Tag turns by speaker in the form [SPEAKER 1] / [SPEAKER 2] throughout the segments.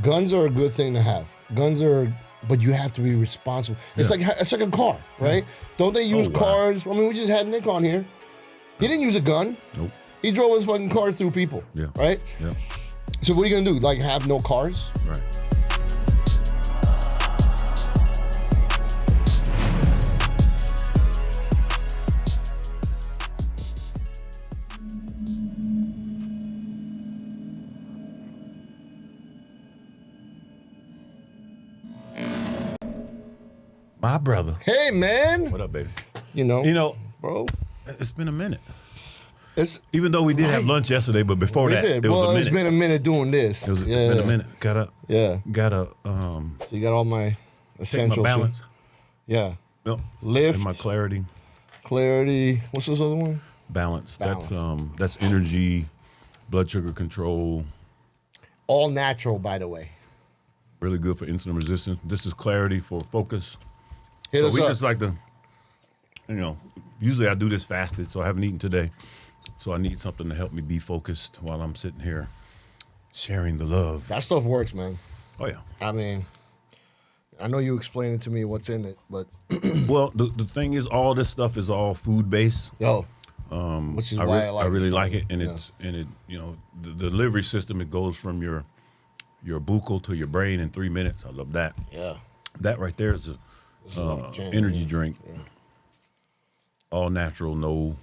[SPEAKER 1] guns are a good thing to have. But you have to be responsible. It's like a car, right? Don't they use cars? I mean, we just had Nick on here. He didn't use a gun.
[SPEAKER 2] Nope.
[SPEAKER 1] He drove his fucking car through people. Yeah. Right?
[SPEAKER 2] Yeah.
[SPEAKER 1] So what are you gonna do? Like have no cars?
[SPEAKER 2] Right. My brother.
[SPEAKER 1] Hey, man.
[SPEAKER 2] What up, baby?
[SPEAKER 1] You know,
[SPEAKER 2] bro, it's been a minute.
[SPEAKER 1] Even
[SPEAKER 2] though we did have lunch yesterday, but before that, it was a minute.
[SPEAKER 1] It's been a minute doing this.
[SPEAKER 2] It's been a minute.
[SPEAKER 1] So you got all my essentials.
[SPEAKER 2] My balance.
[SPEAKER 1] Yeah.
[SPEAKER 2] Yep.
[SPEAKER 1] Lift.
[SPEAKER 2] And my clarity.
[SPEAKER 1] Clarity. What's this other one?
[SPEAKER 2] Balance. That's energy, blood sugar control.
[SPEAKER 1] All natural, by the way.
[SPEAKER 2] Really good for insulin resistance. This is clarity for focus.
[SPEAKER 1] Hit us up.
[SPEAKER 2] Just like usually I do this fasted, so I haven't eaten today. So I need something to help me be focused while I'm sitting here sharing the love.
[SPEAKER 1] That stuff works, man.
[SPEAKER 2] Oh, yeah.
[SPEAKER 1] I mean, I know you explained it to me what's in it, but...
[SPEAKER 2] Well, the thing is, all this stuff is all food-based.
[SPEAKER 1] Which is why I
[SPEAKER 2] really like it. And the delivery system, it goes from your buccal to your brain in 3 minutes. I love that.
[SPEAKER 1] Yeah.
[SPEAKER 2] That right there is a energy drink. Yeah. All natural, no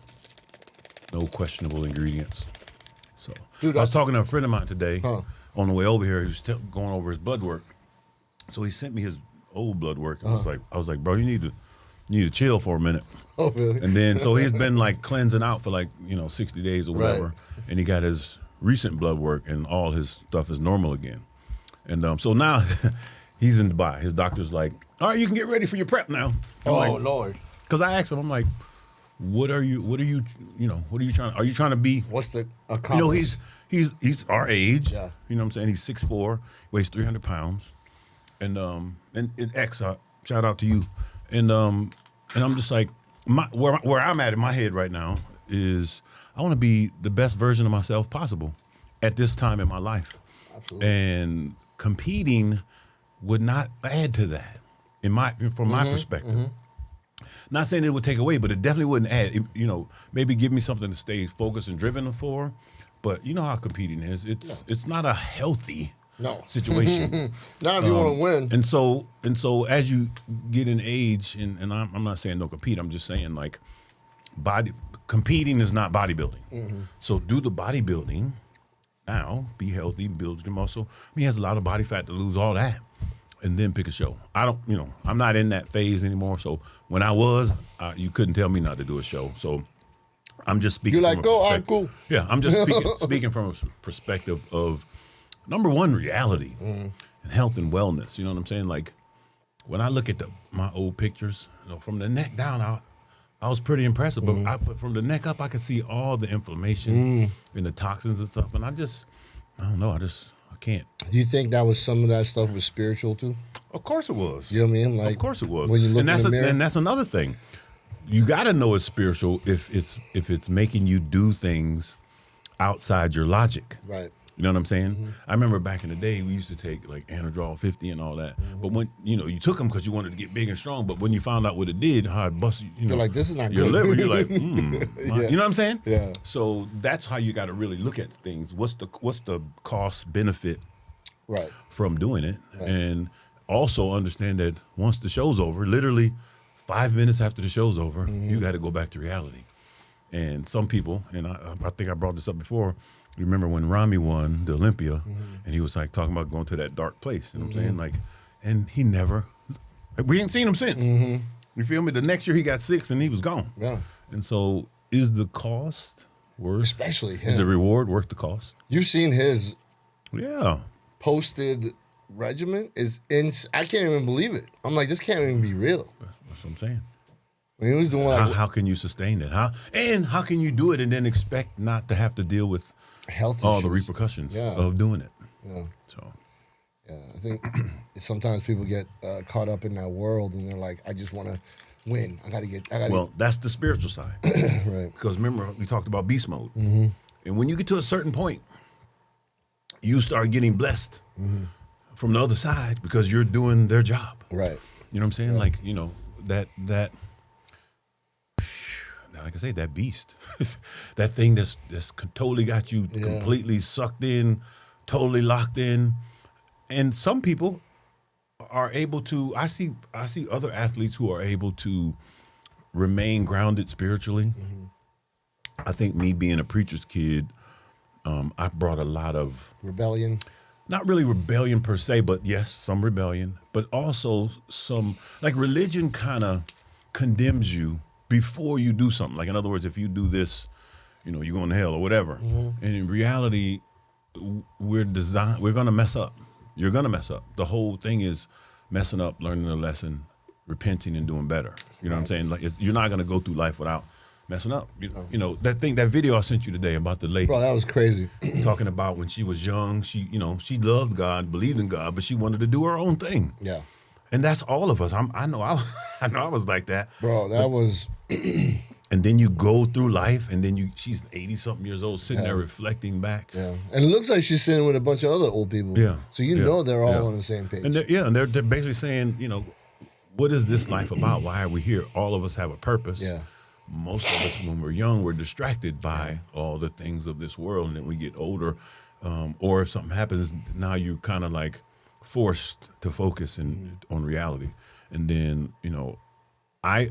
[SPEAKER 2] questionable ingredients. So,
[SPEAKER 1] dude,
[SPEAKER 2] I was talking to a friend of mine today on the way over here. He was going over his blood work. So he sent me his old blood work. I was like, bro, you need to chill for a minute.
[SPEAKER 1] Oh, really?
[SPEAKER 2] And then so he's been like cleansing out for 60 days or whatever. Right. And he got his recent blood work, and all his stuff is normal again. And so now he's in Dubai. His doctor's like, all right, you can get ready for your prep now.
[SPEAKER 1] Lord.
[SPEAKER 2] Because I asked him, I'm like, what are you are you trying to be?
[SPEAKER 1] What's the accomplishment?
[SPEAKER 2] He's our age.
[SPEAKER 1] Yeah.
[SPEAKER 2] You know what I'm saying? He's 6'4", weighs 300 pounds. And X, shout out to you. And I'm just like, where I'm at in my head right now is I want to be the best version of myself possible at this time in my life.
[SPEAKER 1] Absolutely.
[SPEAKER 2] And competing would not add to that from my perspective. Mm-hmm. Not saying it would take away, but it definitely wouldn't add. Maybe give me something to stay focused and driven for. But you know how competing is. It's not a healthy situation.
[SPEAKER 1] Not if you want to win.
[SPEAKER 2] And so as you get in age, and I'm not saying don't compete. I'm just saying competing is not bodybuilding. Mm-hmm. So do the bodybuilding now. Be healthy, build your muscle. He has a lot of body fat to lose, all that. And then pick a show. I'm not in that phase anymore. So when I was, you couldn't tell me not to do a show. So I'm just speaking.
[SPEAKER 1] You're like, go, all right, cool.
[SPEAKER 2] Yeah, I'm just speaking from a perspective of number one, reality and health and wellness. You know what I'm saying? Like when I look at my old pictures, from the neck down, I was pretty impressive. But from the neck up, I could see all the inflammation and the toxins and stuff. And I don't know. I can't.
[SPEAKER 1] Do you think that was some of that stuff was spiritual too?
[SPEAKER 2] Of course it was.
[SPEAKER 1] You know what I mean? Like,
[SPEAKER 2] of course it was.
[SPEAKER 1] When you look in the mirror.
[SPEAKER 2] And that's another thing. You got to know it's spiritual if it's making you do things outside your logic.
[SPEAKER 1] Right.
[SPEAKER 2] You know what I'm saying? Mm-hmm. I remember back in the day, we used to take like Anadrol 50 and all that. Mm-hmm. But when, you took them because you wanted to get big and strong. But when you found out what it did, how it busted,
[SPEAKER 1] you're like, this is not
[SPEAKER 2] your
[SPEAKER 1] good.
[SPEAKER 2] liver, you're like, yeah. You know what I'm saying?
[SPEAKER 1] Yeah.
[SPEAKER 2] So that's how you got to really look at things. What's the cost benefit from doing it? Right. And also understand that once the show's over, literally 5 minutes after the show's over, you got to go back to reality. And some people, and I think I brought this up before, you remember when Rami won the Olympia, and he was like talking about going to that dark place, you know what I'm saying? Like, and he never, we ain't seen him since. You feel me? The next year he got 6 and he was gone.
[SPEAKER 1] Yeah.
[SPEAKER 2] And so is the cost worth,
[SPEAKER 1] especially him.
[SPEAKER 2] Is the reward worth the cost?
[SPEAKER 1] You've seen his
[SPEAKER 2] posted
[SPEAKER 1] regimen I can't even believe it. I'm like, this can't even be real.
[SPEAKER 2] That's what I'm saying.
[SPEAKER 1] He was doing
[SPEAKER 2] how can you sustain that? How can you do it and then expect not to have to deal with
[SPEAKER 1] health
[SPEAKER 2] all
[SPEAKER 1] issues.
[SPEAKER 2] the repercussions of doing it?
[SPEAKER 1] Yeah.
[SPEAKER 2] So.
[SPEAKER 1] Yeah, I think sometimes people get caught up in that world and they're like, I just want to win. Well,
[SPEAKER 2] that's the spiritual side.
[SPEAKER 1] Right.
[SPEAKER 2] Because remember, we talked about beast mode. And when you get to a certain point, you start getting blessed from the other side because you're doing their job.
[SPEAKER 1] Right.
[SPEAKER 2] You know what I'm saying? Like, you know, that like I say, that beast, that thing that's totally got you completely sucked in, totally locked in. And some people are able to, I see other athletes who are able to remain grounded spiritually. I think me being a preacher's kid, I brought a lot of
[SPEAKER 1] rebellion.
[SPEAKER 2] Not really rebellion per se, but yes, some rebellion, but also some, like, religion kind of condemns you before you do something. Like, in other words, if you do this, you know, you're going to hell or whatever. And in reality, we're going to mess up. You're going to mess up. The whole thing is messing up, learning a lesson, repenting, and doing better. You know what I'm saying? Like, you're not going to go through life without messing up. You know, that video I sent you today about the lady.
[SPEAKER 1] Bro, that was crazy.
[SPEAKER 2] Talking about when she was young, she loved God, believed in God, but she wanted to do her own thing.
[SPEAKER 1] Yeah.
[SPEAKER 2] And that's all of us. I know I was like that.
[SPEAKER 1] Bro, was...
[SPEAKER 2] And then you go through life, and then she's 80-something years old, sitting there reflecting back.
[SPEAKER 1] Yeah. And it looks like she's sitting with a bunch of other old people.
[SPEAKER 2] Yeah.
[SPEAKER 1] So you know they're all on the same page.
[SPEAKER 2] And they're basically saying, you know, what is this life about? Why are we here? All of us have a purpose. Yeah. Most of us, when we're young, we're distracted by all the things of this world, and then we get older, or if something happens, now you're kind of like forced to focus on reality. And then, you know, I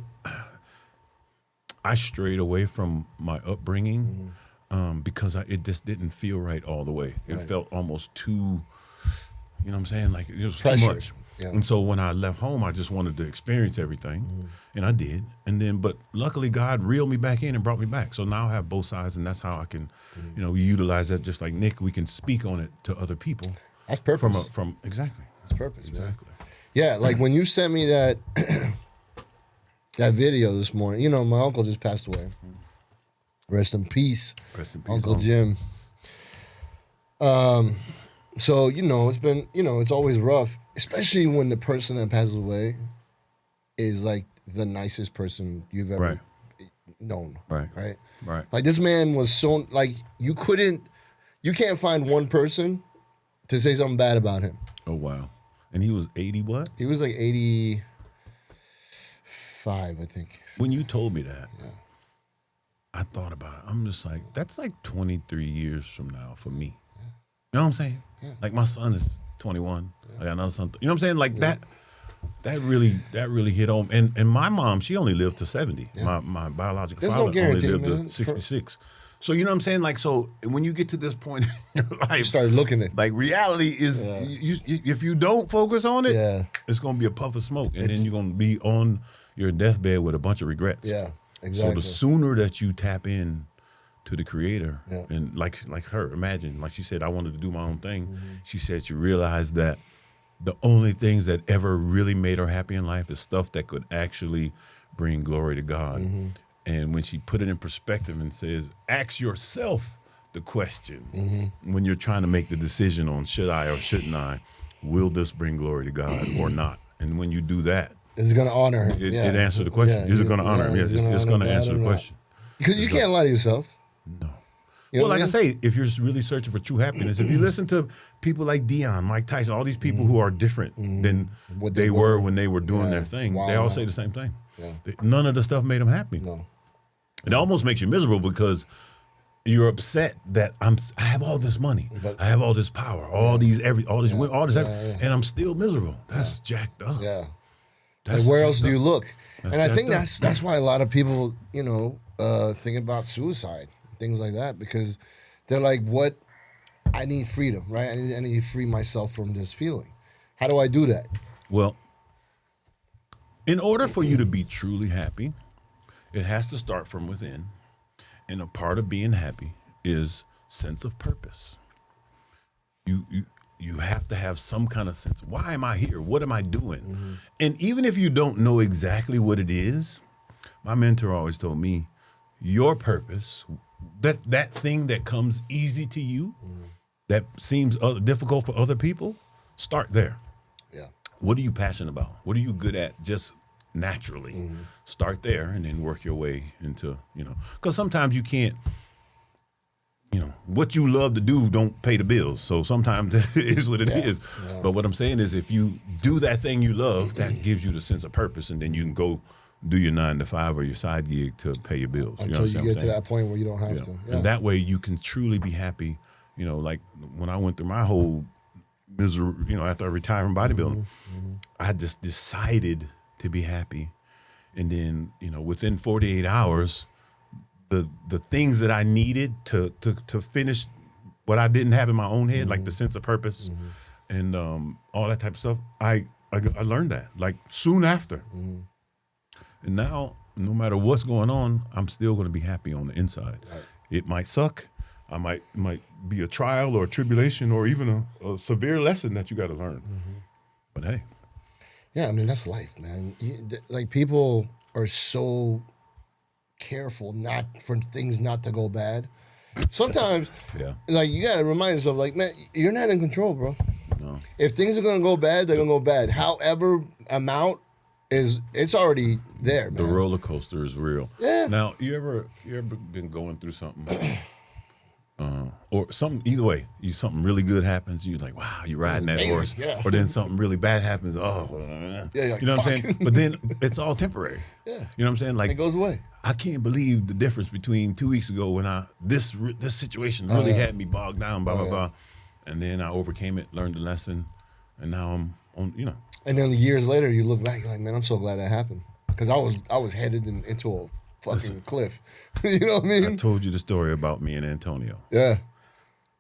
[SPEAKER 2] strayed away from my upbringing because it just didn't feel right all the way. It felt almost too, you know what I'm saying? Like, it was
[SPEAKER 1] pressure.
[SPEAKER 2] Too much.
[SPEAKER 1] Yeah.
[SPEAKER 2] And so when I left home, I just wanted to experience everything, and I did. And then, but luckily, God reeled me back in and brought me back. So now I have both sides, and that's how I can, you know, utilize that. Just like Nick, we can speak on it to other people.
[SPEAKER 1] That's purpose.
[SPEAKER 2] From exactly.
[SPEAKER 1] That's purpose.
[SPEAKER 2] Exactly.
[SPEAKER 1] Man. Yeah, like when you sent me that that video this morning. You know, my uncle just passed away. Rest in peace.
[SPEAKER 2] Rest in peace,
[SPEAKER 1] Uncle Jim. So, you know, it's been, you know, it's always rough, especially when the person that passes away is like the nicest person you've ever known. Right. Like, this man was so, like, you can't find one person to say something bad about him.
[SPEAKER 2] Oh, wow. And he was 80 what?
[SPEAKER 1] He was like 85, I think.
[SPEAKER 2] When you told me that, I thought about it. I'm just like, that's like 23 years from now for me. You know what I'm saying? Yeah. Like, my son is 21. I got another son. You know what I'm saying? Like, that really hit home. And my mom, she only lived to 70. Yeah. My biological father only lived to 66. So, you know what I'm saying? Like, so when you get to this point in your life,
[SPEAKER 1] you start looking at,
[SPEAKER 2] like, reality is, you, if you don't focus on it, it's going to be a puff of smoke. And then you're going to be on your deathbed with a bunch of regrets.
[SPEAKER 1] Yeah, exactly.
[SPEAKER 2] So the sooner that you tap in to the Creator, and like her, imagine, like she said, I wanted to do my own thing. Mm-hmm. She said she realized that the only things that ever really made her happy in life is stuff that could actually bring glory to God. Mm-hmm. And when she put it in perspective and says, ask yourself the question when you're trying to make the decision on should I or shouldn't I, will this bring glory to God or not? And when you do that,
[SPEAKER 1] it's going to honor him.
[SPEAKER 2] It answers the question. Is it going to honor him? Yes, it's going to answer the question.
[SPEAKER 1] Because you can't lie to yourself.
[SPEAKER 2] No. You know, well, like I say, if you're really searching for true happiness, if you listen to people like Dion, Mike Tyson, all these people who are different than what they were when they were doing their thing, they all say the same thing. Yeah. None of the stuff made them happy. No. It almost makes you miserable because you're upset that I have all this money, I have all this power, all this, and I'm still miserable. That's jacked up.
[SPEAKER 1] Yeah. Like, where else do you look? And I think that's why a lot of people, you know, think about suicide, things like that, because they're like, what? I need freedom, right? I need to free myself from this feeling. How do I do that?
[SPEAKER 2] Well, in order for you to be truly happy, it has to start from within. And a part of being happy is sense of purpose. You have to have some kind of sense. Why am I here? What am I doing? Mm-hmm. And even if you don't know exactly what it is, my mentor always told me, your purpose, that thing that comes easy to you, that seems difficult for other people, start there. Yeah. What are you passionate about? What are you good at just naturally? Mm-hmm. Start there and then work your way into, you know, because sometimes you can't what you love to do don't pay the bills. So sometimes it is what it is. Yeah. But what I'm saying is if you do that thing you love, that gives you the sense of purpose, and then you can go do your 9 to 5 or your side gig to pay your bills.
[SPEAKER 1] Until you get to that point where you don't have to.
[SPEAKER 2] Yeah. And that way you can truly be happy. Like when I went through my whole misery, after I retired from bodybuilding, I just decided to be happy. And then, within 48 hours, the things that I needed to finish what I didn't have in my own head, like the sense of purpose and all that type of stuff, I learned that like soon after. And now, no matter what's going on, I'm still going to be happy on the inside. Right. It might suck. I might be a trial or a tribulation or even a severe lesson that you got to learn. But hey.
[SPEAKER 1] Yeah, I mean, that's life, man. Like, people are so careful for things not to go bad. Sometimes, like, you got to remind yourself, like, man, you're not in control, bro. No. If things are going to go bad, they're going to go bad. However amount, it's already there, man.
[SPEAKER 2] The roller coaster is real.
[SPEAKER 1] Yeah.
[SPEAKER 2] Now, you ever been going through something, or something? Either way, something really good happens. You're like, wow, you're riding that horse. Yeah. Or then something really bad happens. Oh,
[SPEAKER 1] yeah. Like,
[SPEAKER 2] you know what I'm saying? But then it's all temporary.
[SPEAKER 1] Yeah.
[SPEAKER 2] You know what I'm saying? Like,
[SPEAKER 1] it goes away.
[SPEAKER 2] I can't believe the difference between 2 weeks ago when this situation really had me bogged down, blah blah, and then I overcame it, learned the lesson, and now I'm on.
[SPEAKER 1] And then years later, you look back, you're like, man, I'm so glad that happened. Because I was headed into a fucking cliff. You know what I mean?
[SPEAKER 2] I told you the story about me and Antonio.
[SPEAKER 1] Yeah.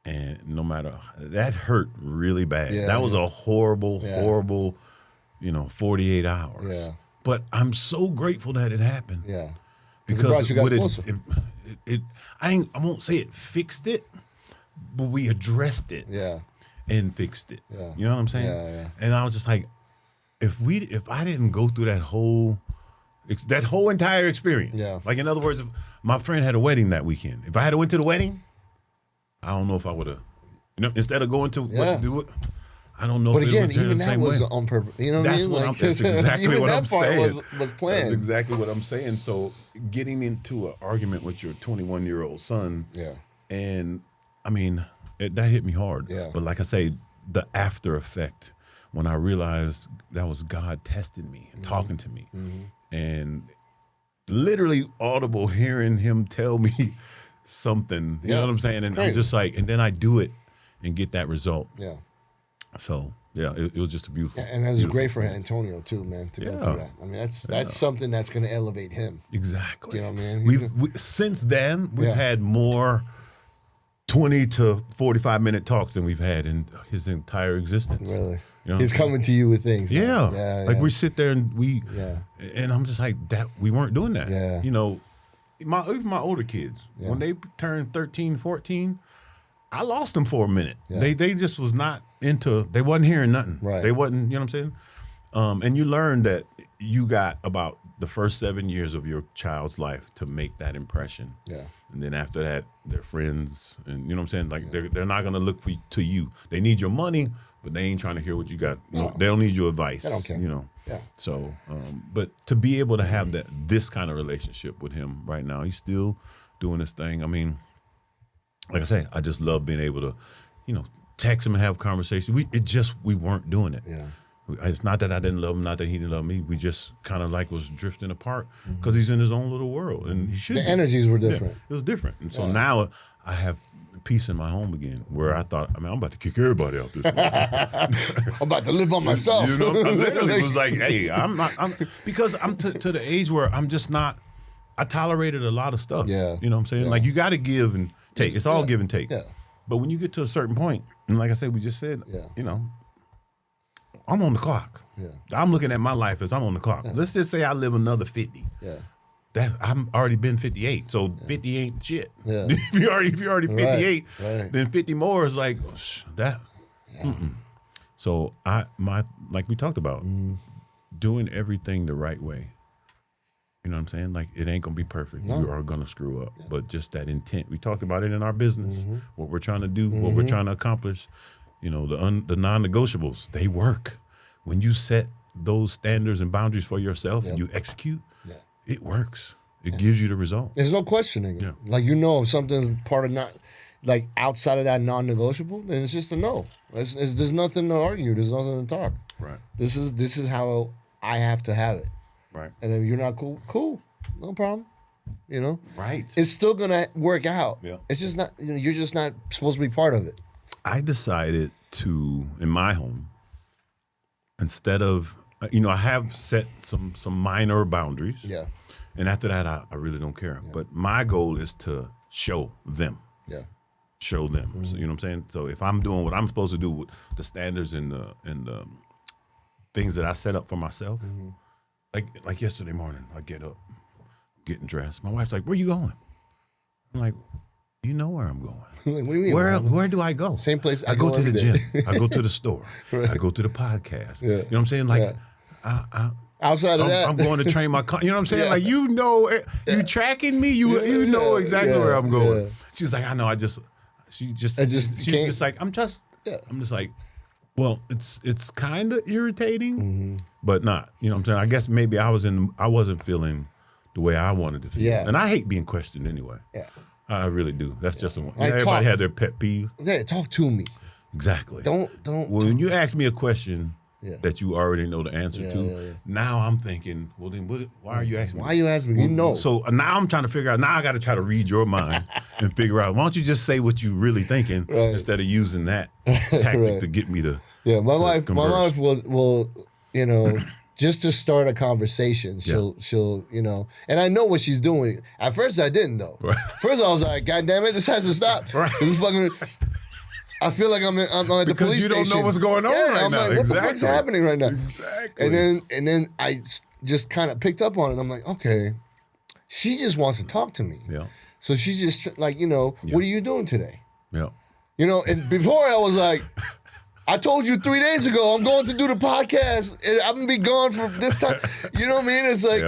[SPEAKER 2] And no matter, that hurt really bad.
[SPEAKER 1] Yeah,
[SPEAKER 2] that was a horrible, 48 hours.
[SPEAKER 1] Yeah.
[SPEAKER 2] But I'm so grateful that it happened.
[SPEAKER 1] Yeah.
[SPEAKER 2] Because I won't say it fixed it, but we addressed it.
[SPEAKER 1] Yeah.
[SPEAKER 2] And fixed it.
[SPEAKER 1] Yeah.
[SPEAKER 2] You know what I'm saying?
[SPEAKER 1] Yeah.
[SPEAKER 2] And I was just like, if I didn't go through that whole entire experience, like in other words, if my friend had a wedding that weekend, if I had went to the wedding, I don't know if I would have, instead of going to what to do it, I don't know.
[SPEAKER 1] But
[SPEAKER 2] if
[SPEAKER 1] again,
[SPEAKER 2] it was
[SPEAKER 1] even
[SPEAKER 2] the
[SPEAKER 1] that
[SPEAKER 2] same
[SPEAKER 1] was
[SPEAKER 2] way.
[SPEAKER 1] on purpose. You know what I mean?
[SPEAKER 2] That's exactly what I'm saying.
[SPEAKER 1] Was planned.
[SPEAKER 2] That's exactly what I'm saying. So getting into an argument with your 21-year-old son, and I mean, that hit me hard.
[SPEAKER 1] Yeah.
[SPEAKER 2] But like I say, the after effect, when I realized that was God testing me and talking to me, and literally audible hearing him tell me something, you know what I'm saying? And I'm just like, and then I do it and get that result.
[SPEAKER 1] Yeah.
[SPEAKER 2] So it was just a beautiful.
[SPEAKER 1] And that was great for Antonio too, man, to go through that. I mean, that's something that's going to elevate him.
[SPEAKER 2] Exactly.
[SPEAKER 1] You know what I mean?
[SPEAKER 2] We since then we've had more 20 to 45-minute talks than we've had in his entire existence.
[SPEAKER 1] Really? He's coming to you with things.
[SPEAKER 2] Yeah. Like we sit there and and I'm just like, that we weren't doing that.
[SPEAKER 1] Yeah.
[SPEAKER 2] Even my older kids, when they turned 13, 14, I lost them for a minute. Yeah. They just was not they wasn't hearing nothing.
[SPEAKER 1] Right.
[SPEAKER 2] They wasn't, you know what I'm saying? And you learn that you got about the first 7 years of your child's life to make that impression.
[SPEAKER 1] Yeah.
[SPEAKER 2] And then after that, they're friends, and you know what I'm saying? Like they're not gonna look to you. They need your money, but they ain't trying to hear what you got. No. They don't need your advice.
[SPEAKER 1] They don't care.
[SPEAKER 2] Yeah. So, but to be able to have this kind of relationship with him right now, he's still doing his thing. I mean, like I say, I just love being able to, text him and have conversations. We weren't doing it.
[SPEAKER 1] Yeah.
[SPEAKER 2] It's not that I didn't love him, not that he didn't love me. We just kind of like was drifting apart because he's in his own little world, and he should.
[SPEAKER 1] The energies were different.
[SPEAKER 2] Yeah, it was different, and so now I have peace in my home again, where I thought, I'm about to kick everybody out this way.
[SPEAKER 1] I'm about to live by myself.
[SPEAKER 2] I literally was like, hey, I'm because I'm to the age where I'm just not. I tolerated a lot of stuff.
[SPEAKER 1] Yeah.
[SPEAKER 2] You know what I'm saying?
[SPEAKER 1] Yeah.
[SPEAKER 2] Like, you got to give and take. It's all give and take.
[SPEAKER 1] Yeah.
[SPEAKER 2] But when you get to a certain point, and like I said, we just said, I'm on the clock.
[SPEAKER 1] Yeah.
[SPEAKER 2] I'm looking at my life as I'm on the clock. Yeah. Let's just say I live another 50.
[SPEAKER 1] Yeah.
[SPEAKER 2] I've already been 58, so 50 ain't shit.
[SPEAKER 1] Yeah.
[SPEAKER 2] if you're already 58,
[SPEAKER 1] right.
[SPEAKER 2] then 50 more is like that. Yeah. So like we talked about, doing everything the right way. You know what I'm saying? Like, it ain't gonna be perfect. No. You are gonna screw up, but just that intent. We talked about it in our business. What we're trying to do, what we're trying to accomplish. The non-negotiables, they work. When you set those standards and boundaries for yourself and you execute, it works. It gives you the result.
[SPEAKER 1] There's no questioning it.
[SPEAKER 2] Yeah.
[SPEAKER 1] Like, if something's part of not, like outside of that non-negotiable, then it's just a no. There's nothing to argue. There's nothing to talk.
[SPEAKER 2] Right.
[SPEAKER 1] This is how I have to have it.
[SPEAKER 2] Right.
[SPEAKER 1] And if you're not cool, no problem. You know.
[SPEAKER 2] Right.
[SPEAKER 1] It's still gonna work out.
[SPEAKER 2] Yeah.
[SPEAKER 1] It's just not. You know, you're just not supposed to be part of it.
[SPEAKER 2] I decided to, in my home, instead of, you know, I have set some minor boundaries.
[SPEAKER 1] Yeah.
[SPEAKER 2] And after that, I really don't care. Yeah. But my goal is to show them.
[SPEAKER 1] Yeah.
[SPEAKER 2] Show them. Mm-hmm. So, you know what I'm saying? So if I'm doing what I'm supposed to do with the standards and the things that I set up for myself, like yesterday morning, I get up, getting dressed. My wife's like, "Where you going?" I'm like, "You know where I'm going."
[SPEAKER 1] Like, what do you mean?
[SPEAKER 2] Where do I go?
[SPEAKER 1] Same place.
[SPEAKER 2] I go to the gym.
[SPEAKER 1] Day.
[SPEAKER 2] I go to the store. Right. I go to the podcast. Yeah. You know what I'm saying? Like,
[SPEAKER 1] outside of that,
[SPEAKER 2] I'm going to train my. You know what I'm saying? Like, you know, you tracking me. You know exactly where I'm going. Yeah. She's like, I know. She's just like, I'm just like, well, it's kind of irritating, but not. You know what I'm saying? I guess maybe I wasn't feeling the way I wanted to feel. Yeah. And I hate being questioned anyway. Yeah. I really do. That's just a one. Like, everybody had their pet peeve.
[SPEAKER 1] Yeah, talk to me.
[SPEAKER 2] Exactly.
[SPEAKER 1] Don't.
[SPEAKER 2] When you ask me a question that you already know the answer to, now I'm thinking, well, then why are you asking me?
[SPEAKER 1] Why are you asking me? You know.
[SPEAKER 2] So now I'm trying to figure out, now I got to try to read your mind and figure out, why don't you just say what you really thinking instead of using that tactic to get me to
[SPEAKER 1] my wife will, you know, just to start a conversation, she'll, you know, and I know what she's doing. At first I didn't though. Right. First I was like, God damn it, this has to stop. Right. This is fucking, I feel like I'm at the police station.
[SPEAKER 2] Because you don't know what's going on right
[SPEAKER 1] I'm
[SPEAKER 2] now.
[SPEAKER 1] Like, what the fuck's happening right now?
[SPEAKER 2] Exactly.
[SPEAKER 1] And then I just kind of picked up on it. I'm like, okay, she just wants to talk to me. Yeah. So she's just like, you know, what are you doing today? Yeah. You know, and before I was like, I told you 3 days ago I'm going to do the podcast and I'm gonna be gone for this time. You know what I mean? It's like,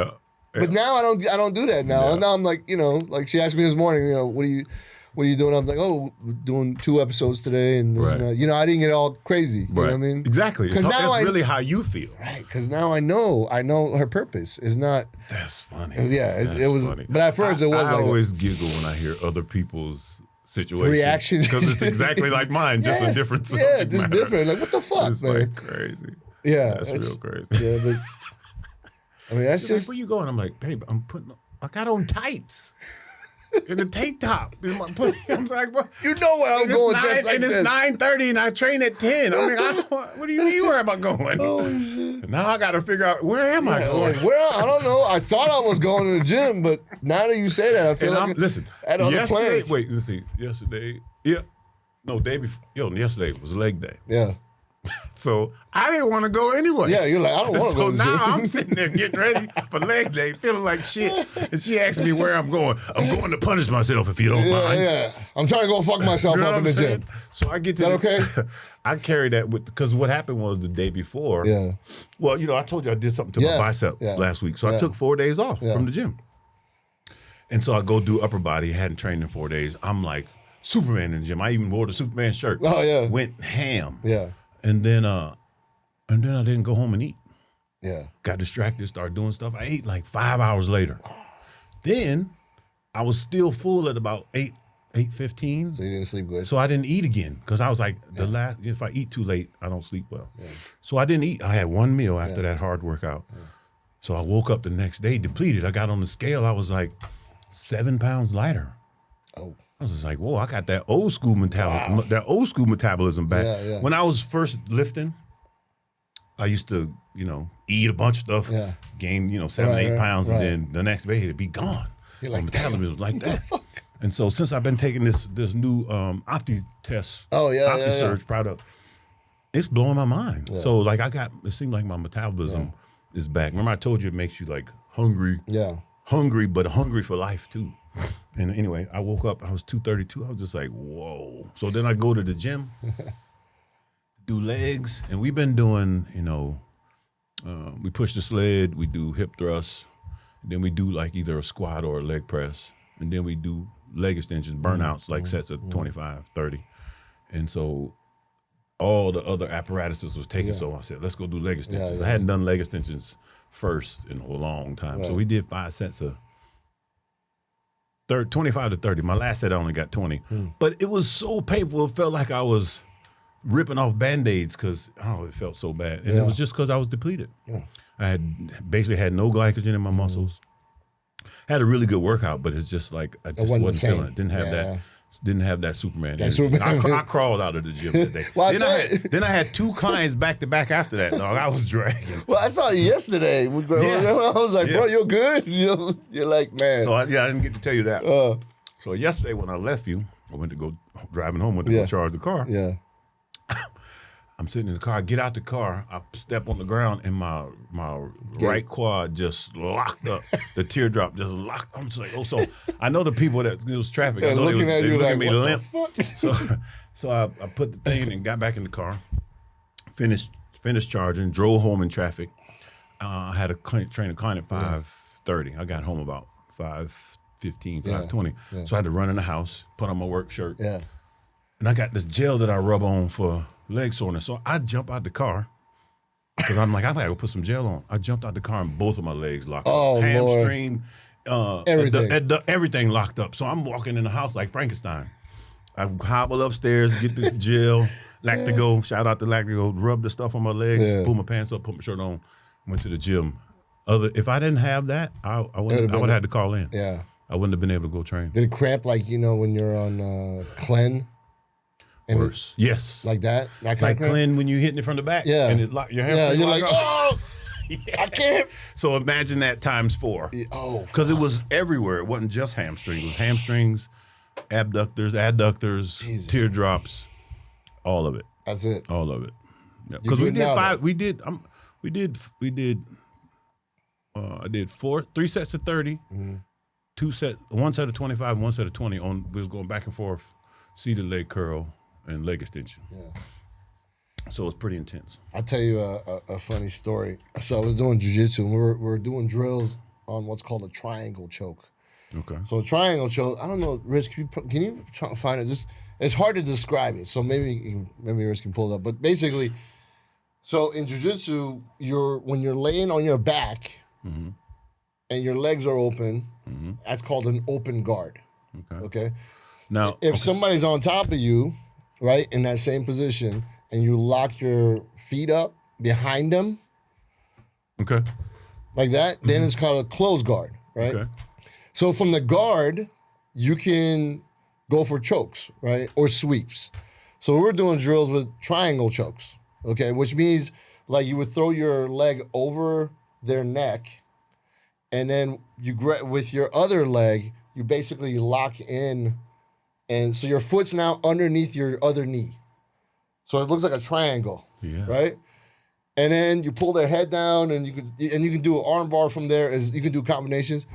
[SPEAKER 1] but now I don't do that now. Yeah. Now I'm like, you know, like she asked me this morning, you know, what are you doing? I'm like, oh, we're doing 2 episodes today, and this and that. You know, I didn't get all crazy. You know what I mean?
[SPEAKER 2] Exactly. Because now it's really how you feel.
[SPEAKER 1] Right. Because now I know her purpose is not.
[SPEAKER 2] That's funny.
[SPEAKER 1] Yeah, it was. Funny. But at first it was.
[SPEAKER 2] I always giggle when I hear other people's situation.
[SPEAKER 1] Reactions.
[SPEAKER 2] Because it's exactly like mine, just a different subject
[SPEAKER 1] Yeah, just different. Like, what the fuck,
[SPEAKER 2] it's
[SPEAKER 1] man?
[SPEAKER 2] Like crazy.
[SPEAKER 1] Yeah.
[SPEAKER 2] That's real crazy.
[SPEAKER 1] Yeah, but I mean, that's just.
[SPEAKER 2] Like, where you going? I'm like, babe, I got on tights. In the tank top. I'm like, what?
[SPEAKER 1] You know where I'm going just like
[SPEAKER 2] and
[SPEAKER 1] this.
[SPEAKER 2] And it's 9:30 and I train at 10. I'm like, what do you mean where am I going? Oh, shit. Now I got to figure out, where am I going?
[SPEAKER 1] Like, well, I don't know. I thought I was going to the gym, but now that you say that, I feel like
[SPEAKER 2] listen,
[SPEAKER 1] I had other plans.
[SPEAKER 2] Wait, let's see. Yesterday, day before. Yesterday was leg day.
[SPEAKER 1] Yeah.
[SPEAKER 2] So I didn't want to go anyway.
[SPEAKER 1] Yeah, you're like, I don't want to go to the gym.
[SPEAKER 2] So now I'm sitting there getting ready for leg day, feeling like shit. And she asked me where I'm going. I'm going to punish myself if you don't mind.
[SPEAKER 1] Yeah, I'm trying to go fuck myself up in the gym.
[SPEAKER 2] So I get to
[SPEAKER 1] okay?
[SPEAKER 2] I carry that because what happened was the day before. Yeah. Well, you know, I told you I did something to my bicep last week. So I took 4 days off from the gym. And so I go do upper body, hadn't trained in 4 days. I'm like Superman in the gym. I even wore the Superman shirt.
[SPEAKER 1] Oh, yeah.
[SPEAKER 2] Went ham.
[SPEAKER 1] Yeah.
[SPEAKER 2] And then I didn't go home and eat.
[SPEAKER 1] Yeah.
[SPEAKER 2] Got distracted, started doing stuff. I ate like 5 hours later. Then I was still full at about 8:15.
[SPEAKER 1] So you didn't sleep good.
[SPEAKER 2] So I didn't eat again because I was like, if I eat too late, I don't sleep well. Yeah. So I didn't eat. I had one meal after that hard workout. Yeah. So I woke up the next day depleted. I got on the scale. I was like 7 pounds lighter. Oh. I was just like, whoa, I got that old school mentality, that old school metabolism back. Yeah, yeah. When I was first lifting, I used to, you know, eat a bunch of stuff, gain, 7, 8 pounds, and then the next day it'd be gone.
[SPEAKER 1] You're like,
[SPEAKER 2] my metabolism was like that. And so since I've been taking this new OptiTest, OptiSurge product, it's blowing my mind. Yeah. So like it seemed like my metabolism is back. Remember I told you it makes you like hungry. Yeah. Hungry, but hungry for life too. And anyway, I woke up, I was 232. I was just like, whoa. So then I go to the gym, do legs, and we've been doing, we push the sled, we do hip thrusts, then we do like either a squat or a leg press, and then we do leg extensions, burnouts, like sets of 25, 30. And so all the other apparatuses was taken, so I said, let's go do leg extensions. I hadn't done leg extensions first in a long time. Right. So we did 5 sets of 25 to 30. My last set I only got 20. But it was so painful. It felt like I was ripping off Band-Aids because, it felt so bad. And it was just because I was depleted. Yeah. I had basically had no glycogen in my muscles. Had a really good workout, but it's just like I just wasn't feeling it. Didn't have that Superman energy. I crawled out of the gym that day. Then I had 2 clients back to back after that, dog. I was dragging.
[SPEAKER 1] Well, I saw you yesterday. Yes. I was like, bro, you're good? You're like, man.
[SPEAKER 2] So I didn't get to tell you that. So yesterday when I left you, I went to go driving home, went to go charge the car.
[SPEAKER 1] Yeah.
[SPEAKER 2] I'm sitting in the car. I get out the car. I step on the ground, and my right quad just locked up. The teardrop just locked. I'm just like, so I know the people that it was traffic. I know
[SPEAKER 1] looking at you like, what
[SPEAKER 2] limp.
[SPEAKER 1] the fuck?
[SPEAKER 2] So I put the thing in and got back in the car. Finished charging. Drove home in traffic. I had a training client at 5:30. I got home about 5:15, 5:20. Yeah. So I had to run in the house, put on my work shirt.
[SPEAKER 1] Yeah.
[SPEAKER 2] And I got this gel that I rub on for leg soreness. So I jump out the car because I'm like, I gotta go put some gel on. I jumped out the car and both of my legs locked up. Hamstring, everything locked up. So I'm walking in the house like Frankenstein. I hobble upstairs, get this gel, Lactigo, shout out to Lactigo, rub the stuff on my legs, pull my pants up, put my shirt on, went to the gym. If I didn't have that, I would have had to call in.
[SPEAKER 1] Yeah.
[SPEAKER 2] I wouldn't have been able to go train.
[SPEAKER 1] Did it cramp like, when you're on Clen?
[SPEAKER 2] Worse. Yes.
[SPEAKER 1] Like that?
[SPEAKER 2] Like Clen when you hitting it from the back.
[SPEAKER 1] Yeah.
[SPEAKER 2] And it your hamstring.
[SPEAKER 1] Yeah, you're like, I can't.
[SPEAKER 2] So imagine that times 4. Because it was everywhere. It wasn't just hamstrings. It was hamstrings, abductors, adductors, teardrops, all of it.
[SPEAKER 1] That's it.
[SPEAKER 2] All of it. Because we did 5. I did 3 sets of 30, 1 set of 25, 1 set of 20. We was going back and forth, seated leg curl and leg extension. Yeah. So it's pretty intense.
[SPEAKER 1] I'll tell you a funny story. So I was doing jiu-jitsu, and we were doing drills on what's called a triangle choke.
[SPEAKER 2] Okay.
[SPEAKER 1] So a triangle choke, I don't know, Rich, can you try to find it? It's hard to describe it, so maybe Rich can pull it up. But basically, so in jiu-jitsu, when you're laying on your back and your legs are open, that's called an open guard. Okay?
[SPEAKER 2] Now,
[SPEAKER 1] if somebody's on top of you, right, in that same position, and you lock your feet up behind them, like that, then it's called a closed guard, right? Okay. So from the guard, you can go for chokes, right, or sweeps. So we're doing drills with triangle chokes, okay, which means like you would throw your leg over their neck, and then with your other leg, you basically lock in. And so your foot's now underneath your other knee. So it looks like a triangle, right? And then you pull their head down, and you can do an arm bar from there. You can do combinations.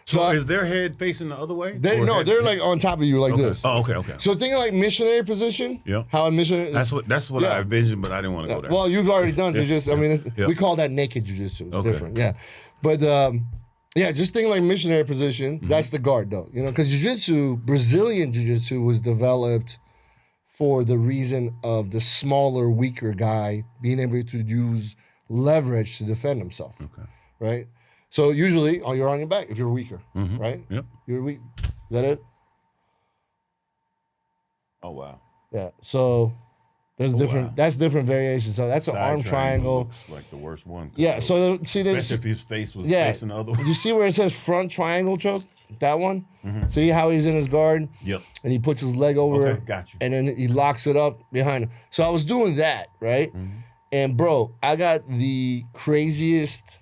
[SPEAKER 2] So is their head facing the other way?
[SPEAKER 1] They're like on top of you like this.
[SPEAKER 2] Oh, okay.
[SPEAKER 1] So think of like missionary position.
[SPEAKER 2] Yeah.
[SPEAKER 1] How in missionary.
[SPEAKER 2] That's what I envisioned, but I didn't want to go there.
[SPEAKER 1] Well, you've already done jiu-jitsu. I mean, we call that naked jiu-jitsu. It's different. Yeah. But just think like missionary position. That's the guard, though. Because jiu-jitsu, Brazilian jiu-jitsu, was developed for the reason of the smaller, weaker guy being able to use leverage to defend himself. Okay. Right? So usually, you're on your back if you're weaker, right?
[SPEAKER 2] Yep.
[SPEAKER 1] You're weak. Is that it?
[SPEAKER 2] Oh, wow.
[SPEAKER 1] Yeah. So there's different. Wow. That's different variations. So that's an arm triangle.
[SPEAKER 2] Looks like the worst one.
[SPEAKER 1] Yeah. So see this.
[SPEAKER 2] Especially if his face was facing the other way.
[SPEAKER 1] You see where it says front triangle choke? That one. See how he's in his guard?
[SPEAKER 2] Yep.
[SPEAKER 1] And he puts his leg over.
[SPEAKER 2] Okay, got you.
[SPEAKER 1] And then he locks it up behind him. So I was doing that, right? And bro, I got the craziest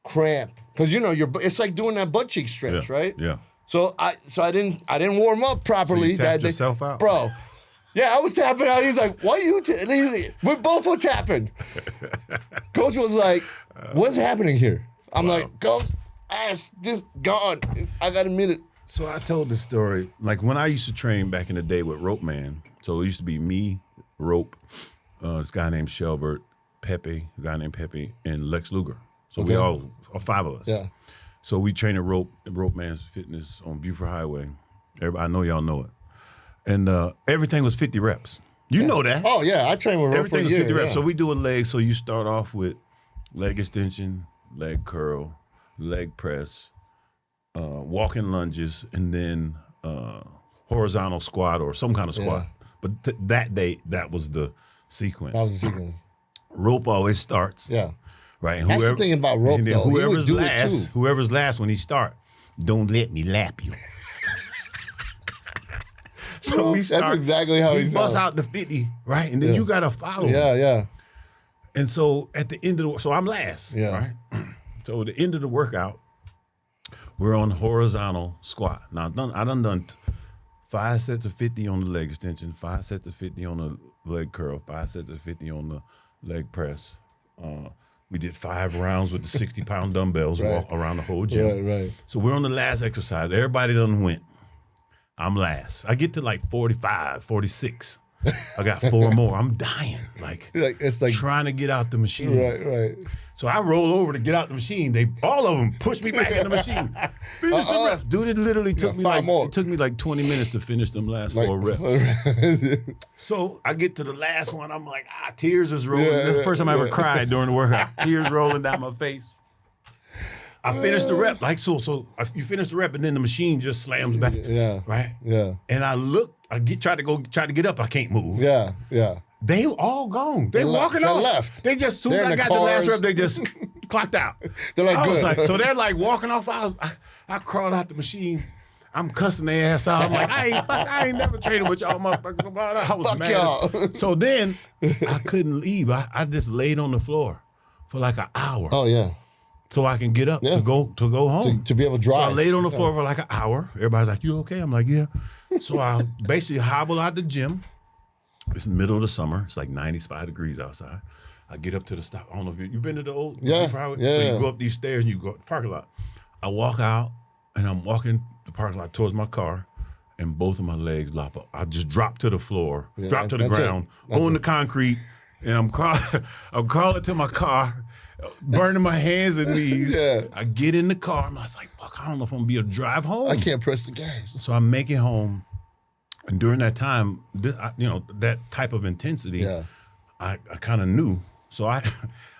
[SPEAKER 1] cramp because it's like doing that butt cheek stretch, right?
[SPEAKER 2] Yeah. So
[SPEAKER 1] I didn't warm up properly.
[SPEAKER 2] So you tapped yourself out,
[SPEAKER 1] bro. Yeah, I was tapping out. He's like, "Why you?" We both were tapping. Coach was like, "What's happening here?" I'm like, "Coach, ass just gone. I got a minute."
[SPEAKER 2] So I told this story like when I used to train back in the day with Rope Man. So it used to be me, Rope, this guy named Shelbert, Pepe, a guy named Pepe, and Lex Luger. So we all 5 of us.
[SPEAKER 1] Yeah.
[SPEAKER 2] So we train at Rope Man's Fitness on Buford Highway. Everybody, I know y'all know it. And everything was 50 reps. You know that.
[SPEAKER 1] Oh, yeah. I trained with Rope
[SPEAKER 2] everything
[SPEAKER 1] for a year.
[SPEAKER 2] was 50 reps.
[SPEAKER 1] Yeah.
[SPEAKER 2] So we do a leg. So you start off with leg extension, leg curl, leg press, walking lunges, and then horizontal squat or some kind of squat. Yeah. But that day, that was the sequence.
[SPEAKER 1] That was the sequence.
[SPEAKER 2] Rope always starts.
[SPEAKER 1] Yeah.
[SPEAKER 2] Right.
[SPEAKER 1] And that's the thing about rope, though.
[SPEAKER 2] Whoever's last when he start, don't let me lap you. So we start.
[SPEAKER 1] That's exactly how he
[SPEAKER 2] busts out the 50, right? And then you got to follow.
[SPEAKER 1] Yeah, yeah.
[SPEAKER 2] And so at the end of the, so I'm last, right? So at the end of the workout, we're on horizontal squat. Now I done 5 sets of 50 on the leg extension, 5 sets of 50 on the leg curl, 5 sets of 50 on the leg press. We did 5 rounds with the 60-pound dumbbells around the whole gym.
[SPEAKER 1] Right.
[SPEAKER 2] So we're on the last exercise. Everybody done went. I'm last. I get to like 45, 46. I got 4 more. I'm dying. It's like trying to get out the machine.
[SPEAKER 1] Right.
[SPEAKER 2] So I roll over to get out the machine. All of them push me back in the machine. Finish the reps. Dude, it literally took me it took me like 20 minutes to finish them last 4 reps. So I get to the last one. I'm like, tears is rolling. That's the first time I ever cried during the workout. Tears rolling down my face. I finished the rep. You finish the rep and then the machine just slams back.
[SPEAKER 1] Yeah.
[SPEAKER 2] Right?
[SPEAKER 1] Yeah.
[SPEAKER 2] And I try to get up. I can't move.
[SPEAKER 1] Yeah.
[SPEAKER 2] They all gone. They walking off.
[SPEAKER 1] Left.
[SPEAKER 2] They just, soon as I got the last rep, they just clocked out.
[SPEAKER 1] They're like, good.
[SPEAKER 2] So they're like walking off. I crawled out the machine. I'm cussing their ass out. I'm like, I ain't never traded with y'all motherfuckers. I was
[SPEAKER 1] Fuck
[SPEAKER 2] mad.
[SPEAKER 1] Y'all.
[SPEAKER 2] So then I couldn't leave. I just laid on the floor for like an hour.
[SPEAKER 1] Oh, yeah.
[SPEAKER 2] So I can get up to go home.
[SPEAKER 1] To be able to drive.
[SPEAKER 2] So I laid on the floor for like an hour. Everybody's like, you okay? I'm like, yeah. So I basically hobble out the gym. It's the middle of the summer. It's like 95 degrees outside. I get up to the stop. I don't know if you've been to the old highway.
[SPEAKER 1] Yeah.
[SPEAKER 2] So you go up these stairs and you go to the parking lot. I walk out and I'm walking the parking lot towards my car and both of my legs lop up. I just drop to the floor, drop to the ground, on the concrete, and I'm crawling to my car, burning my hands and knees.
[SPEAKER 1] Yeah.
[SPEAKER 2] I get in the car. I'm like, fuck, I don't know if I'm going to be able to drive home.
[SPEAKER 1] I can't press the gas.
[SPEAKER 2] So I make it home. And during that time, that type of intensity, I kind of knew. So I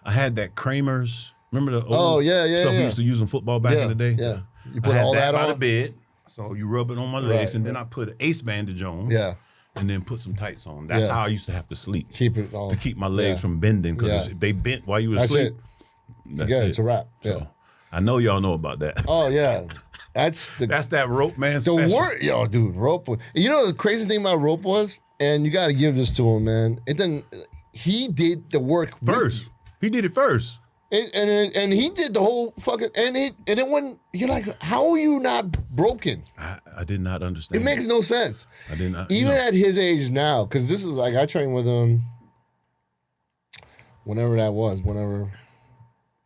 [SPEAKER 2] had that Kramer's, remember the old stuff we used to use in football back in the day?
[SPEAKER 1] Yeah. You put all that
[SPEAKER 2] by
[SPEAKER 1] on?
[SPEAKER 2] the bed. So you rub it on my legs, and then I put an ace bandage on.
[SPEAKER 1] Yeah.
[SPEAKER 2] And then put some tights on. That's how I used to have to sleep.
[SPEAKER 1] Keep it on.
[SPEAKER 2] To keep my legs from bending, because if they bent while you were asleep,
[SPEAKER 1] that's it. It's a wrap.
[SPEAKER 2] So, I know y'all know about that.
[SPEAKER 1] Oh, yeah. That's
[SPEAKER 2] that rope man
[SPEAKER 1] special. The work, dude, rope. You know the crazy thing about rope was, and you got to give this to him, man. He did the work
[SPEAKER 2] first. He did it first.
[SPEAKER 1] And he did the whole fucking, and it went, you're like, how are you not broken?
[SPEAKER 2] I did not understand.
[SPEAKER 1] It makes no sense.
[SPEAKER 2] I did not.
[SPEAKER 1] Even at his age now, because this is like, I trained with him whenever that was,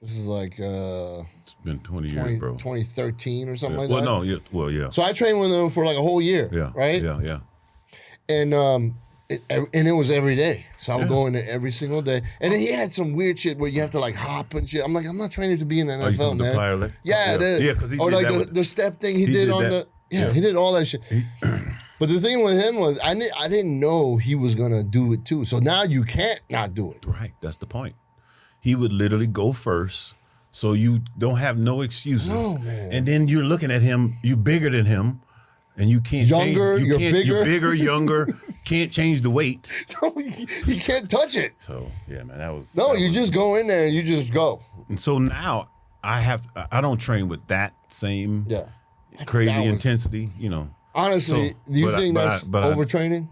[SPEAKER 1] this is like,
[SPEAKER 2] it's been 20 years, bro.
[SPEAKER 1] 2013 or something like
[SPEAKER 2] that.
[SPEAKER 1] Well,
[SPEAKER 2] yeah.
[SPEAKER 1] So I trained with him for like a whole year, right?
[SPEAKER 2] Yeah.
[SPEAKER 1] And it was every day. So I would go in there every single day. And then he had some weird shit where you have to like hop and shit. I'm like, I'm not training to be in the NFL, man.
[SPEAKER 2] The plier leg?
[SPEAKER 1] Yeah,
[SPEAKER 2] because he
[SPEAKER 1] or
[SPEAKER 2] did
[SPEAKER 1] like the step thing he did on that. He did all that shit. But the thing with him was I didn't know he was gonna do it too. So now you can't not do it.
[SPEAKER 2] Right, that's the point. He would literally go first, so you don't have no excuses.
[SPEAKER 1] No, man.
[SPEAKER 2] And then you're looking at him, you bigger than him, and you can't change.
[SPEAKER 1] You're bigger.
[SPEAKER 2] You're bigger, younger, can't change the weight.
[SPEAKER 1] No, you can't touch it.
[SPEAKER 2] So, yeah, man, that was...
[SPEAKER 1] No, you just go in there and you just go.
[SPEAKER 2] And so now, I don't train with that same crazy intensity,
[SPEAKER 1] Honestly, do you think that's overtraining?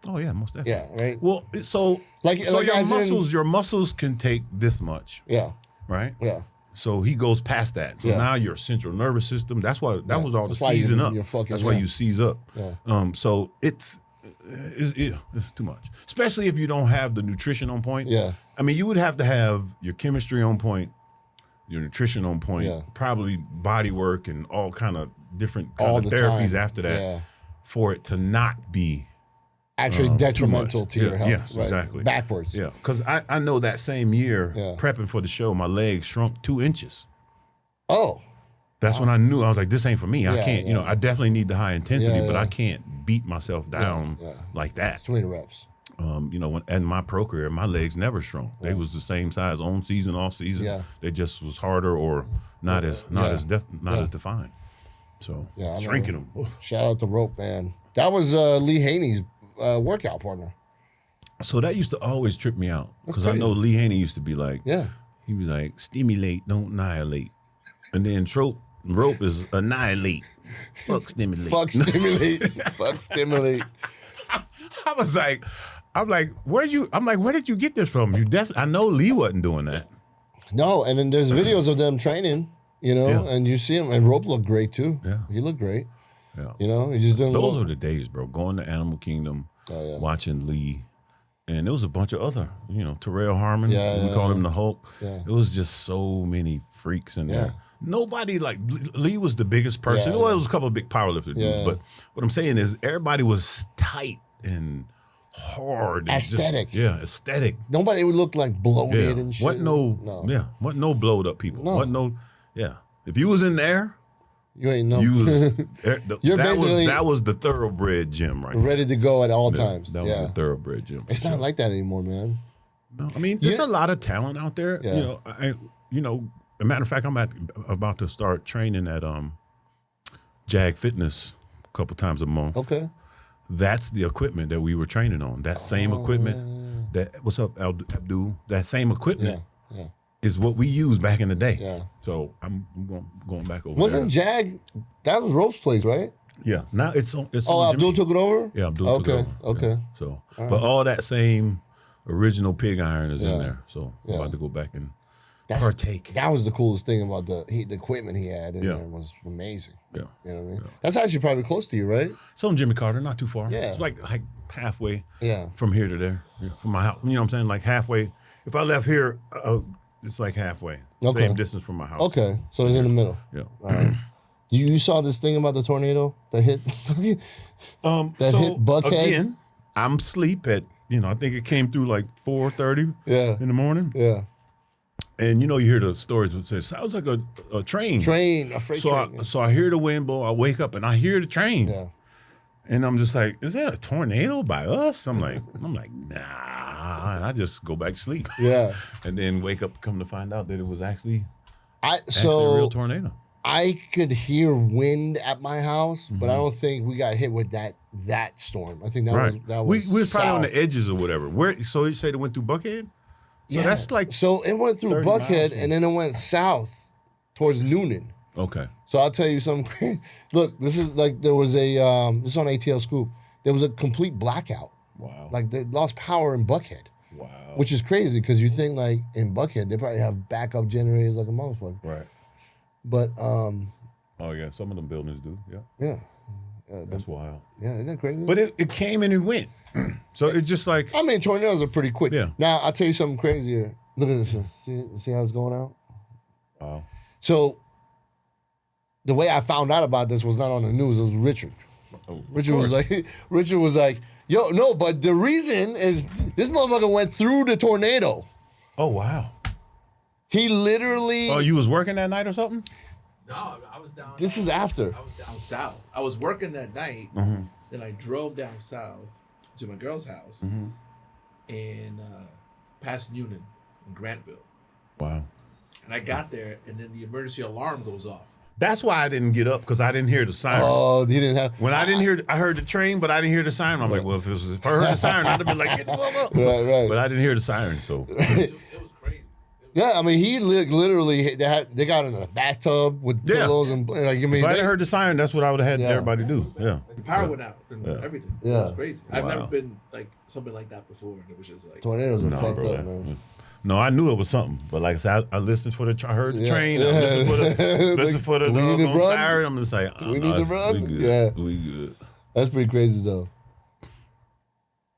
[SPEAKER 2] Oh yeah, most definitely.
[SPEAKER 1] Yeah, right.
[SPEAKER 2] Well, so your muscles can take this much.
[SPEAKER 1] Yeah.
[SPEAKER 2] Right.
[SPEAKER 1] Yeah.
[SPEAKER 2] So he goes past that. So now your central nervous system. That's why was all the seizing up. That's why you seize up.
[SPEAKER 1] Yeah.
[SPEAKER 2] So it's too much, especially if you don't have the nutrition on point.
[SPEAKER 1] Yeah.
[SPEAKER 2] I mean, you would have to have your chemistry on point, your nutrition on point, probably body work and all kind of different kind of therapies after that for it to not be
[SPEAKER 1] actually detrimental to your health.
[SPEAKER 2] Yes, exactly.
[SPEAKER 1] Backwards.
[SPEAKER 2] Yeah, because I know that same year prepping for the show, my legs shrunk 2 inches.
[SPEAKER 1] Oh.
[SPEAKER 2] That's when I knew. I was like, this ain't for me. I can't, I definitely need the high intensity, but I can't beat myself down like that.
[SPEAKER 1] It's 20 reps.
[SPEAKER 2] When in my pro career, my legs never shrunk. They was the same size on season, off season.
[SPEAKER 1] Yeah.
[SPEAKER 2] They just was harder or not as defined. So shrinking them.
[SPEAKER 1] Shout out to Rope, man. That was Lee Haney's workout partner.
[SPEAKER 2] So that used to always trip me out because I know Lee Haney used to be like,
[SPEAKER 1] yeah,
[SPEAKER 2] he'd be like, stimulate, don't annihilate, and then Rope is annihilate, fuck stimulate,
[SPEAKER 1] fuck stimulate, fuck stimulate.
[SPEAKER 2] I'm like, where did you get this from? I know Lee wasn't doing that.
[SPEAKER 1] No, and then there's videos of them training, and you see him, and Rope looked great too.
[SPEAKER 2] Yeah,
[SPEAKER 1] he looked great.
[SPEAKER 2] Yeah,
[SPEAKER 1] he just didn't.
[SPEAKER 2] Those are the days, bro. Going to Animal Kingdom, watching Lee, and there was a bunch of other, Terrell Harmon. We called him the Hulk. Yeah. It was just so many freaks in there. Nobody Lee was the biggest person. There was a couple of big powerlifter dudes, but what I'm saying is everybody was tight and hard.
[SPEAKER 1] Aesthetic.
[SPEAKER 2] Aesthetic.
[SPEAKER 1] Nobody would look like bloated and shit.
[SPEAKER 2] Wasn't no blowed up people.
[SPEAKER 1] No.
[SPEAKER 2] If you was in there,
[SPEAKER 1] you ain't no.
[SPEAKER 2] That was the thoroughbred gym, right?
[SPEAKER 1] Ready to go at all times.
[SPEAKER 2] That was the thoroughbred gym.
[SPEAKER 1] It's not like that anymore, man.
[SPEAKER 2] No, I mean, there's a lot of talent out there. Yeah. As a matter of fact, I'm about to start training at Jag Fitness a couple times a month.
[SPEAKER 1] Okay.
[SPEAKER 2] That's the equipment that we were training on. That same equipment. What's up, Abdul? That same equipment is what we used back in the day. Yeah. So I'm going back over.
[SPEAKER 1] Wasn't Jag? That was Rope's place, right?
[SPEAKER 2] Yeah. Now it's on.
[SPEAKER 1] Abdul took it over.
[SPEAKER 2] Yeah, Abdul took it over.
[SPEAKER 1] Okay.
[SPEAKER 2] Yeah. So, but all that same original pig iron is in there. So I'm about to go back and partake.
[SPEAKER 1] That was the coolest thing about the equipment he had in there. Was amazing. Yeah. You know what I mean? That's actually probably close to you, right?
[SPEAKER 2] It's on Jimmy Carter, not too far.
[SPEAKER 1] Yeah.
[SPEAKER 2] It's like halfway from here to there. From my house. You know what I'm saying? Like halfway. If I left here, it's like halfway. Okay. Same distance from my house.
[SPEAKER 1] Okay. So it's in the middle.
[SPEAKER 2] Yeah.
[SPEAKER 1] All right. You saw this thing about the tornado that hit hit Buckhead?
[SPEAKER 2] Again, I'm asleep at, I think it came through like 4:30 in the morning.
[SPEAKER 1] Yeah.
[SPEAKER 2] And you hear the stories that say, sounds like a train.
[SPEAKER 1] A freight train.
[SPEAKER 2] So I hear the wind blow, I wake up and I hear the train.
[SPEAKER 1] Yeah.
[SPEAKER 2] And I'm just like, is that a tornado by us? I'm like, nah. And I just go back to sleep.
[SPEAKER 1] Yeah.
[SPEAKER 2] And then wake up, come to find out that it was actually a real tornado.
[SPEAKER 1] I could hear wind at my house, but I don't think we got hit with that storm. I think that was
[SPEAKER 2] we was probably on the edges or whatever. So you said it went through Buckhead? So that's like
[SPEAKER 1] so it went through Buckhead and then it went south towards Noonan.
[SPEAKER 2] Okay.
[SPEAKER 1] So I'll tell you something. Look, this is like there was this is on ATL Scoop. There was a complete blackout.
[SPEAKER 2] Wow.
[SPEAKER 1] Like they lost power in Buckhead.
[SPEAKER 2] Wow.
[SPEAKER 1] Which is crazy because you think like in Buckhead they probably have backup generators like a motherfucker.
[SPEAKER 2] Right.
[SPEAKER 1] But
[SPEAKER 2] oh yeah, some of them buildings do. Yeah. That's wild.
[SPEAKER 1] Yeah, isn't that crazy?
[SPEAKER 2] But it came and it went. So it's just like
[SPEAKER 1] tornadoes are pretty quick.
[SPEAKER 2] Yeah.
[SPEAKER 1] Now I'll tell you something crazier. Look at this. See how it's going out?
[SPEAKER 2] Wow.
[SPEAKER 1] So the way I found out about this was not on the news. It was Richard.
[SPEAKER 2] Oh,
[SPEAKER 1] Richard was like, yo, no, but the reason is this motherfucker went through the tornado.
[SPEAKER 2] Oh wow.
[SPEAKER 1] He literally.
[SPEAKER 2] Oh, you was working that night or something?
[SPEAKER 3] No, I was down.
[SPEAKER 1] This is after.
[SPEAKER 3] I was down south. I was working that night. Mm-hmm. Then I drove down south to my girl's house in past Noonan in Grantville.
[SPEAKER 2] Wow.
[SPEAKER 3] And I got there, and then the emergency alarm goes off.
[SPEAKER 2] That's why I didn't get up, because I didn't hear the siren.
[SPEAKER 1] Oh, you didn't have.
[SPEAKER 2] When I heard the train, but I didn't hear the siren. I'm like, well, if I heard the siren, I'd have been like, get the fuck up.
[SPEAKER 1] Right.
[SPEAKER 2] But I didn't hear the siren, so.
[SPEAKER 3] It was crazy.
[SPEAKER 1] Yeah, I mean, he literally they got in a bathtub with pillows and like. I mean,
[SPEAKER 2] if I heard the siren, that's what I would have had everybody do. Yeah,
[SPEAKER 3] the power went out and everything. Yeah, it was crazy. I've never been like something like that before, and it was just like
[SPEAKER 1] tornadoes are fucked up, man.
[SPEAKER 2] No, I knew it was something, but like I said, I listened for I heard the train. I listened for the siren. I'm just like,
[SPEAKER 1] we need to run.
[SPEAKER 2] We good.
[SPEAKER 1] Yeah,
[SPEAKER 2] we good.
[SPEAKER 1] That's pretty crazy though.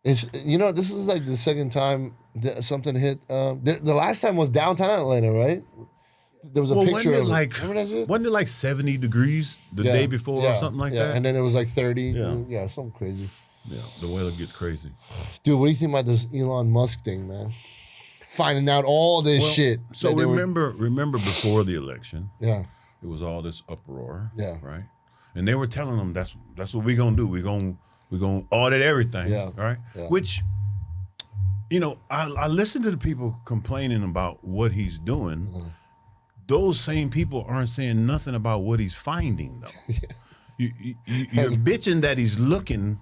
[SPEAKER 1] It's this is like the second time something hit. The last time was downtown Atlanta, right? There was a picture of remember that shit?
[SPEAKER 2] Wasn't it like 70 degrees the day before or something like that?
[SPEAKER 1] And then it was like 30. Yeah, something crazy.
[SPEAKER 2] Yeah, the weather gets crazy.
[SPEAKER 1] Dude, what do you think about this Elon Musk thing, man? Finding out all this shit.
[SPEAKER 2] So remember before the election,
[SPEAKER 1] it
[SPEAKER 2] was all this uproar, right? And they were telling them that's what we're gonna do. We're gonna audit everything, right? Yeah. Which, I listen to the people complaining about what he's doing. those same people aren't saying nothing about what he's finding, though. You're bitching that he's looking,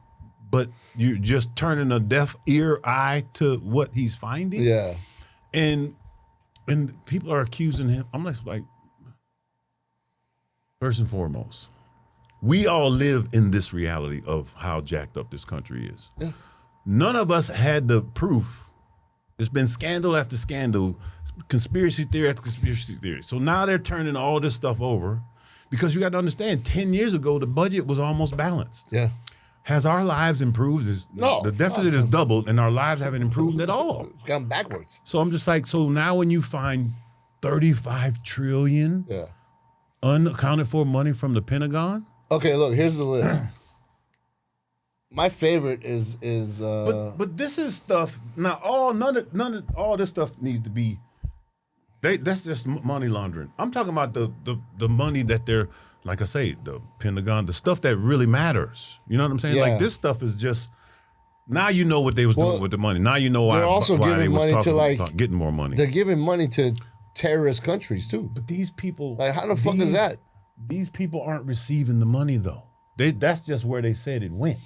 [SPEAKER 2] but you're just turning a deaf eye to what he's finding.
[SPEAKER 1] Yeah.
[SPEAKER 2] And people are accusing him. I'm like, first and foremost, we all live in this reality of how jacked up this country is. Yeah. None of us had the proof. It's been scandal after scandal, conspiracy theory after conspiracy theory. So now they're turning all this stuff over because you got to understand, 10 years ago, the budget was almost balanced.
[SPEAKER 1] Yeah.
[SPEAKER 2] Has our lives improved?
[SPEAKER 1] No.
[SPEAKER 2] The deficit has doubled and our lives haven't improved at all.
[SPEAKER 1] It's gone backwards.
[SPEAKER 2] So I'm just like, so now when you find 35 trillion unaccounted for money from the Pentagon.
[SPEAKER 1] Okay, look, here's the list. My favorite is
[SPEAKER 2] but this is stuff now. None of all this stuff needs to be. That's just money laundering. I'm talking about the money that they're, like I say, the Pentagon, the stuff that really matters. You know what I'm saying?
[SPEAKER 1] Yeah.
[SPEAKER 2] Like this stuff is just. Now you know what they was doing with the money. Now you know why.
[SPEAKER 1] They're also
[SPEAKER 2] why
[SPEAKER 1] giving
[SPEAKER 2] they was
[SPEAKER 1] money to
[SPEAKER 2] about getting more money.
[SPEAKER 1] They're giving money to terrorist countries too.
[SPEAKER 2] But these people,
[SPEAKER 1] like, how the fuck is that?
[SPEAKER 2] These people aren't receiving the money though. That's just where they said it went.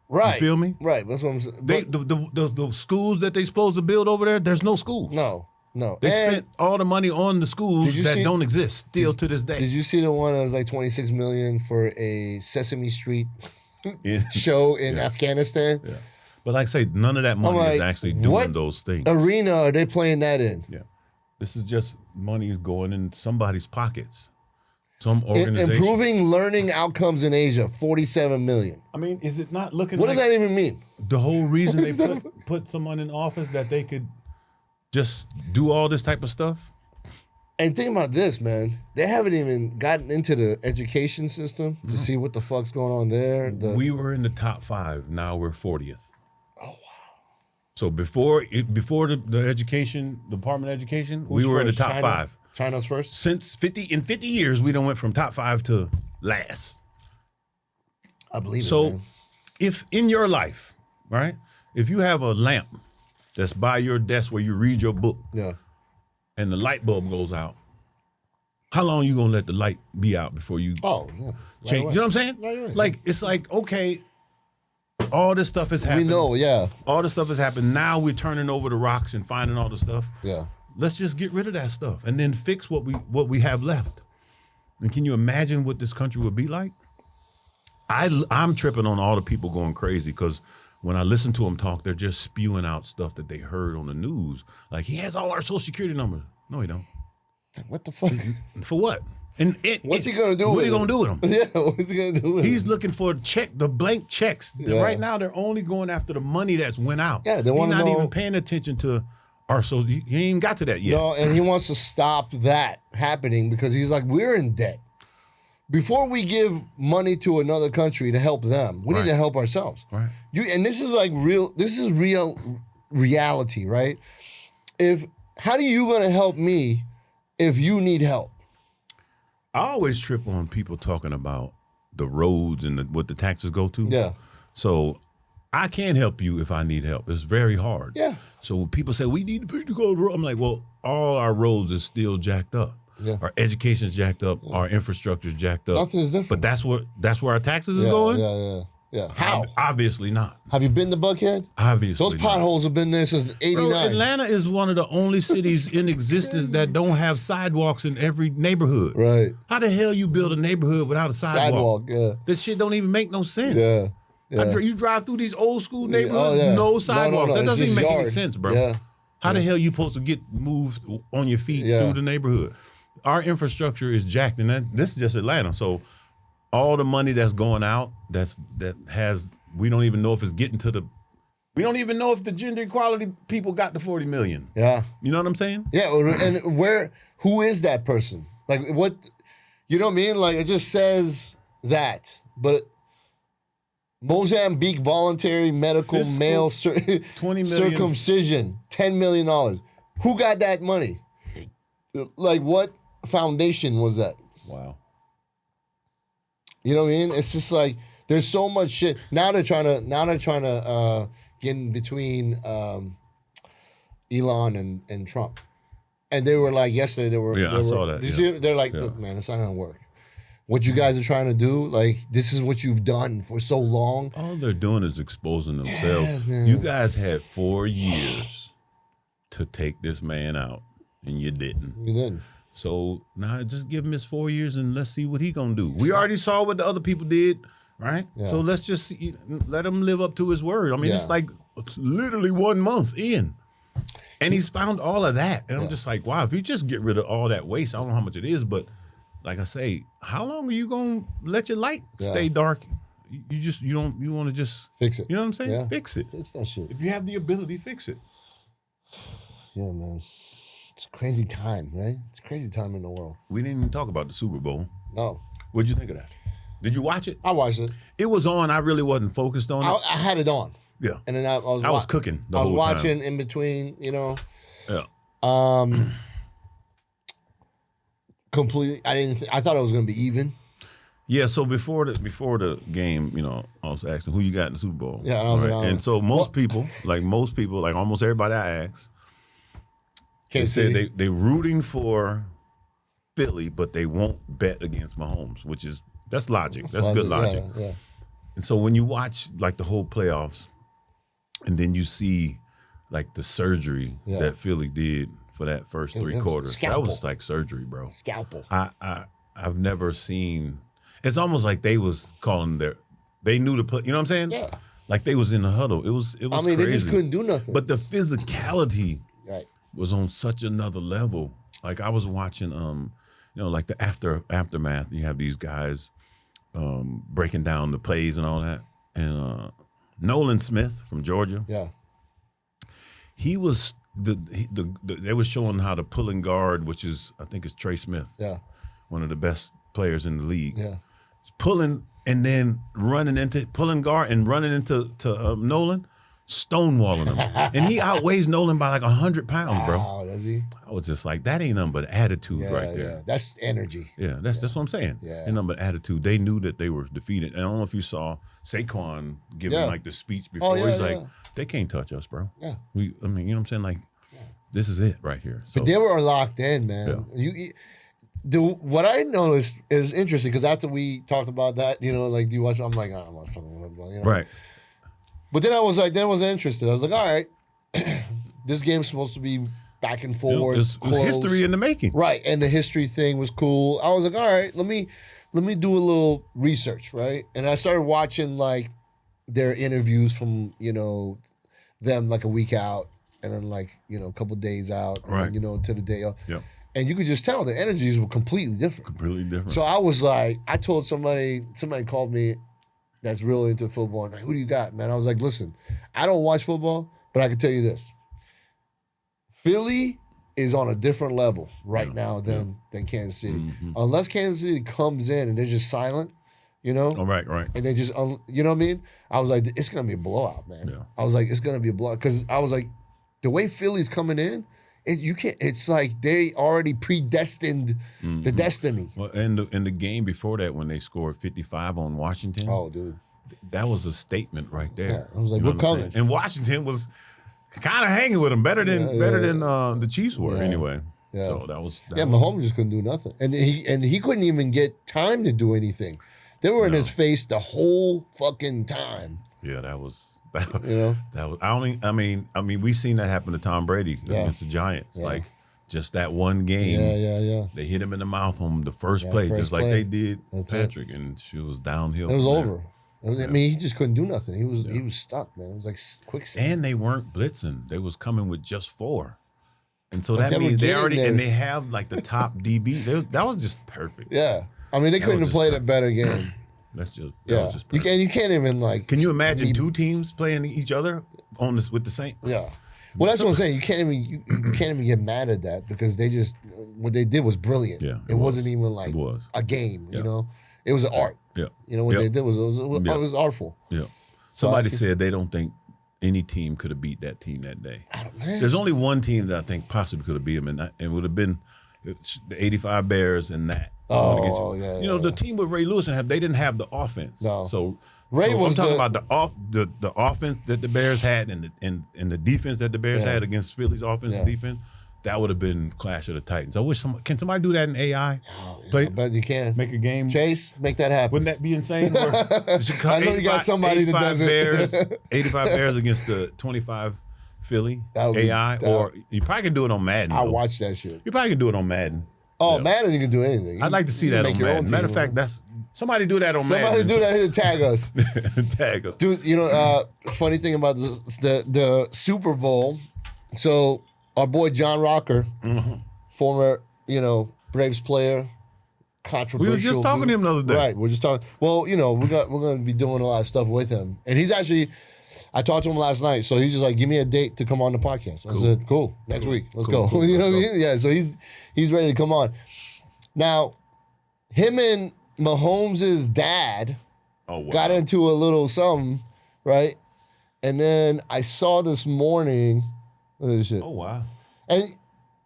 [SPEAKER 1] Right.
[SPEAKER 2] You feel me?
[SPEAKER 1] Right. That's what I'm saying.
[SPEAKER 2] The schools that they supposed to build over there, there's no schools.
[SPEAKER 1] No.
[SPEAKER 2] They spent all the money on the schools that don't exist still to this day.
[SPEAKER 1] Did you see the one that was like $26 million for a Sesame Street show in Afghanistan?
[SPEAKER 2] Yeah. But like I say, none of that money is actually doing those things.
[SPEAKER 1] Arena are they playing that in?
[SPEAKER 2] Yeah. This is just money going in somebody's pockets. Some organization.
[SPEAKER 1] Improving learning outcomes in Asia, $47 million.
[SPEAKER 2] I mean, is it not looking
[SPEAKER 1] What does that even mean?
[SPEAKER 2] The whole reason they put someone in office that they could just do all this type of stuff?
[SPEAKER 1] And think about this, man. They haven't even gotten into the education system to see what the fuck's going on there.
[SPEAKER 2] We were in the top 5. Now we're 40th. Oh, wow. So before the education, Department of Education, we were in the top 5.
[SPEAKER 1] China's first?
[SPEAKER 2] Since 50 years, we done went from top 5 to last.
[SPEAKER 1] I believe it,
[SPEAKER 2] So if in your life, right, if you have a lamp that's by your desk where you read your book, and the light bulb goes out, how long you gonna let the light be out before you change? You know what I'm saying?
[SPEAKER 1] Right.
[SPEAKER 2] Like, it's like, okay, all this stuff has happened.
[SPEAKER 1] We know,
[SPEAKER 2] all this stuff has happened. Now we're turning over the rocks and finding all the stuff.
[SPEAKER 1] Yeah.
[SPEAKER 2] Let's just get rid of that stuff and then fix what we have left. And can you imagine what this country would be like? I'm tripping on all the people going crazy because when I listen to them talk, they're just spewing out stuff that they heard on the news. Like, he has all our social security numbers. No, he don't.
[SPEAKER 1] What the fuck?
[SPEAKER 2] For what? And
[SPEAKER 1] what's he gonna do?
[SPEAKER 2] What are you gonna do with them?
[SPEAKER 1] Yeah, what's he gonna do with
[SPEAKER 2] He's looking for the blank checks.
[SPEAKER 1] Yeah.
[SPEAKER 2] Right now, they're only going after the money that's went out.
[SPEAKER 1] Yeah, they want to know.
[SPEAKER 2] He's not even paying attention to our social. He ain't even got to that yet.
[SPEAKER 1] No, and he wants to stop that happening because he's like, we're in debt. Before we give money to another country to help them, we need to help ourselves.
[SPEAKER 2] Right.
[SPEAKER 1] And this is like real. This is real reality, right? How are you gonna help me if you need help?
[SPEAKER 2] I always trip on people talking about the roads and what the taxes go to.
[SPEAKER 1] Yeah.
[SPEAKER 2] So I can't help you if I need help. It's very hard.
[SPEAKER 1] Yeah.
[SPEAKER 2] So when people say we need to go to the road, I'm like, well, all our roads is still jacked up.
[SPEAKER 1] Yeah.
[SPEAKER 2] Our education's jacked up. Our infrastructure's jacked up.
[SPEAKER 1] Nothing's different.
[SPEAKER 2] But that's where our taxes is going?
[SPEAKER 1] Yeah. How?
[SPEAKER 2] Obviously not.
[SPEAKER 1] Have you been to Buckhead?
[SPEAKER 2] Obviously
[SPEAKER 1] Those potholes have been there since '89.
[SPEAKER 2] Bro, Atlanta is one of the only cities in existence that don't have sidewalks in every neighborhood.
[SPEAKER 1] Right.
[SPEAKER 2] How the hell you build a neighborhood without a sidewalk? This shit don't even make no sense.
[SPEAKER 1] Yeah.
[SPEAKER 2] You drive through these old school neighborhoods, no sidewalk.
[SPEAKER 1] No.
[SPEAKER 2] That doesn't even make any
[SPEAKER 1] yard.
[SPEAKER 2] sense, bro.
[SPEAKER 1] Yeah.
[SPEAKER 2] How the hell you supposed to get moved on your feet through the neighborhood? Our infrastructure is jacked, and this is just Atlanta. So all the money that's going out, we don't even know if it's getting to we don't even know if the gender equality people got the 40 million.
[SPEAKER 1] Yeah.
[SPEAKER 2] You know what I'm saying?
[SPEAKER 1] Yeah, and who is that person? Like, what, you know what I mean? Like, it just says that, but Mozambique voluntary medical male
[SPEAKER 2] 20 million.
[SPEAKER 1] circumcision, $10 million. Who got that money? Like, what foundation was that?
[SPEAKER 2] Wow.
[SPEAKER 1] You know what I mean? It's just like, there's so much shit. Now they're trying to get in between Elon and Trump. And they were like yesterday.
[SPEAKER 2] I saw that.
[SPEAKER 1] They're like, look, man, it's not gonna work. What you guys are trying to do, like, this is what you've done for so long.
[SPEAKER 2] All they're doing is exposing themselves.
[SPEAKER 1] Yeah,
[SPEAKER 2] you guys had 4 years to take this man out, and you didn't.
[SPEAKER 1] You didn't.
[SPEAKER 2] So now just give him his 4 years and let's see what he gonna do. We already saw what the other people did, right? Yeah. So let's just let him live up to his word. I mean, it's like literally 1 month in. And he's found all of that. And I'm just like, wow, if you just get rid of all that waste, I don't know how much it is, but like I say, how long are you gonna let your light stay dark? You want to just
[SPEAKER 1] fix it.
[SPEAKER 2] You know what I'm saying?
[SPEAKER 1] Yeah.
[SPEAKER 2] Fix it.
[SPEAKER 1] Fix that shit.
[SPEAKER 2] If you have the ability, fix it.
[SPEAKER 1] Yeah, man. It's a crazy time, right? It's a crazy time in the world.
[SPEAKER 2] We didn't even talk about the Super Bowl.
[SPEAKER 1] No.
[SPEAKER 2] What'd you think of that? Did you watch it?
[SPEAKER 1] I watched it.
[SPEAKER 2] It was on. I really wasn't focused on it.
[SPEAKER 1] I had it on.
[SPEAKER 2] Yeah.
[SPEAKER 1] And then I
[SPEAKER 2] was cooking the whole time.
[SPEAKER 1] I was watching in between, you know.
[SPEAKER 2] Yeah.
[SPEAKER 1] Completely. I thought it was going to be even.
[SPEAKER 2] Yeah, so before the game, you know, I was asking who you got in the Super Bowl.
[SPEAKER 1] Yeah, and I was like,
[SPEAKER 2] and so most people, like almost everybody I asked, they said they rooting for Philly, but they won't bet against Mahomes, that's logic. That's good logic.
[SPEAKER 1] Yeah.
[SPEAKER 2] And so when you watch like the whole playoffs, and then you see like the surgery that Philly did for that first 3 quarters, that was like surgery, bro.
[SPEAKER 1] Scalpel.
[SPEAKER 2] I've never seen. It's almost like they was calling they knew to put. You know what I'm saying?
[SPEAKER 1] Yeah.
[SPEAKER 2] Like they was in the huddle. It was. I mean,
[SPEAKER 1] crazy. They just couldn't do nothing.
[SPEAKER 2] But the physicality was on such another level. Like I was watching, like the aftermath. You have these guys breaking down the plays and all that. And Nolan Smith from Georgia.
[SPEAKER 1] Yeah.
[SPEAKER 2] He was they were showing how to pull and guard, which is I think it's Trey Smith.
[SPEAKER 1] Yeah.
[SPEAKER 2] One of the best players in the league.
[SPEAKER 1] Yeah.
[SPEAKER 2] Pulling and then pulling guard and running into Nolan, stonewalling him. And he outweighs Nolan by like 100 pounds, bro.
[SPEAKER 1] Wow, does he?
[SPEAKER 2] I was just like, that ain't nothing but attitude right there.
[SPEAKER 1] Yeah. That's energy.
[SPEAKER 2] Yeah, that's what I'm saying.
[SPEAKER 1] Yeah.
[SPEAKER 2] Ain't nothing but attitude. They knew that they were defeated. And I don't know if you saw Saquon giving like the speech before. He's like, they can't touch us, bro.
[SPEAKER 1] Yeah.
[SPEAKER 2] You know what I'm saying? Like, this is it right here. So,
[SPEAKER 1] but they were locked in, man. Yeah. What I noticed is interesting because after we talked about that, you know, like, do you watch? I'm like, I'm not fucking football, you know.
[SPEAKER 2] Right.
[SPEAKER 1] But then I was interested. I was like, all right, this game's supposed to be back and forth.
[SPEAKER 2] It's history in the making.
[SPEAKER 1] Right, and the history thing was cool. I was like, all right, let me do a little research, right? And I started watching like their interviews from, you know, them like a week out, and then like, you know, a couple days out,
[SPEAKER 2] right?
[SPEAKER 1] And, you know, to the day of.
[SPEAKER 2] Yeah.
[SPEAKER 1] And you could just tell the energies were completely different.
[SPEAKER 2] Completely different.
[SPEAKER 1] So I was like, I told somebody called me that's really into football. And like, who do you got, man? I was like, listen, I don't watch football, but I can tell you this. Philly is on a different level right now than Kansas City. Mm-hmm. Unless Kansas City comes in and they're just silent, you know?
[SPEAKER 2] Oh, right.
[SPEAKER 1] And they just, you know what I mean? I was like, it's going to be a blowout, man. Yeah. I was like, it's going to be a blowout. Because I was like, the way Philly's coming in, you can't. It's like they already predestined the destiny.
[SPEAKER 2] Well, in the game before that, when they scored 55 on Washington,
[SPEAKER 1] oh, dude,
[SPEAKER 2] that was a statement right there.
[SPEAKER 1] Yeah, I was like, we're coming.
[SPEAKER 2] And Washington was kind of hanging with them better than the Chiefs were anyway. Yeah. So that was
[SPEAKER 1] Mahomes just couldn't do nothing, and he couldn't even get time to do anything. They were in his face the whole fucking time.
[SPEAKER 2] Yeah, that was.
[SPEAKER 1] You know,
[SPEAKER 2] that was. I mean, we seen that happen to Tom Brady against the Giants. Yeah. Like just that one game.
[SPEAKER 1] Yeah.
[SPEAKER 2] They hit him in the mouth on the first play, just like they did Patrick, and she was downhill.
[SPEAKER 1] It was over. I mean, he just couldn't do nothing. He was stuck, man. It was like quicksand.
[SPEAKER 2] And they weren't blitzing. They was coming with just 4. And so that means they already and they have like the top DB. That was just perfect.
[SPEAKER 1] Yeah, I mean, they couldn't have played a better game.
[SPEAKER 2] That was just
[SPEAKER 1] you can't even like.
[SPEAKER 2] Can you imagine 2 teams playing each other on this with the same?
[SPEAKER 1] Yeah, well, that's what I'm saying. You can't even get mad at that because they just what they did was brilliant. Yeah, it wasn't even like a game. You know, it was an art.
[SPEAKER 2] Yeah,
[SPEAKER 1] you know what they did was artful.
[SPEAKER 2] Yeah, somebody said they don't think any team could have beat that team that day. There's only one team that I think possibly could have beat them, and it would have been the '85 Bears and that. You know, the team with Ray Lewis and they didn't have the offense.
[SPEAKER 1] No.
[SPEAKER 2] So I'm talking about the offense that the Bears had and the defense that the Bears had against Philly's offense and defense. that would have been Clash of the Titans. I wish can somebody do that in AI?
[SPEAKER 1] Oh, yeah, I bet you can.
[SPEAKER 2] Make a game.
[SPEAKER 1] Chase, make that happen.
[SPEAKER 2] Wouldn't that be insane?
[SPEAKER 1] I know you got somebody that does it.
[SPEAKER 2] 85 Bears against the 25 Philly AI, or you probably can do it on Madden.
[SPEAKER 1] I watch that shit.
[SPEAKER 2] You probably can do it on Madden.
[SPEAKER 1] Oh, yeah. Madden, you can do anything.
[SPEAKER 2] I'd like to see that on Madden. Matter of fact, somebody do that on Madden.
[SPEAKER 1] Somebody do that and tag us.
[SPEAKER 2] Tag us.
[SPEAKER 1] Dude, funny thing about the Super Bowl, so our boy John Rocker, former, Braves player, controversial.
[SPEAKER 2] We were just talking to him the other day.
[SPEAKER 1] Right, we're just talking. Well, we're going to be doing a lot of stuff with him. And he's actually, I talked to him last night, so he's just like, give me a date to come on the podcast. I said, cool, next week, let's go.
[SPEAKER 2] Cool.
[SPEAKER 1] You know what I mean? Yeah, so he's ready to come on. Now, him and Mahomes' dad got into a little something, right? And then I saw this morning, look at this shit.
[SPEAKER 2] Oh, wow.
[SPEAKER 1] And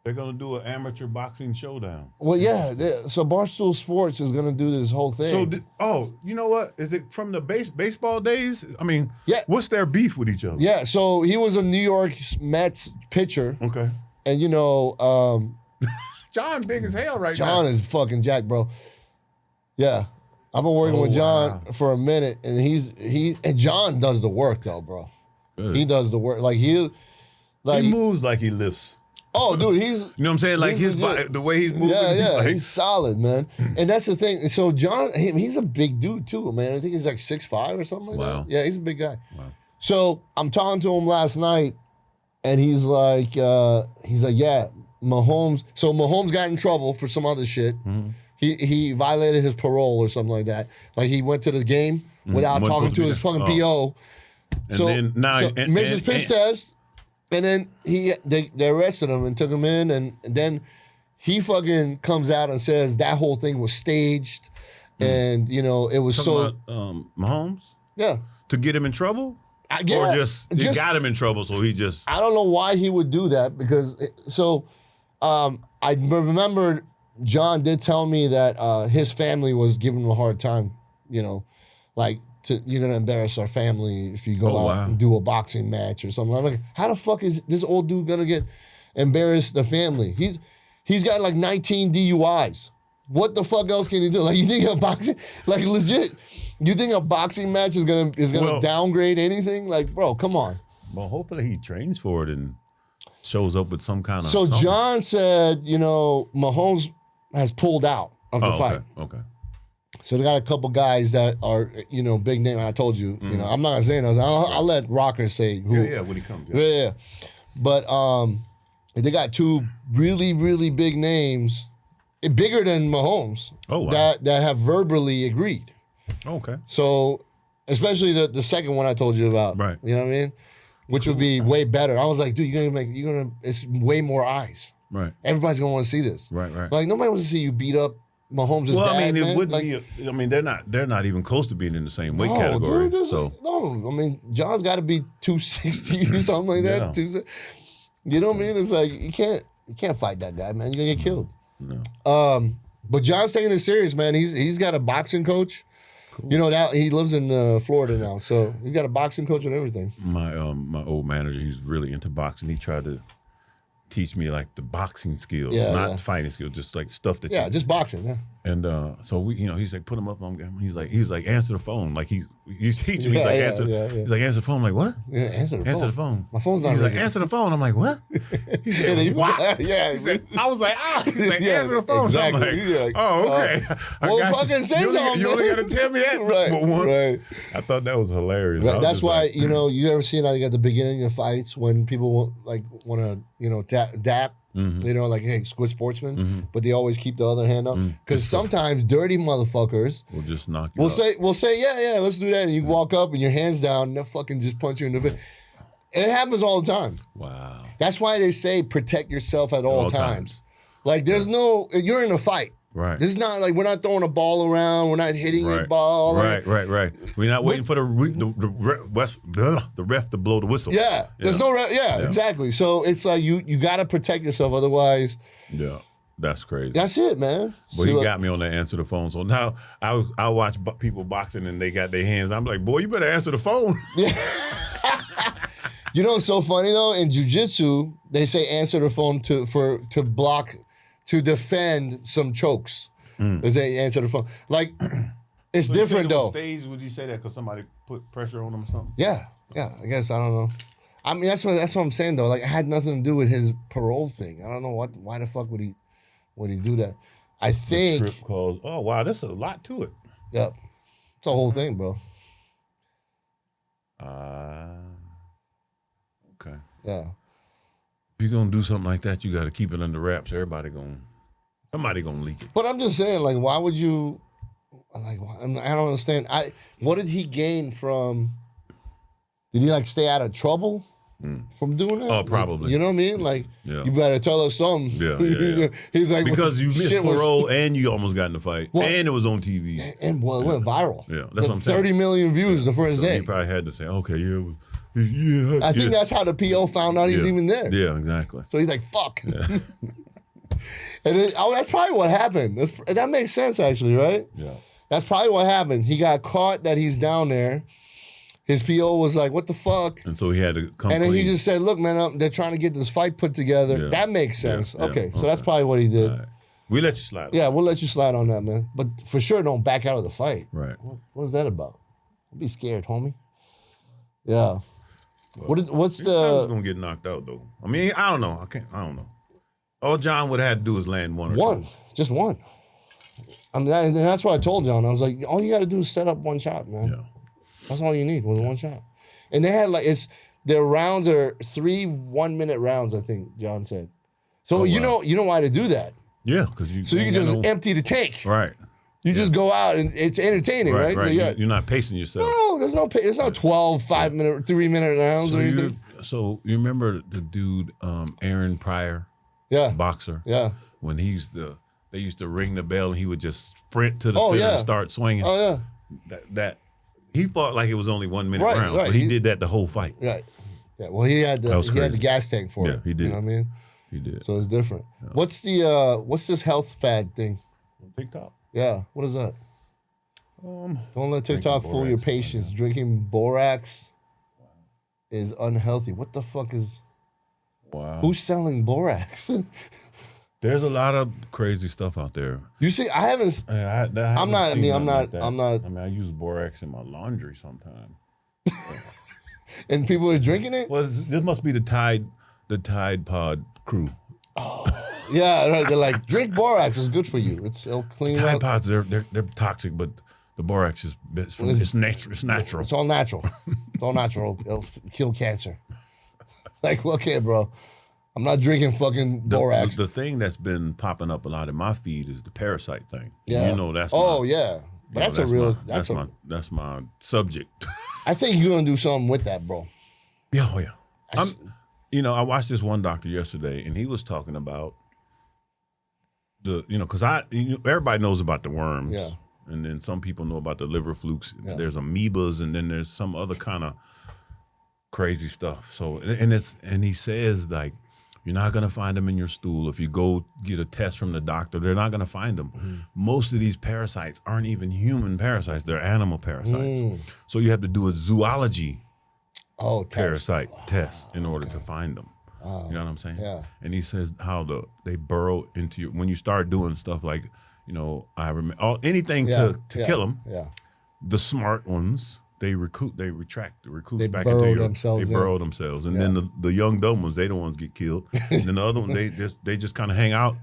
[SPEAKER 2] they're going to do an amateur boxing showdown.
[SPEAKER 1] well, yeah. So Barstool Sports is going to do this whole thing.
[SPEAKER 2] So, you know what? Is it from the baseball days? I mean,
[SPEAKER 1] yeah.
[SPEAKER 2] What's their beef with each other?
[SPEAKER 1] Yeah, so he was a New York Mets pitcher.
[SPEAKER 2] Okay.
[SPEAKER 1] And,
[SPEAKER 2] John big as hell right now.
[SPEAKER 1] John is fucking jacked, bro. Yeah. I've been working with John for a minute, and and John does the work though, bro. Good. He does the work. He
[SPEAKER 2] moves like he lifts.
[SPEAKER 1] Oh, dude, he's
[SPEAKER 2] you know what I'm saying? Like his body, the way he's moving.
[SPEAKER 1] Yeah, he's solid, man. And that's the thing. So John, he's a big dude too, man. I think he's like 6'5" or something like that. Yeah, he's a big guy. Wow. So I'm talking to him last night, and he's like, yeah, Mahomes. So Mahomes got in trouble for some other shit. Mm-hmm. He violated his parole or something like that. Like he went to the game without talking to his fucking PO. And missed his piss test, and then they arrested him and took him in, and then he fucking comes out and says that whole thing was staged, and it was
[SPEAKER 2] about, Mahomes.
[SPEAKER 1] Yeah,
[SPEAKER 2] to get him in trouble. Or just got him in trouble, so he just.
[SPEAKER 1] I don't know why he would do that because I remember. John did tell me that his family was giving him a hard time, you're going to embarrass our family if you go out and do a boxing match or something. I'm like, how the fuck is this old dude going to embarrass the family? He's got like 19 DUIs. What the fuck else can he do? Like, you think a boxing, like legit, you think a boxing match is gonna downgrade anything? Like, bro, come on.
[SPEAKER 2] Well, hopefully he trains for it and shows up with some kind of.
[SPEAKER 1] So something. John said, Mahomes has pulled out of the fight.
[SPEAKER 2] Okay.
[SPEAKER 1] So they got a couple guys that are, big name. I told you, I'm not gonna say anything. I'll let Rocker say who.
[SPEAKER 2] Yeah, when he comes.
[SPEAKER 1] Yeah. But they got two really, really big names, bigger than Mahomes.
[SPEAKER 2] Oh, wow.
[SPEAKER 1] That have verbally agreed.
[SPEAKER 2] Okay.
[SPEAKER 1] So, especially the second one I told you about.
[SPEAKER 2] Right.
[SPEAKER 1] You know what I mean? Which would be way better. I was like, dude, it's way more eyes.
[SPEAKER 2] Right.
[SPEAKER 1] Everybody's gonna want to see this.
[SPEAKER 2] Right.
[SPEAKER 1] Like nobody wants to see you beat up Mahomes' dad.
[SPEAKER 2] I mean, it
[SPEAKER 1] man.
[SPEAKER 2] wouldn't be. They're not even close to being in the same weight category.
[SPEAKER 1] Dude,
[SPEAKER 2] so
[SPEAKER 1] I mean, John's got to be 260 or something like that. You know what I mean? It's like you can't fight that guy, man. You're gonna get killed.
[SPEAKER 2] No.
[SPEAKER 1] But John's taking it serious, man. He's got a boxing coach. Cool. That he lives in Florida now, so he's got a boxing coach and everything.
[SPEAKER 2] My old manager, he's really into boxing. He tried to teach me like the boxing skills, not fighting skills, just like stuff that.
[SPEAKER 1] Yeah, just boxing. Yeah.
[SPEAKER 2] And so we, he's like, put him up on. He's like, answer the phone. Like he's teaching me. He's like, answer. He's like, answer the phone. I'm like, what?
[SPEAKER 1] Yeah, answer the phone. My phone's not.
[SPEAKER 2] He's like, answer the phone. I'm like, what? He said, what?
[SPEAKER 1] Yeah.
[SPEAKER 2] He said, I was like, He's like, answer the phone.
[SPEAKER 1] Exactly.
[SPEAKER 2] I'm like, oh, okay.
[SPEAKER 1] Well, fucking say something.
[SPEAKER 2] You only got to tell me that but once. Right. I thought that was hilarious.
[SPEAKER 1] Right. That's why like, you ever seen like at the beginning of fights when people want to dap. Mm-hmm. Like, hey, good sportsman, but they always keep the other hand up. Because sometimes dirty motherfuckers
[SPEAKER 2] will just knock you out.
[SPEAKER 1] We'll say, yeah, let's do that. And you walk up and your hand's down and they'll fucking just punch you in the face. It happens all the time.
[SPEAKER 2] Wow.
[SPEAKER 1] That's why they say protect yourself at all times. Like, you're in a fight.
[SPEAKER 2] Right.
[SPEAKER 1] This is not like we're not throwing a ball around. We're not hitting a ball.
[SPEAKER 2] Right. We're not waiting for the ref to blow the whistle.
[SPEAKER 1] Yeah. There's no ref. Yeah, exactly. So it's like you got to protect yourself. Otherwise.
[SPEAKER 2] Yeah. That's crazy.
[SPEAKER 1] That's it, man.
[SPEAKER 2] Well, he got me on the answer the phone. So now I watch people boxing and they got their hands. I'm like, boy, you better answer the phone.
[SPEAKER 1] You know what's so funny though? In jiu-jitsu, they say answer the phone to block, to defend some chokes. They say answer the phone. Like, it's different though.
[SPEAKER 2] Stage, would you say that because somebody put pressure on him or something?
[SPEAKER 1] Yeah. I guess I don't know. I mean, that's what I'm saying though. Like, it had nothing to do with his parole thing. I don't know why the fuck would he do that? I think.
[SPEAKER 2] The trip calls. Oh wow, there's a lot to it.
[SPEAKER 1] Yep, it's a whole thing, bro.
[SPEAKER 2] Okay.
[SPEAKER 1] Yeah.
[SPEAKER 2] If you're gonna do something like that, you got to keep it under wraps. Somebody gonna leak it.
[SPEAKER 1] But I'm just saying, like, why would you? Like, I don't understand. What did he gain from? Did he like stay out of trouble from doing that?
[SPEAKER 2] Oh, probably.
[SPEAKER 1] You know what I mean? Like, you better tell us something.
[SPEAKER 2] Yeah.
[SPEAKER 1] He's like,
[SPEAKER 2] because you missed parole and you almost got in a fight, and it was on TV,
[SPEAKER 1] and it went viral.
[SPEAKER 2] Yeah, that's what I'm saying.
[SPEAKER 1] 30 million views the first day.
[SPEAKER 2] He probably had to say, okay,
[SPEAKER 1] I think that's how the PO found out he's even there.
[SPEAKER 2] Yeah, exactly.
[SPEAKER 1] So he's like, fuck. Yeah. And then, that's probably what happened. That makes sense, actually, right?
[SPEAKER 2] Yeah.
[SPEAKER 1] That's probably what happened. He got caught that he's down there. His PO was like, what the fuck?
[SPEAKER 2] And so he had to come
[SPEAKER 1] And then
[SPEAKER 2] clean.
[SPEAKER 1] he just said, look, man, they're trying to get this fight put together. Yeah. That makes sense. Okay, so that's probably what he did.
[SPEAKER 2] Right. We let you slide.
[SPEAKER 1] Yeah, we'll let you slide on that, man. But for sure, don't back out of the fight.
[SPEAKER 2] Right.
[SPEAKER 1] What is that about? Don't be scared, homie. Yeah. Well, what's the...
[SPEAKER 2] He's going to get knocked out, though. I mean, I don't know. I don't know. All John would have had to do is land one.
[SPEAKER 1] Just one. I mean, that's what I told John. I was like, all you got to do is set up one shot, man. Yeah. That's all you need was one shot. And they had their rounds are 3 1-minute rounds, I think John said. So you know why to do that.
[SPEAKER 2] Yeah, because you
[SPEAKER 1] can just empty the tank.
[SPEAKER 2] Right.
[SPEAKER 1] You just go out and it's entertaining, right?
[SPEAKER 2] Right.
[SPEAKER 1] So
[SPEAKER 2] you're not pacing yourself.
[SPEAKER 1] No, there's no 12 5-minute, 3-minute rounds or anything.
[SPEAKER 2] So you remember the dude Aaron Pryor?
[SPEAKER 1] Yeah.
[SPEAKER 2] Boxer.
[SPEAKER 1] Yeah.
[SPEAKER 2] When they used to ring the bell and he would just sprint to the center and start swinging.
[SPEAKER 1] Oh
[SPEAKER 2] yeah. That he fought like it was only 1 minute round, but he did that the whole fight.
[SPEAKER 1] Right. Yeah. Well, he had the gas tank for it.
[SPEAKER 2] Yeah, he did.
[SPEAKER 1] You know what I mean?
[SPEAKER 2] He did.
[SPEAKER 1] So it's different. Yeah. What's this health fad thing?
[SPEAKER 2] TikTok.
[SPEAKER 1] Yeah. What is that? Don't let TikTok fool your patience. Drinking borax is unhealthy. What the fuck is?
[SPEAKER 2] Wow.
[SPEAKER 1] Who's selling borax?
[SPEAKER 2] There's a lot of crazy stuff out there.
[SPEAKER 1] You see, I haven't. I'm not.
[SPEAKER 2] I use borax in my laundry sometimes.
[SPEAKER 1] And people are drinking it.
[SPEAKER 2] Well, this must be the Tide Pod crew.
[SPEAKER 1] Oh, yeah, right. They're like, drink borax. It's good for you. It'll clean.
[SPEAKER 2] Tide Pods, they're toxic, but the borax is it's natural. It's natural.
[SPEAKER 1] It's all natural. It's all natural. It'll kill cancer. Like, okay, bro. I'm not drinking fucking borax.
[SPEAKER 2] The thing that's been popping up a lot in my feed is the parasite thing.
[SPEAKER 1] Yeah.
[SPEAKER 2] You know that's.
[SPEAKER 1] Yeah. But
[SPEAKER 2] that's my subject.
[SPEAKER 1] I think you're gonna do something with that, bro.
[SPEAKER 2] Yeah, oh yeah. I watched this one doctor yesterday, and he was talking about because everybody knows about the worms,
[SPEAKER 1] yeah,
[SPEAKER 2] and then some people know about the liver flukes.
[SPEAKER 1] Yeah.
[SPEAKER 2] There's amoebas, and then there's some other kind of crazy stuff. So, and he says like, you're not gonna find them in your stool. If you go get a test from the doctor, they're not gonna find them. Mm-hmm. Most of these parasites aren't even human parasites; they're animal parasites. So you have to do a zoology parasite test in order to find them. You know what I'm saying?
[SPEAKER 1] Yeah.
[SPEAKER 2] And he says how they burrow into you when you start doing stuff like, I remember anything to kill them.
[SPEAKER 1] Yeah.
[SPEAKER 2] The smart ones. They retract the recruits
[SPEAKER 1] they
[SPEAKER 2] back into
[SPEAKER 1] themselves.
[SPEAKER 2] They burrow themselves, and then the young dumb ones, they the ones get killed, and then the other ones they just kind of hang out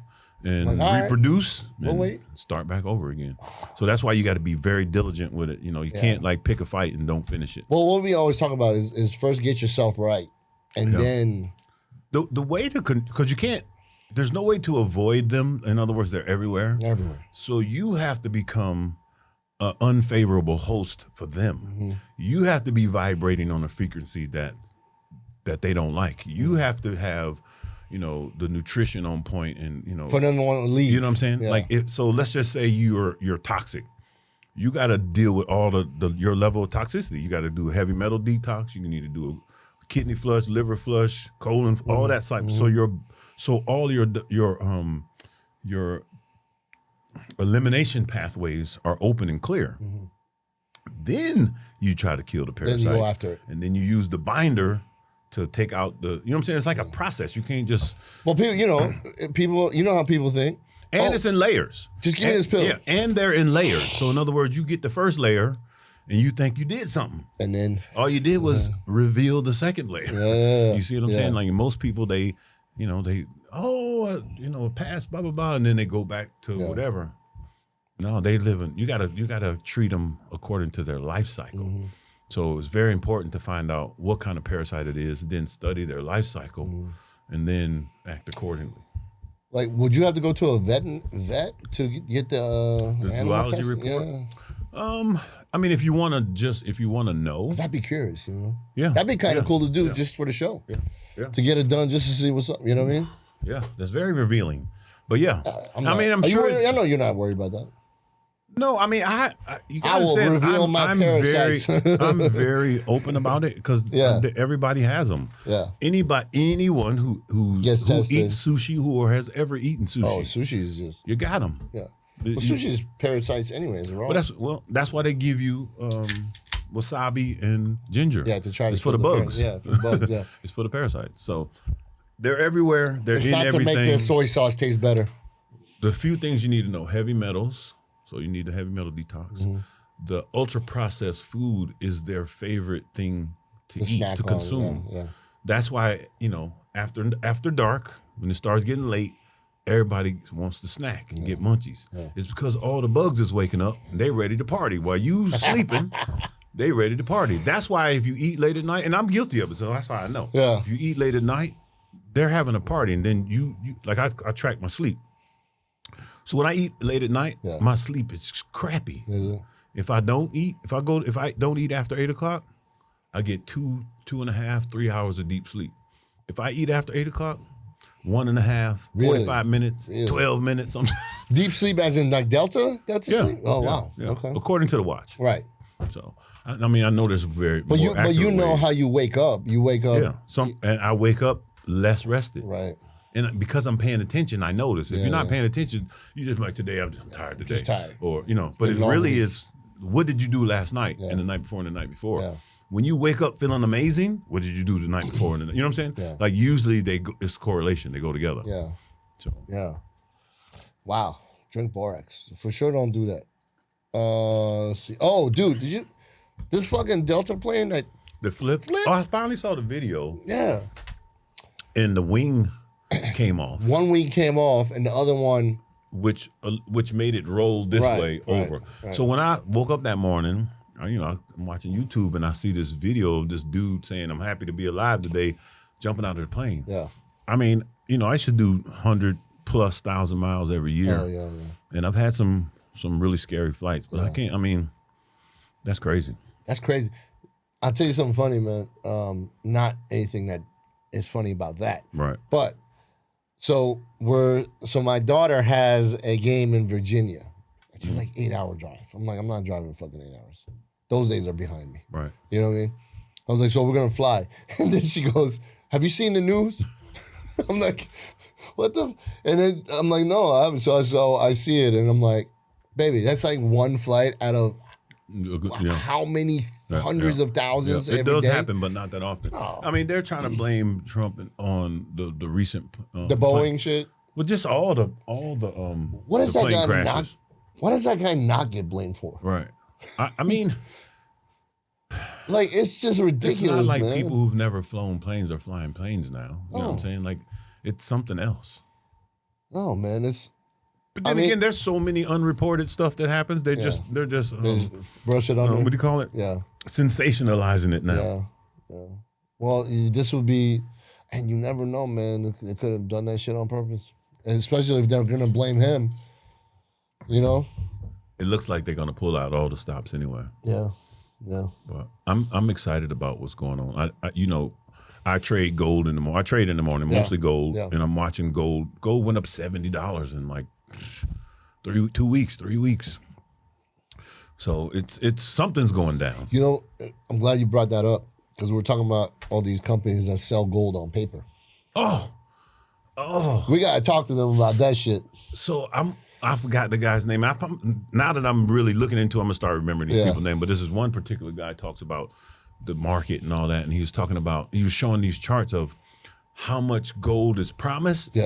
[SPEAKER 2] and reproduce and start back over again. So that's why you got to be very diligent with it. You can't like pick a fight and don't finish it.
[SPEAKER 1] Well, what we always talk about is first get yourself right, and then
[SPEAKER 2] the way to because you can't. There's no way to avoid them. In other words, they're everywhere.
[SPEAKER 1] Everywhere.
[SPEAKER 2] So you have to become an unfavorable host for them. Mm-hmm. You have to be vibrating on a frequency that they don't like. You have to have, the nutrition on point, and
[SPEAKER 1] for them to want to leave.
[SPEAKER 2] You know what I'm saying?
[SPEAKER 1] Yeah.
[SPEAKER 2] Like so let's just say you're toxic. You got to deal with all your level of toxicity. You got to do a heavy metal detox. You need to do a kidney flush, liver flush, colon, all that type. Mm-hmm. So all your elimination pathways are open and clear. Then you try to kill the parasites.
[SPEAKER 1] Then you go after it.
[SPEAKER 2] And then you use the binder to take out the, you know what I'm saying? It's like a process. You can't just.
[SPEAKER 1] Well, people, you know how people think.
[SPEAKER 2] And it's in layers.
[SPEAKER 1] Just give me this pill.
[SPEAKER 2] Yeah, and they're in layers. So in other words, you get the first layer and you think you did something.
[SPEAKER 1] And then.
[SPEAKER 2] All you did was reveal the second layer.
[SPEAKER 1] Yeah.
[SPEAKER 2] You see what I'm saying? Like most people, they pass, blah, blah, blah, and then they go back to whatever. No, they live in, you gotta treat them according to their life cycle. Mm-hmm. So it's very important to find out what kind of parasite it is, then study their life cycle, and then act accordingly.
[SPEAKER 1] Like, would you have to go to a vet to get the
[SPEAKER 2] zoology report? Yeah. I mean, if you want to know,
[SPEAKER 1] I'd be curious,
[SPEAKER 2] Yeah,
[SPEAKER 1] that'd be kind of cool to do just for the show.
[SPEAKER 2] Yeah.
[SPEAKER 1] To get it done just to see what's up. You know what I mean?
[SPEAKER 2] Yeah, that's very revealing. But yeah,
[SPEAKER 1] I'm sure. I know you're not worried about that.
[SPEAKER 2] No, I mean, you gotta
[SPEAKER 1] will
[SPEAKER 2] understand,
[SPEAKER 1] reveal my parasites.
[SPEAKER 2] I'm very open about it because everybody has them.
[SPEAKER 1] Yeah.
[SPEAKER 2] Anyone who eats sushi or has ever eaten sushi.
[SPEAKER 1] Oh, sushi is just.
[SPEAKER 2] You got them.
[SPEAKER 1] Yeah. Well, sushi is parasites anyways, right?
[SPEAKER 2] But that's why they give you wasabi and ginger.
[SPEAKER 1] Yeah, to try to.
[SPEAKER 2] It's for the bugs.
[SPEAKER 1] Yeah, for the bugs. Yeah.
[SPEAKER 2] It's for the parasites. So they're everywhere. They're in everything.
[SPEAKER 1] It's not to make the soy sauce taste better.
[SPEAKER 2] The few things you need to know: heavy metals. So you need a heavy metal detox. Mm-hmm. The ultra processed food is their favorite thing to eat, to consume. Yeah. That's why, after dark, when it starts getting late, everybody wants to snack and get munchies. Yeah. It's because all the bugs is waking up and they ready to party. While you sleeping, they ready to party. That's why if you eat late at night, and I'm guilty of it, so that's why I know.
[SPEAKER 1] Yeah.
[SPEAKER 2] If you eat late at night, they're having a party, and then you like I track my sleep. So when I eat late at night, my sleep is crappy. If I don't eat after 8 o'clock, I get 2.5, 3 hours of deep sleep. If I eat after 8 o'clock, 1.5, 45 minutes, 12 minutes.
[SPEAKER 1] Deep sleep as in like Delta sleep? Oh, wow.
[SPEAKER 2] Yeah.
[SPEAKER 1] Okay.
[SPEAKER 2] According to the watch.
[SPEAKER 1] Right.
[SPEAKER 2] So, I know there's
[SPEAKER 1] But you know how you wake up. You wake up.
[SPEAKER 2] Yeah. And I wake up less rested.
[SPEAKER 1] Right.
[SPEAKER 2] And because I'm paying attention, I notice. If you're not paying attention, you just like, today, I'm tired today.
[SPEAKER 1] Just tired.
[SPEAKER 2] Or, but it really is, what did you do last night and the night before and the night before? Yeah. When you wake up feeling amazing, what did you do the night before? You know what I'm saying? Yeah. Like usually it's correlation. They go together.
[SPEAKER 1] Yeah.
[SPEAKER 2] So.
[SPEAKER 1] Yeah. Wow. Drink borax. For sure don't do that. Let's see. Oh, dude, did you, this fucking Delta plane that.
[SPEAKER 2] The flip? Oh, I finally saw the video.
[SPEAKER 1] Yeah.
[SPEAKER 2] And the wing came off.
[SPEAKER 1] One wing came off, and the other one,
[SPEAKER 2] which made it roll this way over. Right. So when I woke up that morning, I'm watching YouTube and I see this video of this dude saying, "I'm happy to be alive today," jumping out of the plane.
[SPEAKER 1] Yeah.
[SPEAKER 2] I mean, I should do 100,000+ miles every year.
[SPEAKER 1] Oh, yeah.
[SPEAKER 2] And I've had some really scary flights, but I can't. I mean, that's crazy.
[SPEAKER 1] That's crazy. I'll tell you something funny, man. Not anything that is funny about that.
[SPEAKER 2] Right.
[SPEAKER 1] But so my daughter has a game in Virginia. It's just like 8-hour drive. I'm like, I'm not driving fucking 8 hours. Those days are behind me.
[SPEAKER 2] Right.
[SPEAKER 1] You know what I mean? I was like, so we're gonna fly. And then she goes, "Have you seen the news?" I'm like, what the? And then I'm like, no, I haven't. So I see it, and I'm like, baby, that's like one flight out of how many hundreds of thousands every day?
[SPEAKER 2] It does happen, but not that often. Oh. I mean, they're trying to blame Trump on the recent
[SPEAKER 1] the Boeing shit.
[SPEAKER 2] Well, just all the
[SPEAKER 1] what does
[SPEAKER 2] that
[SPEAKER 1] guy
[SPEAKER 2] crashes.
[SPEAKER 1] not? What does that guy not get blamed for?
[SPEAKER 2] Right. I mean,
[SPEAKER 1] like, it's just ridiculous. It's
[SPEAKER 2] not like
[SPEAKER 1] man.
[SPEAKER 2] people who've never flown planes are flying planes now. You know what I'm saying? Like, it's something else.
[SPEAKER 1] Oh man, it's.
[SPEAKER 2] But then again, there's so many unreported stuff that happens. They're just
[SPEAKER 1] brush it under.
[SPEAKER 2] What do you call it?
[SPEAKER 1] Yeah,
[SPEAKER 2] sensationalizing it now.
[SPEAKER 1] Yeah. Well, this would be, and you never know, man. They could have done that shit on purpose, and especially if they're gonna blame him.
[SPEAKER 2] It looks like they're gonna pull out all the stops anyway.
[SPEAKER 1] Yeah.
[SPEAKER 2] But I'm excited about what's going on. I trade gold in the morning. I trade in the morning, mostly gold, and I'm watching gold. Gold went up $70 in like 3 weeks. So it's something's going down.
[SPEAKER 1] I'm glad you brought that up because we're talking about all these companies that sell gold on paper.
[SPEAKER 2] Oh,
[SPEAKER 1] we gotta talk to them about that shit.
[SPEAKER 2] So I forgot the guy's name. Now that I'm really looking into it, I'm gonna start remembering these people's names. But this is one particular guy talks about the market and all that, and he was showing these charts of how much gold is promised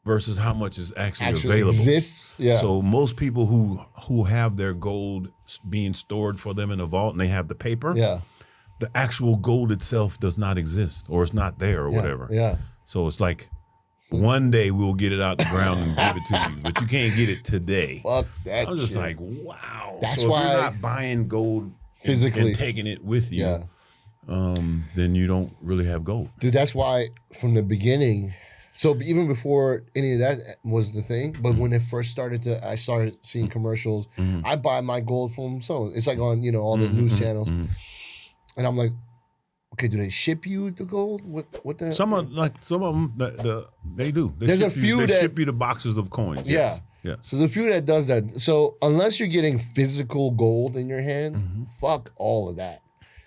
[SPEAKER 2] versus how much is actually available.
[SPEAKER 1] Exists. Yeah.
[SPEAKER 2] So most people who have their gold being stored for them in a vault and they have the paper, the actual gold itself does not exist, or it's not there, or whatever.
[SPEAKER 1] Yeah.
[SPEAKER 2] So it's like, one day we'll get it out the ground and give it to you, but you can't get it today.
[SPEAKER 1] Fuck that.
[SPEAKER 2] I was just
[SPEAKER 1] shit.
[SPEAKER 2] like, wow.
[SPEAKER 1] That's
[SPEAKER 2] so
[SPEAKER 1] why
[SPEAKER 2] if you're not buying gold
[SPEAKER 1] physically
[SPEAKER 2] and taking it with you, then you don't really have gold.
[SPEAKER 1] Dude, that's why from the beginning. So even before any of that was the thing, but when it first started I started seeing commercials. I buy my gold from it's like on all the news channels, and I'm like, okay, do they ship you the gold? What the?
[SPEAKER 2] Some of them they do. They
[SPEAKER 1] There's a few that
[SPEAKER 2] ship you the boxes of coins.
[SPEAKER 1] Yeah.
[SPEAKER 2] Yeah.
[SPEAKER 1] So there's a few that does that. So unless you're getting physical gold in your hand, fuck all of that.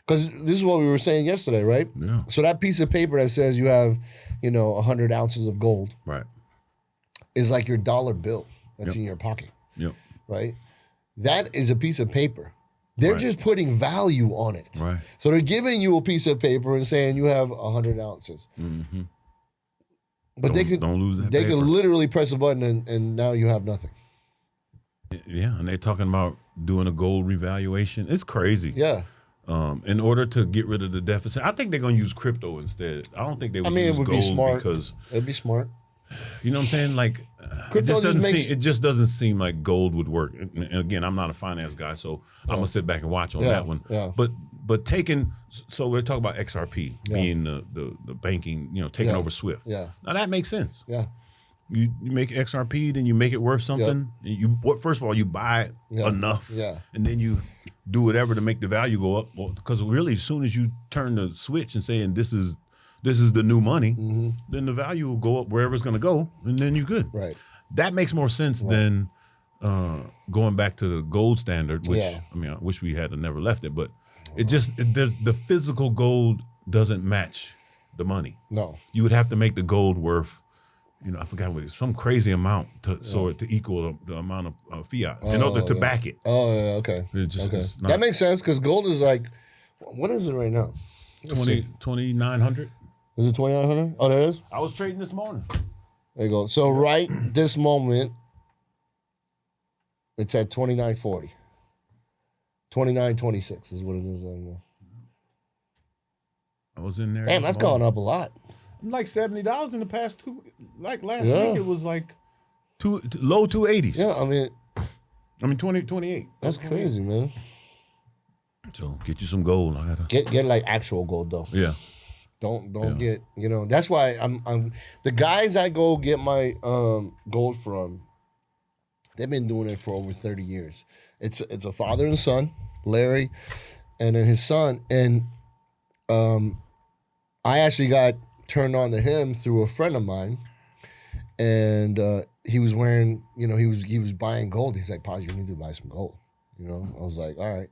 [SPEAKER 1] Because this is what we were saying yesterday, right?
[SPEAKER 2] Yeah.
[SPEAKER 1] So that piece of paper that says you have, 100 ounces of gold,
[SPEAKER 2] right,
[SPEAKER 1] is like your dollar bill that's in your pocket.
[SPEAKER 2] Yep.
[SPEAKER 1] Right. That is a piece of paper. They're just putting value on it.
[SPEAKER 2] Right.
[SPEAKER 1] So they're giving you a piece of paper and saying you have 100 ounces. But
[SPEAKER 2] don't lose that
[SPEAKER 1] they
[SPEAKER 2] paper.
[SPEAKER 1] could literally press a button and now you have nothing.
[SPEAKER 2] Yeah, and they're talking about doing a gold revaluation. It's crazy.
[SPEAKER 1] Yeah.
[SPEAKER 2] In order to get rid of the deficit, I think they're going to use crypto instead. I don't think they would use
[SPEAKER 1] it would
[SPEAKER 2] gold
[SPEAKER 1] be smart.
[SPEAKER 2] because
[SPEAKER 1] It'd be smart.
[SPEAKER 2] you know what I'm saying. Like,
[SPEAKER 1] Crypto
[SPEAKER 2] it just doesn't seem like gold would work. And again, I'm not a finance guy, so I'm gonna sit back and watch on that one.
[SPEAKER 1] Yeah.
[SPEAKER 2] But taking, so we're talking about XRP being the banking, taking over SWIFT.
[SPEAKER 1] Yeah.
[SPEAKER 2] Now that makes sense.
[SPEAKER 1] Yeah.
[SPEAKER 2] You make XRP, then you make it worth something. First of all, you buy enough, and then you do whatever to make the value go up. Well, because really, as soon as you turn the switch and saying this is the new money, then the value will go up wherever it's going to go, and then you're good.
[SPEAKER 1] Right.
[SPEAKER 2] That makes more sense than going back to the gold standard, which I wish we had never left it, but the physical gold doesn't match the money.
[SPEAKER 1] No.
[SPEAKER 2] You would have to make the gold worth, I forgot what it is, some crazy amount to equal the amount of fiat in order to back it.
[SPEAKER 1] Oh, yeah, okay.
[SPEAKER 2] It's not,
[SPEAKER 1] that makes sense because gold is like, what is it right now?
[SPEAKER 2] 2,900.
[SPEAKER 1] Is it 2,900? Oh, there it is?
[SPEAKER 2] I was trading this morning.
[SPEAKER 1] There you go. So right this moment, it's at 29.40. 29.26 is what it is right now.
[SPEAKER 2] I was in there.
[SPEAKER 1] Damn, that's gone up a lot.
[SPEAKER 2] Like $70 in the past two. Like last week, it was like low 280s.
[SPEAKER 1] Yeah, I mean
[SPEAKER 2] 28.
[SPEAKER 1] That's crazy, man.
[SPEAKER 2] So get you some gold. I gotta
[SPEAKER 1] get like actual gold though.
[SPEAKER 2] Yeah.
[SPEAKER 1] Don't get, that's why I'm the guys I go get my gold from, they've been doing it for over 30 years. It's a father and son, Larry, and then his son. And I actually got turned on to him through a friend of mine. And he was wearing, he was buying gold. He's like, Paj, you need to buy some gold. I was like, all right.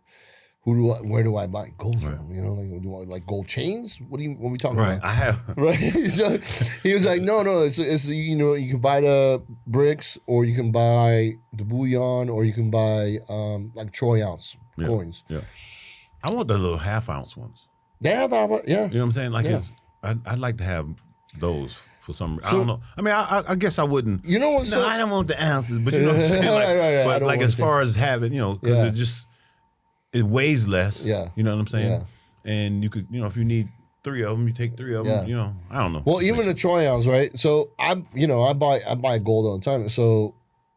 [SPEAKER 1] Where do I buy gold from? Do I like gold chains? What are we talking about?
[SPEAKER 2] I have.
[SPEAKER 1] Right. So he was like, no, it's you can buy the bricks, or you can buy the bullion, or you can buy like troy ounce coins.
[SPEAKER 2] Yeah. I want the little half-ounce ones.
[SPEAKER 1] They have, yeah.
[SPEAKER 2] You know what I'm saying? Like I'd like to have those for some. I don't know. I mean, I guess I wouldn't.
[SPEAKER 1] You know what?
[SPEAKER 2] No, I don't want the ounces, but you know what I'm saying. Like,
[SPEAKER 1] right.
[SPEAKER 2] But like as far as having, because it weighs less.
[SPEAKER 1] Yeah.
[SPEAKER 2] You know what I'm saying?
[SPEAKER 1] Yeah.
[SPEAKER 2] And you could, if you need 3 of them, you take 3 of them.
[SPEAKER 1] Yeah.
[SPEAKER 2] I don't know.
[SPEAKER 1] Well, even the troy ounce, right? So I buy gold all the time. So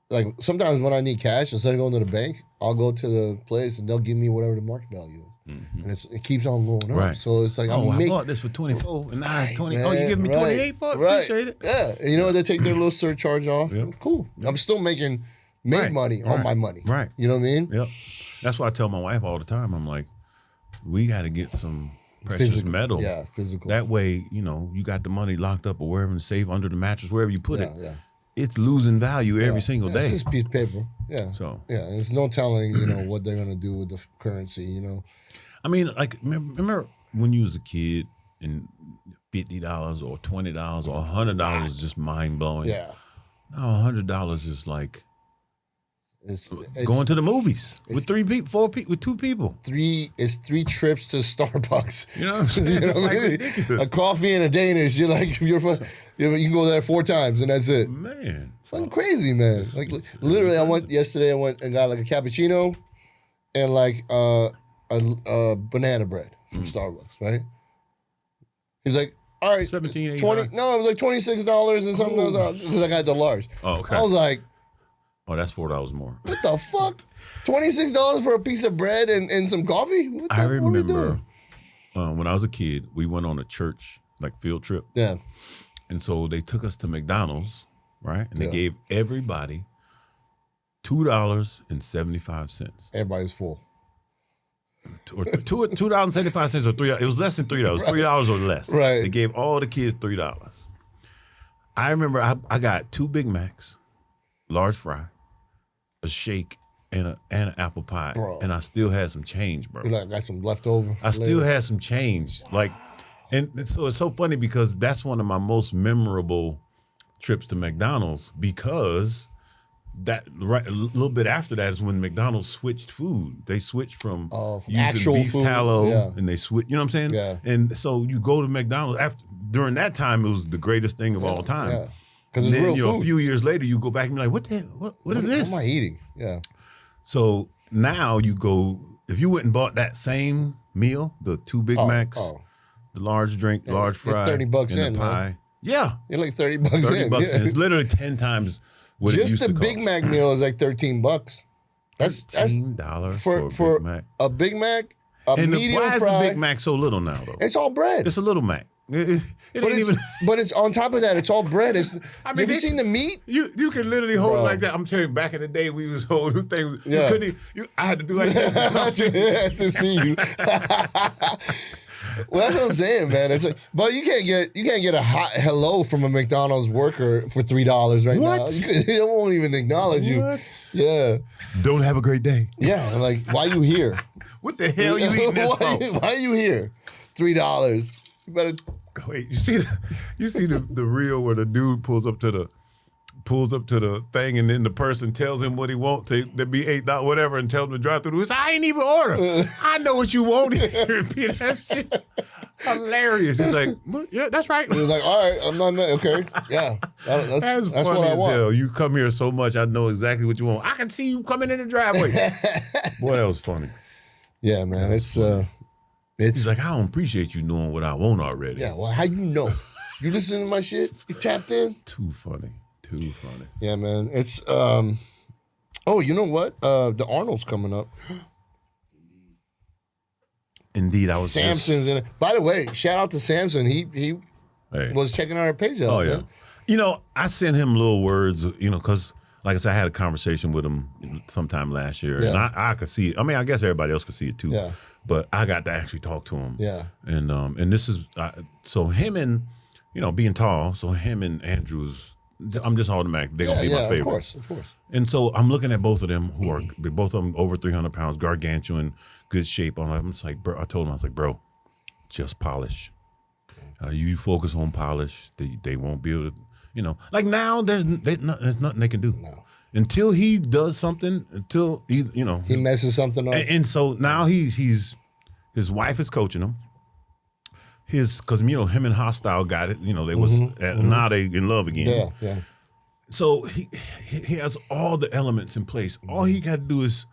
[SPEAKER 1] like sometimes when I need cash, instead of going to the bank, I'll go to the place and they'll give me whatever the market value is. And it keeps on going up.
[SPEAKER 2] Right.
[SPEAKER 1] So it's like,
[SPEAKER 2] I bought this for 24 and now it's 20. Oh, you give me 28 for it?
[SPEAKER 1] Right.
[SPEAKER 2] Appreciate it.
[SPEAKER 1] Yeah. And they take their little surcharge off.
[SPEAKER 2] Yep.
[SPEAKER 1] Cool.
[SPEAKER 2] Yep.
[SPEAKER 1] I'm still making money on my money.
[SPEAKER 2] Right.
[SPEAKER 1] You know what I mean?
[SPEAKER 2] Yep. That's why I tell my wife all the time. I'm like, we got to get some precious metal.
[SPEAKER 1] Yeah, physical.
[SPEAKER 2] That way, you got the money locked up or wherever in the safe, under the mattress, wherever you put it.
[SPEAKER 1] Yeah.
[SPEAKER 2] It's losing value every single day.
[SPEAKER 1] It's just a piece of paper. Yeah.
[SPEAKER 2] So
[SPEAKER 1] there's no telling, what they're gonna do with the currency.
[SPEAKER 2] I mean, like remember when you was a kid and $50 or $20 or $100 is just mind blowing.
[SPEAKER 1] Yeah.
[SPEAKER 2] Now $100 is like
[SPEAKER 1] It's
[SPEAKER 2] going to the movies with 3 people, 4 people, with 2 people.
[SPEAKER 1] 3 trips to Starbucks.
[SPEAKER 2] You know what I'm saying?
[SPEAKER 1] You know
[SPEAKER 2] It's
[SPEAKER 1] what
[SPEAKER 2] like
[SPEAKER 1] I mean?
[SPEAKER 2] ridiculous.
[SPEAKER 1] A coffee and a Danish. You're like, you can go there 4 times and that's it.
[SPEAKER 2] Man.
[SPEAKER 1] Fucking crazy, man. Like literally, I went and got like a cappuccino and like a banana bread from Starbucks, right? He's like, all right,
[SPEAKER 2] 17,
[SPEAKER 1] 20. No, it was like $26 and something else because I got the large.
[SPEAKER 2] Oh, okay.
[SPEAKER 1] I was like,
[SPEAKER 2] oh, that's $4 more.
[SPEAKER 1] what the fuck? $26 for a piece of bread and some coffee?
[SPEAKER 2] I remember when I was a kid, we went on a church like field trip.
[SPEAKER 1] Yeah.
[SPEAKER 2] And so they took us to McDonald's, right? And they gave everybody $2.75.
[SPEAKER 1] Everybody's full.
[SPEAKER 2] Or $2.75 or $3. It was less than $3.
[SPEAKER 1] Right.
[SPEAKER 2] $3 or less.
[SPEAKER 1] Right.
[SPEAKER 2] They gave all the kids $3. I remember I got 2 Big Macs, large fry, a shake, and an apple pie, bro. And I still had some change, bro.
[SPEAKER 1] You like got some leftover.
[SPEAKER 2] I still had some change, like, and so it's so funny because that's one of my most memorable trips to McDonald's because that a little bit after that is when McDonald's switched food. They switched from using
[SPEAKER 1] actual
[SPEAKER 2] beef
[SPEAKER 1] food,
[SPEAKER 2] tallow and they switch. You know what I'm saying?
[SPEAKER 1] Yeah.
[SPEAKER 2] And so you go to McDonald's during that time it was the greatest thing of all time.
[SPEAKER 1] Yeah. Because it's real food.
[SPEAKER 2] A few years later you go back and be like, what is this?
[SPEAKER 1] What am I eating? Yeah.
[SPEAKER 2] So now you go, if you went and bought that same meal, the 2 Big Macs, the large drink, large fry,
[SPEAKER 1] $30
[SPEAKER 2] and
[SPEAKER 1] in,
[SPEAKER 2] the pie.
[SPEAKER 1] Man.
[SPEAKER 2] Yeah.
[SPEAKER 1] You're like $30 in.
[SPEAKER 2] $30 in. It's literally 10 times what it used to cost.
[SPEAKER 1] Just the Big Mac meal is like $13. That's
[SPEAKER 2] $13 for a Big Mac.
[SPEAKER 1] A Big Mac, a medium
[SPEAKER 2] why
[SPEAKER 1] fry.
[SPEAKER 2] Why is the Big Mac so little now, though?
[SPEAKER 1] It's all bread.
[SPEAKER 2] It's a little Mac.
[SPEAKER 1] But it's on top of that. It's all bread. Have you seen the meat?
[SPEAKER 2] You can literally hold it like that. I'm telling you, back in the day, we was holding things.
[SPEAKER 1] Yeah.
[SPEAKER 2] I had to do like this.
[SPEAKER 1] to see you. Well, that's what I'm saying, man. It's like, but you can't get a hot hello from a McDonald's worker for $3 right now. They won't even acknowledge you. Yeah.
[SPEAKER 2] Don't have a great day.
[SPEAKER 1] Yeah. Like, why you here?
[SPEAKER 2] What the hell you eating this for?
[SPEAKER 1] Why are you here? $3. You better
[SPEAKER 2] wait. You see the reel where the dude pulls up to the thing, and then the person tells him what he wants to be $8, whatever, and tells him to drive through. He's like, I ain't even order. I know what you want here. That's just hilarious. He's like, well, yeah, that's right.
[SPEAKER 1] He's like, all right, I'm not okay. Yeah, that's
[SPEAKER 2] funny
[SPEAKER 1] what I want.
[SPEAKER 2] Hell. You come here so much, I know exactly what you want. I can see you coming in the driveway. Boy, that was funny.
[SPEAKER 1] Yeah, man, it's
[SPEAKER 2] He's like, I don't appreciate you knowing what I want already.
[SPEAKER 1] Yeah, well, how you know? You listen to my shit? You tapped in?
[SPEAKER 2] Too funny.
[SPEAKER 1] Yeah, man. It's oh, you know what? The Arnold's coming up.
[SPEAKER 2] Indeed, I was
[SPEAKER 1] Samson's in it. By the way, shout out to Samson. He was checking out our page out.
[SPEAKER 2] Oh, yeah.
[SPEAKER 1] Man.
[SPEAKER 2] You know, I sent him little words, because like I said, I had a conversation with him sometime last year, and I could see it. I mean, I guess everybody else could see it too.
[SPEAKER 1] Yeah.
[SPEAKER 2] But I got to actually talk to him.
[SPEAKER 1] Yeah.
[SPEAKER 2] And this is so him and being tall. So him and Andrews, I'm just automatic. They're gonna be my favorites.
[SPEAKER 1] Of course.
[SPEAKER 2] And so I'm looking at both of them both of them over 300 pounds, gargantuan, good shape. I'm just like, bro. I told him, I was like, bro, just polish. You focus on polish. They won't be able to, like now there's nothing they can do. No. Until he does something, until he
[SPEAKER 1] messes something up.
[SPEAKER 2] And so now his wife is coaching him. Because him and Hostile got it. They was now they in love again.
[SPEAKER 1] Yeah.
[SPEAKER 2] So he has all the elements in place. All he got to do is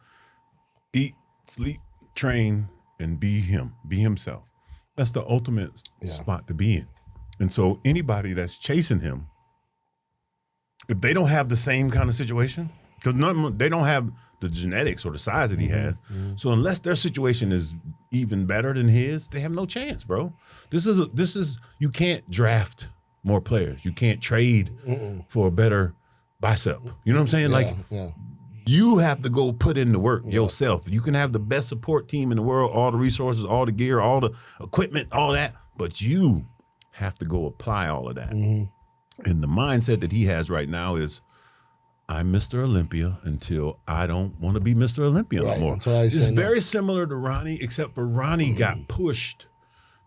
[SPEAKER 2] eat, sleep, train, and be himself. That's the ultimate spot to be in. And so anybody that's chasing him, if they don't have the same kind of situation, because they don't have the genetics or the size that he has. So unless their situation is even better than his, they have no chance, bro. This is you can't draft more players. You can't trade for a better bicep. You know what I'm saying? You have to go put in the work yourself. You can have the best support team in the world, all the resources, all the gear, all the equipment, all that, but you have to go apply all of that. And the mindset that he has right now is, I'm Mr. Olympia until I don't want to be Mr. Olympia no more. It's very similar to Ronnie, except for Ronnie got pushed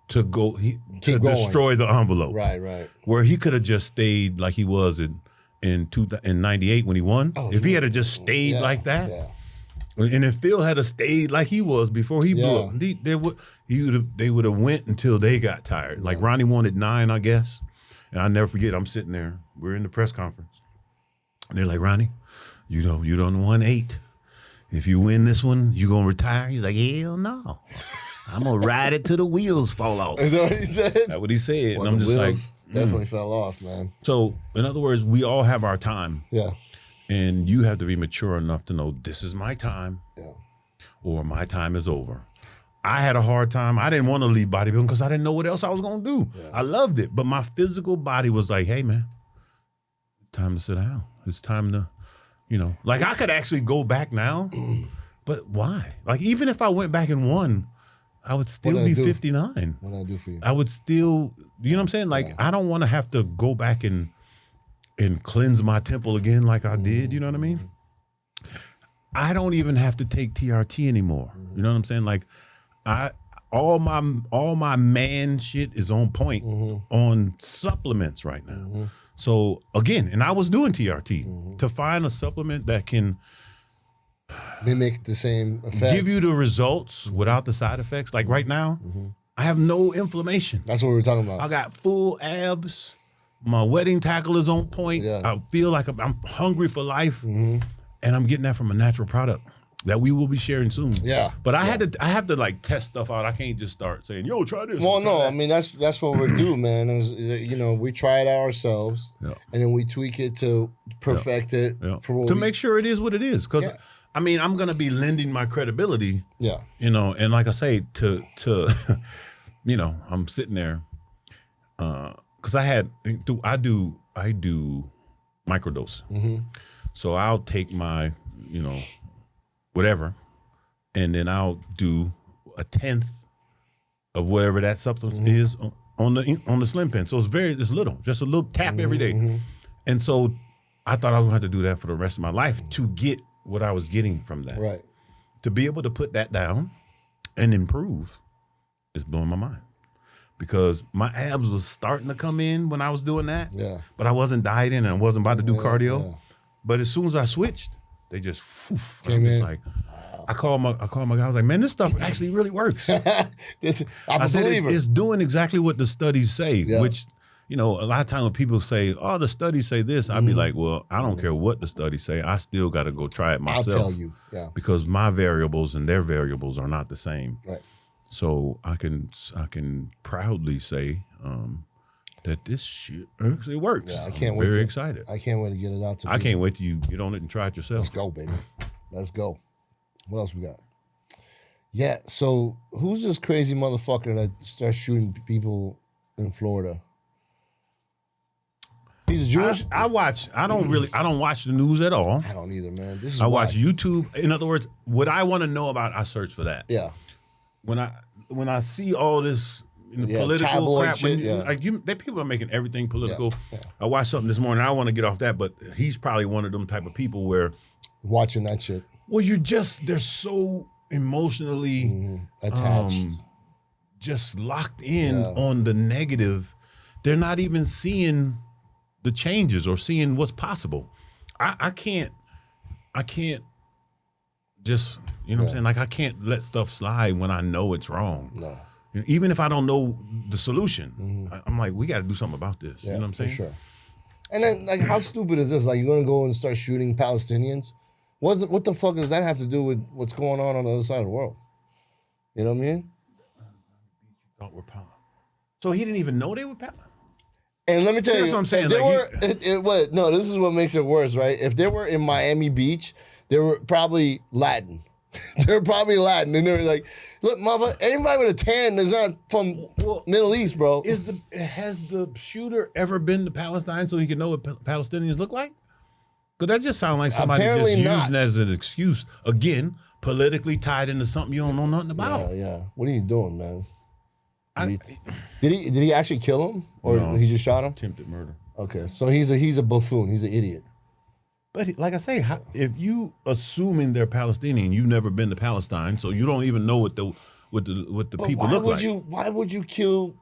[SPEAKER 2] to go to destroy the envelope.
[SPEAKER 1] Right.
[SPEAKER 2] Where he could have just stayed like he was in 98 when he won. If he had just stayed like that, and if Phil had stayed like he was before he blew up, they would have went until they got tired. Like Ronnie wanted 9, I guess. And I'll never forget, I'm sitting there, we're in the press conference. And they're like, Ronnie, you done won 8. If you win this one, you gonna retire? He's like, hell no. I'm gonna ride it till the wheels fall off.
[SPEAKER 1] Is that what he said?
[SPEAKER 2] That's what he said.
[SPEAKER 1] Well,
[SPEAKER 2] and I'm just like,
[SPEAKER 1] definitely fell off, man.
[SPEAKER 2] So, in other words, we all have our time.
[SPEAKER 1] Yeah.
[SPEAKER 2] And you have to be mature enough to know this is my time.
[SPEAKER 1] Yeah. Or
[SPEAKER 2] my time is over. I had a hard time. I didn't want to leave bodybuilding because I didn't know what else I was going to do. Yeah. I loved it. But my physical body was like, hey, man, time to sit down. It's time to, like I could actually go back now. But why? Like, even if I went back and won, I would still be 59.
[SPEAKER 1] What did I do for you?
[SPEAKER 2] I would still, you know what I'm saying? Like, I don't want to have to go back and cleanse my temple again like I did. You know what I mean? I don't even have to take TRT anymore. You know what I'm saying? Like, all my man shit is on point on supplements right now. So again, and I was doing TRT to find a supplement that can
[SPEAKER 1] mimic the same effect,
[SPEAKER 2] give you the results without the side effects. Like right now, I have no inflammation.
[SPEAKER 1] That's what we were talking about.
[SPEAKER 2] I got full abs. My wedding tackle is on point. Yeah. I feel like I'm hungry for life, and I'm getting that from a natural product that we will be sharing soon.
[SPEAKER 1] Yeah.
[SPEAKER 2] But I have to like test stuff out. I can't just start saying, yo, try this.
[SPEAKER 1] Well, no, I mean, that's what we do, man. Is, we try it out ourselves, and then we tweak it to perfect it.
[SPEAKER 2] Yeah. To make sure it is what it is. Because, I mean, I'm going to be lending my credibility.
[SPEAKER 1] Yeah.
[SPEAKER 2] And like I say, to I'm sitting there, because I do microdose. So I'll take my, whatever, and then I'll do 1/10 of whatever that substance is on the slim pen. So it's little, just a little tap every day. And so I thought I was gonna have to do that for the rest of my life to get what I was getting from that.
[SPEAKER 1] Right.
[SPEAKER 2] To be able to put that down and improve is blowing my mind. Because my abs was starting to come in when I was doing that.
[SPEAKER 1] Yeah.
[SPEAKER 2] But I wasn't dieting and I wasn't about to do cardio.
[SPEAKER 1] Yeah.
[SPEAKER 2] But as soon as I switched, they just
[SPEAKER 1] came in.
[SPEAKER 2] Like, I called my guy. I was like, man, this stuff actually really works.
[SPEAKER 1] I said
[SPEAKER 2] it's doing exactly what the studies say, which, a lot of times when people say, oh, the studies say this, I'd be like, well, I don't care what the studies say. I still got to go try it myself.
[SPEAKER 1] I'll tell you. Yeah.
[SPEAKER 2] Because my variables and their variables are not the same.
[SPEAKER 1] Right.
[SPEAKER 2] So I can proudly say that this shit actually works.
[SPEAKER 1] Yeah, I can't
[SPEAKER 2] I'm
[SPEAKER 1] wait.
[SPEAKER 2] Very excited.
[SPEAKER 1] I can't wait to get it out to
[SPEAKER 2] I can't wait till you get on it and try it yourself.
[SPEAKER 1] Let's go, baby. Let's go. What else we got? Yeah, so who's this crazy motherfucker that starts shooting people in Florida? He's Jewish.
[SPEAKER 2] I don't watch the news at all.
[SPEAKER 1] I don't either, man. This is
[SPEAKER 2] I watch YouTube. In other words, what I want to know about, I search for that.
[SPEAKER 1] Yeah.
[SPEAKER 2] When I see all this political crap, people are making everything political. Yeah. I watched something this morning. I want to get off that, but he's probably one of them type of people where
[SPEAKER 1] watching that shit.
[SPEAKER 2] Well, they're so emotionally
[SPEAKER 1] attached,
[SPEAKER 2] just locked in on the negative. They're not even seeing the changes or seeing what's possible. I can't just, what I'm saying? Like, I can't let stuff slide when I know it's wrong.
[SPEAKER 1] No.
[SPEAKER 2] Even if I don't know the solution, I'm like, we got to do something about this.
[SPEAKER 1] Yeah,
[SPEAKER 2] you know what I'm saying?
[SPEAKER 1] For sure. And then, like, how stupid is this? Like, you're going to go and start shooting Palestinians? What the fuck does that have to do with what's going on the other side of the world? You know what I mean?
[SPEAKER 2] So he didn't even know they were Palestinians?
[SPEAKER 1] And let me tell you,
[SPEAKER 2] that's what I'm saying.
[SPEAKER 1] This is what makes it worse, right? If they were in Miami Beach, they were probably Latin. They're probably Latin, and they're like, "Look, mother, anybody with a tan is not from Middle East, bro."
[SPEAKER 2] Has the shooter ever been to Palestine so he can know what Palestinians look like? Because that just sounds like somebody
[SPEAKER 1] Apparently
[SPEAKER 2] just using it as an excuse. Again, politically tied into something you don't know nothing about.
[SPEAKER 1] Yeah. What are you doing, man? Did he actually kill him, or he just shot him?
[SPEAKER 2] Attempted murder.
[SPEAKER 1] Okay, so he's a buffoon. He's an idiot.
[SPEAKER 2] But like I say, if you assuming they're Palestinian, you've never been to Palestine, so you don't even know what the people look like.
[SPEAKER 1] Why would you kill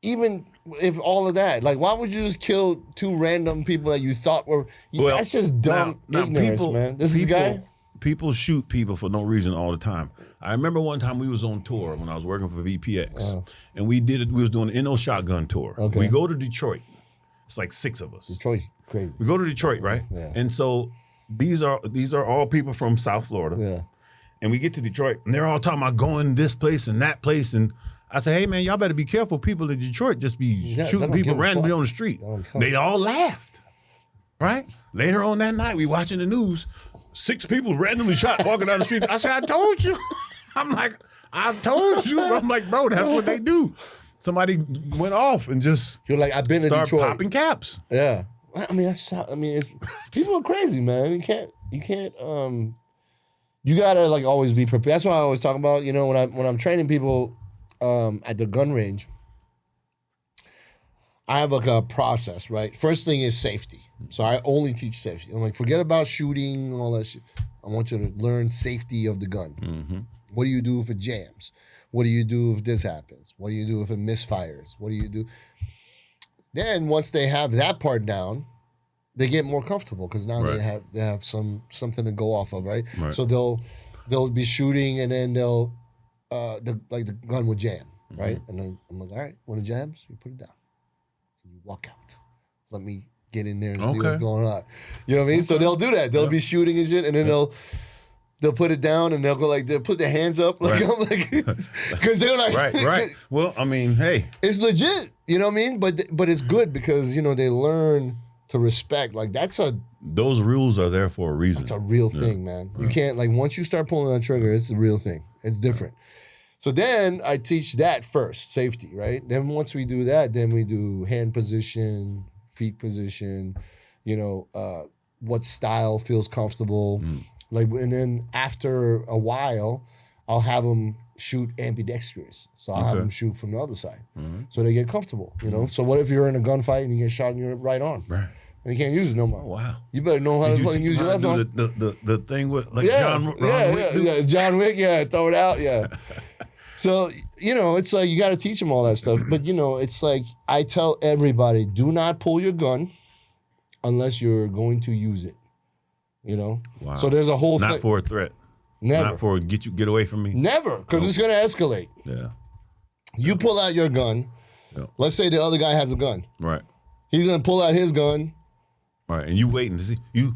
[SPEAKER 1] even if all of that, like, why would you just kill 2 random people that you thought were?
[SPEAKER 2] Well,
[SPEAKER 1] that's just dumb ignorance, man. This is the guy.
[SPEAKER 2] People shoot people for no reason all the time. I remember one time we was on tour when I was working for VPX, and we was doing an NO shotgun tour. Okay. We go to Detroit. It's like 6 of us.
[SPEAKER 1] Detroit's crazy.
[SPEAKER 2] We go to Detroit, right?
[SPEAKER 1] Yeah.
[SPEAKER 2] And so these are all people from South Florida.
[SPEAKER 1] Yeah.
[SPEAKER 2] And we get to Detroit, and they're all talking about going this place and that place. And I say, hey, man, y'all better be careful. People in Detroit just be shooting people randomly on the street. They all laughed, right? Later on that night, we watching the news. 6 people randomly shot walking down the street. I said, I told you. I'm like, I told you. I'm like, bro, that's what they do. Somebody went off and just
[SPEAKER 1] You're like, I've been in Detroit.
[SPEAKER 2] popping caps.
[SPEAKER 1] Yeah. I mean, it's people are crazy, man. You can't you gotta like always be prepared. That's why I always talk about, you know, when I'm training people at the gun range, I have like a process, right? First thing is safety. So I only teach safety. I'm like, forget about shooting and all that shit. I want you to learn safety of the gun. Mm-hmm. What do you do if it jams? What do you do if this happens? What do you do if it misfires? What do you do? Then once they have that part down, they get more comfortable because now they have something to go off of, right? So they'll be shooting and then they'll the gun will jam, right? And then I'm like, all right, when it jams, you put it down. And you walk out. Let me get in there and see what's going on. You know what I mean? So they'll do that. They'll be shooting and shit, and then they'll put it down and they'll go like, they'll put their hands up. Like, I'm like, because they're like,
[SPEAKER 2] right. Well, I mean, hey.
[SPEAKER 1] It's legit. You know what I mean? But it's good because, you know, they learn to respect. Like,
[SPEAKER 2] those rules are there for a reason.
[SPEAKER 1] It's a real thing, man. You can't, like, once you start pulling on the trigger, it's a real thing. It's different. So then I teach that first, safety, right? Then once we do that, then we do hand position, feet position, you know, what style feels comfortable. Like, and then after a while, I'll have them shoot ambidextrous. So I'll have them shoot from the other side. So they get comfortable, you know? So what if you're in a gunfight and you get shot in your right arm? Right. And you can't use it no more.
[SPEAKER 2] Oh, wow.
[SPEAKER 1] You better know how to fucking use your left arm.
[SPEAKER 2] The thing with, like, John Wick?
[SPEAKER 1] John Wick, throw it out, So, you know, it's like you got to teach them all that stuff. But, you know, it's like I tell everybody, do not pull your gun unless you're going to use it. You know? Wow. So there's a whole thing.
[SPEAKER 2] Not for a threat.
[SPEAKER 1] Never.
[SPEAKER 2] Not for get away from me.
[SPEAKER 1] Never, because it's going to escalate. Yeah. You pull out your gun. Yeah. Let's say the other guy has a gun. Right. He's going to pull out his gun.
[SPEAKER 2] Right, and you waiting to see you.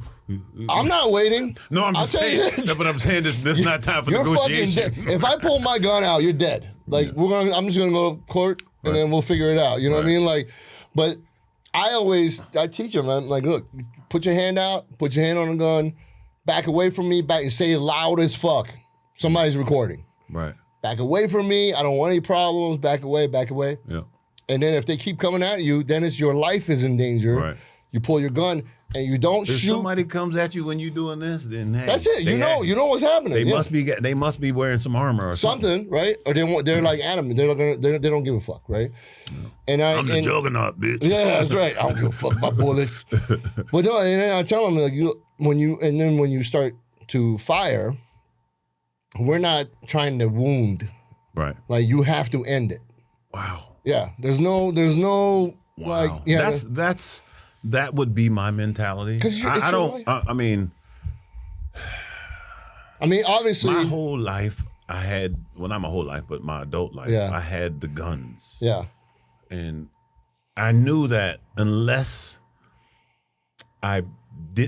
[SPEAKER 1] I'm not waiting.
[SPEAKER 2] No, I'm just saying. No, but I'm saying this not time for negotiation.
[SPEAKER 1] Fucking dead. If I pull my gun out, you're dead. Like I'm just gonna go to court and then we'll figure it out. You know what I mean? Like, but I teach them. I'm like, look, put your hand out, put your hand on the gun, back away from me, back and say it loud as fuck. Somebody's recording. Right. Back away from me. I don't want any problems. Back away. Yeah. And then if they keep coming at you, then it's your life is in danger. Right. You pull your gun and you don't shoot.
[SPEAKER 2] If somebody comes at you when you're doing this, then hey,
[SPEAKER 1] that's it. You know what's happening.
[SPEAKER 2] They must be wearing some armor or something,
[SPEAKER 1] right? Or they're like adamant. They don't give a fuck, right?
[SPEAKER 2] And I'm the juggernaut, bitch.
[SPEAKER 1] Yeah, that's right. I don't give a fuck about bullets. But no, and then I tell them like when you start to fire, we're not trying to wound. Right. Like you have to end it. Wow. Yeah. There's no like
[SPEAKER 2] that would be my mentality. I don't. I mean,
[SPEAKER 1] obviously,
[SPEAKER 2] my whole life I had. Well, not my whole life, but my adult life, I had the guns. Yeah, and I knew that unless I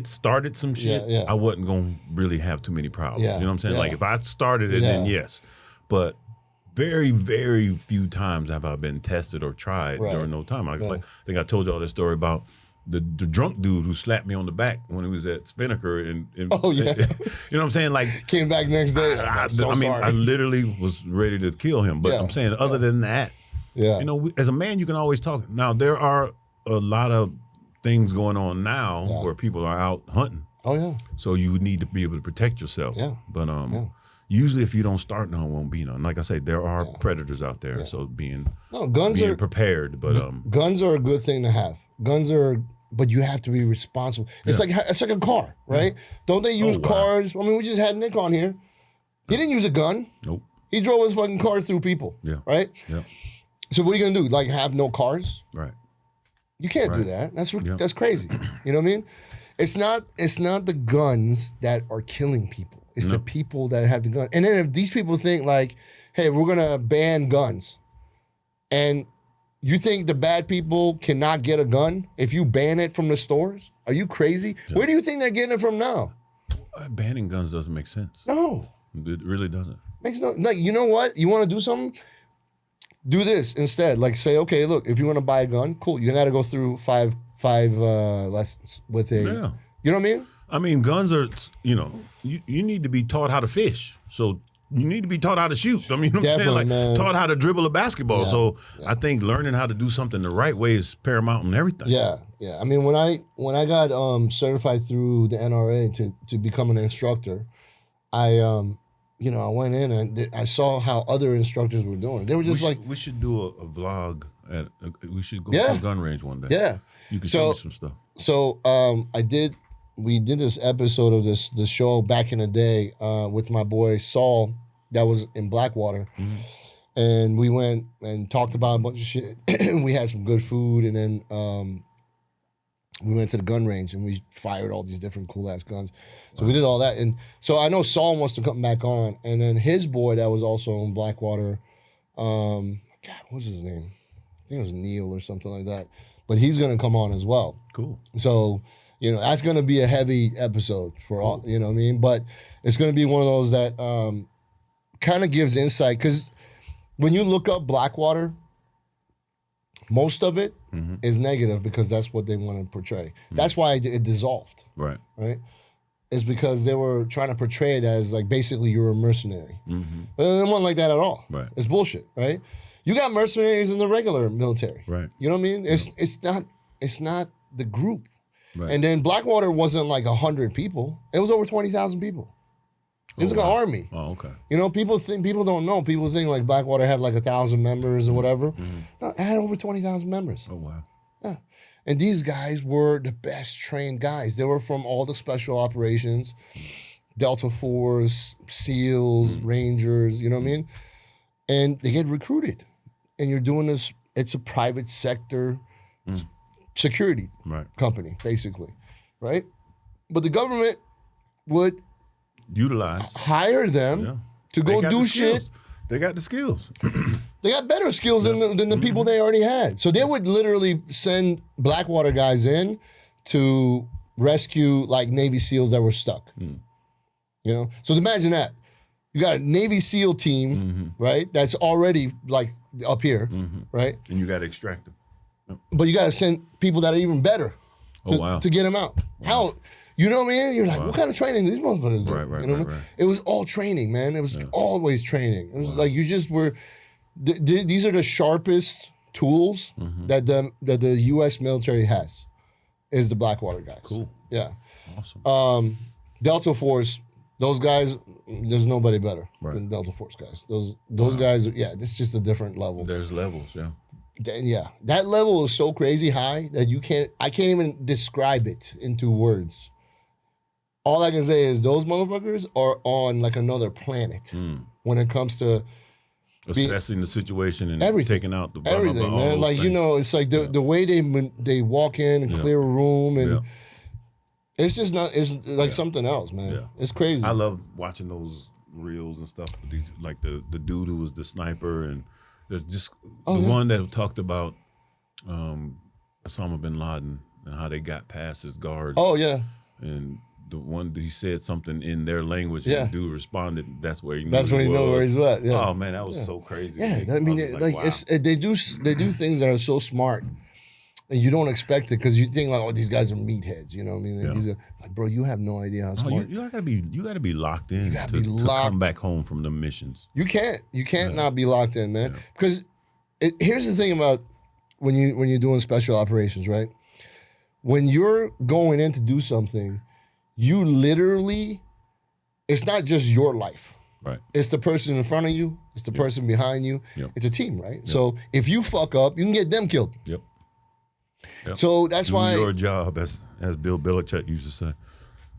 [SPEAKER 2] started some shit, I wasn't gonna really have too many problems. You know what I'm saying? Like if I started it, then yes, but very, very few times have I been tested or tried during no time. Like I think I told y'all this story about the drunk dude who slapped me on the back when he was at Spinnaker. And you know what I'm saying? Like
[SPEAKER 1] came back next day.
[SPEAKER 2] I literally was ready to kill him. But I'm saying other than that, you know, as a man, you can always talk. Now, there are a lot of things going on now where people are out hunting. Oh, yeah. So you need to be able to protect yourself. Yeah. But usually if you don't start, none won't be none. Like I say, there are predators out there. So being prepared. But
[SPEAKER 1] guns are a good thing to have. Guns are, but you have to be responsible. It's like a car, right? Don't they use cars? I mean, we just had Nick on here. He didn't use a gun. Nope. He drove his fucking car through people. Yeah. Right? Yeah. So what are you gonna do? Like have no cars?
[SPEAKER 2] Right.
[SPEAKER 1] You can't do that. That's crazy. You know what I mean? It's not the guns that are killing people. It's the people that have the guns. And then if these people think like, hey, we're gonna ban guns, and you think the bad people cannot get a gun if you ban it from the stores? Are you crazy? Yeah. Where do you think they're getting it from now?
[SPEAKER 2] Banning guns doesn't make sense.
[SPEAKER 1] No.
[SPEAKER 2] It really doesn't.
[SPEAKER 1] Makes no, like, you know what? You want to do something? Do this instead. Like say, okay, look, if you want to buy a gun, cool. You got to go through five lessons with a, you know what I mean?
[SPEAKER 2] I mean, guns are, you need to be taught how to fish. So you need to be taught how to shoot. I mean, you know what I'm saying? Like, man. Taught how to dribble a basketball. Yeah, so I think learning how to do something the right way is paramount in everything.
[SPEAKER 1] Yeah, yeah. I mean, when I got certified through the NRA to become an instructor, I went in and I saw how other instructors were doing. They were just
[SPEAKER 2] we should do a vlog we should go to a gun range one day.
[SPEAKER 1] Yeah.
[SPEAKER 2] You can show me some stuff.
[SPEAKER 1] So we did this episode of this show back in the day with my boy Saul that was in Blackwater. Mm-hmm. And we went and talked about a bunch of shit. We had some good food, and then we went to the gun range and we fired all these different cool ass guns. So we did all that. And so I know Saul wants to come back on. And then his boy that was also in Blackwater, God, what was his name? I think it was Neil or something like that. But he's going to come on as well.
[SPEAKER 2] Cool.
[SPEAKER 1] So, that's going to be a heavy episode for all, you know what I mean? But it's going to be one of those that kind of gives insight. Because when you look up Blackwater, most of it is negative because that's what they want to portray. That's why it dissolved.
[SPEAKER 2] Right.
[SPEAKER 1] Right? It's because they were trying to portray it as like basically you're a mercenary. But it wasn't like that at all.
[SPEAKER 2] Right.
[SPEAKER 1] It's bullshit, right? You got mercenaries in the regular military.
[SPEAKER 2] Right.
[SPEAKER 1] You know what I mean? It's not the group.
[SPEAKER 2] Right.
[SPEAKER 1] And then Blackwater wasn't like 100 people. It was over 20,000 people. It was like an army.
[SPEAKER 2] Oh, okay.
[SPEAKER 1] People don't know. People think like Blackwater had like 1,000 members or whatever. No, it had over 20,000 members.
[SPEAKER 2] Oh, wow.
[SPEAKER 1] Yeah. And these guys were the best trained guys. They were from all the special operations, Delta Force, SEALs, Rangers, you know what I mean? And they get recruited. And you're doing this, it's a private sector security company, basically, right? But the government would hire them to go do shit.
[SPEAKER 2] They got the skills.
[SPEAKER 1] They got better skills than the people they already had. So they would literally send Blackwater guys in to rescue like Navy SEALs that were stuck. So imagine that. You got a Navy SEAL team, right? That's already like up here, right?
[SPEAKER 2] And you got to extract them. Yep.
[SPEAKER 1] But you got to send people that are even better to get them out. Wow. How? You know what I mean? You're like, what kind of training these motherfuckers do? Right. It was all training, man. It was always training. It was like you just were. These are the sharpest tools that the U.S. military has. Is the Blackwater guys?
[SPEAKER 2] Cool.
[SPEAKER 1] Yeah.
[SPEAKER 2] Awesome.
[SPEAKER 1] Delta Force. Those guys. There's nobody better than Delta Force guys. Those guys. Yeah. It's just a different level.
[SPEAKER 2] There's levels. Yeah.
[SPEAKER 1] Yeah, that level is so crazy high that I can't even describe it into words. All I can say is those motherfuckers are on like another planet when it comes to
[SPEAKER 2] assessing the situation and taking out the
[SPEAKER 1] everything, man. Like it's like the way they walk in and clear a room and it's just not. It's like something else, man. Yeah. It's crazy.
[SPEAKER 2] I love watching those reels and stuff. Like the dude who was the sniper and. There's just one that talked about Osama bin Laden and how they got past his guards.
[SPEAKER 1] Oh, yeah.
[SPEAKER 2] And the one, he said something in their language and the dude responded, that's where he knew
[SPEAKER 1] That's when he knew where he's at. Yeah.
[SPEAKER 2] Oh, man, that was so crazy.
[SPEAKER 1] Yeah, I mean, wow. They do things that are so smart. And you don't expect it because you think like, these guys are meatheads. You know what I mean? These are, like, bro, you have no idea how smart.
[SPEAKER 2] You gotta be locked in. You gotta be locked to come back home from the missions.
[SPEAKER 1] You can't not be locked in, man. Because here's the thing about when you're doing special operations, right? When you're going in to do something, you literally, it's not just your life.
[SPEAKER 2] Right.
[SPEAKER 1] It's the person in front of you. It's the person behind you. Yep. It's a team, right? Yep. So if you fuck up, you can get them killed.
[SPEAKER 2] Yep.
[SPEAKER 1] So that's why
[SPEAKER 2] your job, as Bill Belichick used to say.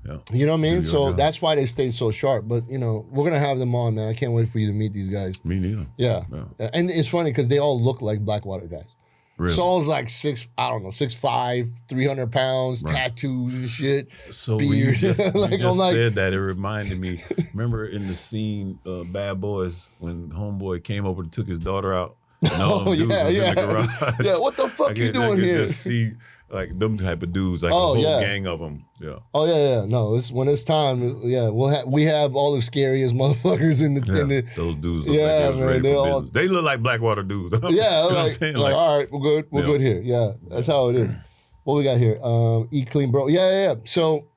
[SPEAKER 2] Yeah.
[SPEAKER 1] You know what I mean? So that's why they stay so sharp. But, you know, we're going to have them on, man. I can't wait for you to meet these guys.
[SPEAKER 2] Me neither.
[SPEAKER 1] Yeah. And it's funny because they all look like Blackwater guys. Really? Saul's like 6'5", 300 pounds, tattoos and shit.
[SPEAKER 2] So
[SPEAKER 1] beard.
[SPEAKER 2] when you just said that, it reminded me. Remember in the scene, Bad Boys, when homeboy came over and took his daughter out? And all them dudes was in the garage.
[SPEAKER 1] Yeah, what the fuck you doing here?
[SPEAKER 2] Just see like them type of dudes, like a whole gang of them. Yeah.
[SPEAKER 1] Oh yeah. No, when it's time, we have all the scariest motherfuckers in the.
[SPEAKER 2] Those dudes look like they was ready for business. They look like Blackwater dudes.
[SPEAKER 1] Yeah, you know what I'm saying? Like, all right, we're good. We're good here. Yeah, that's how it is. What we got here? Eat Clean Bro. Yeah. So,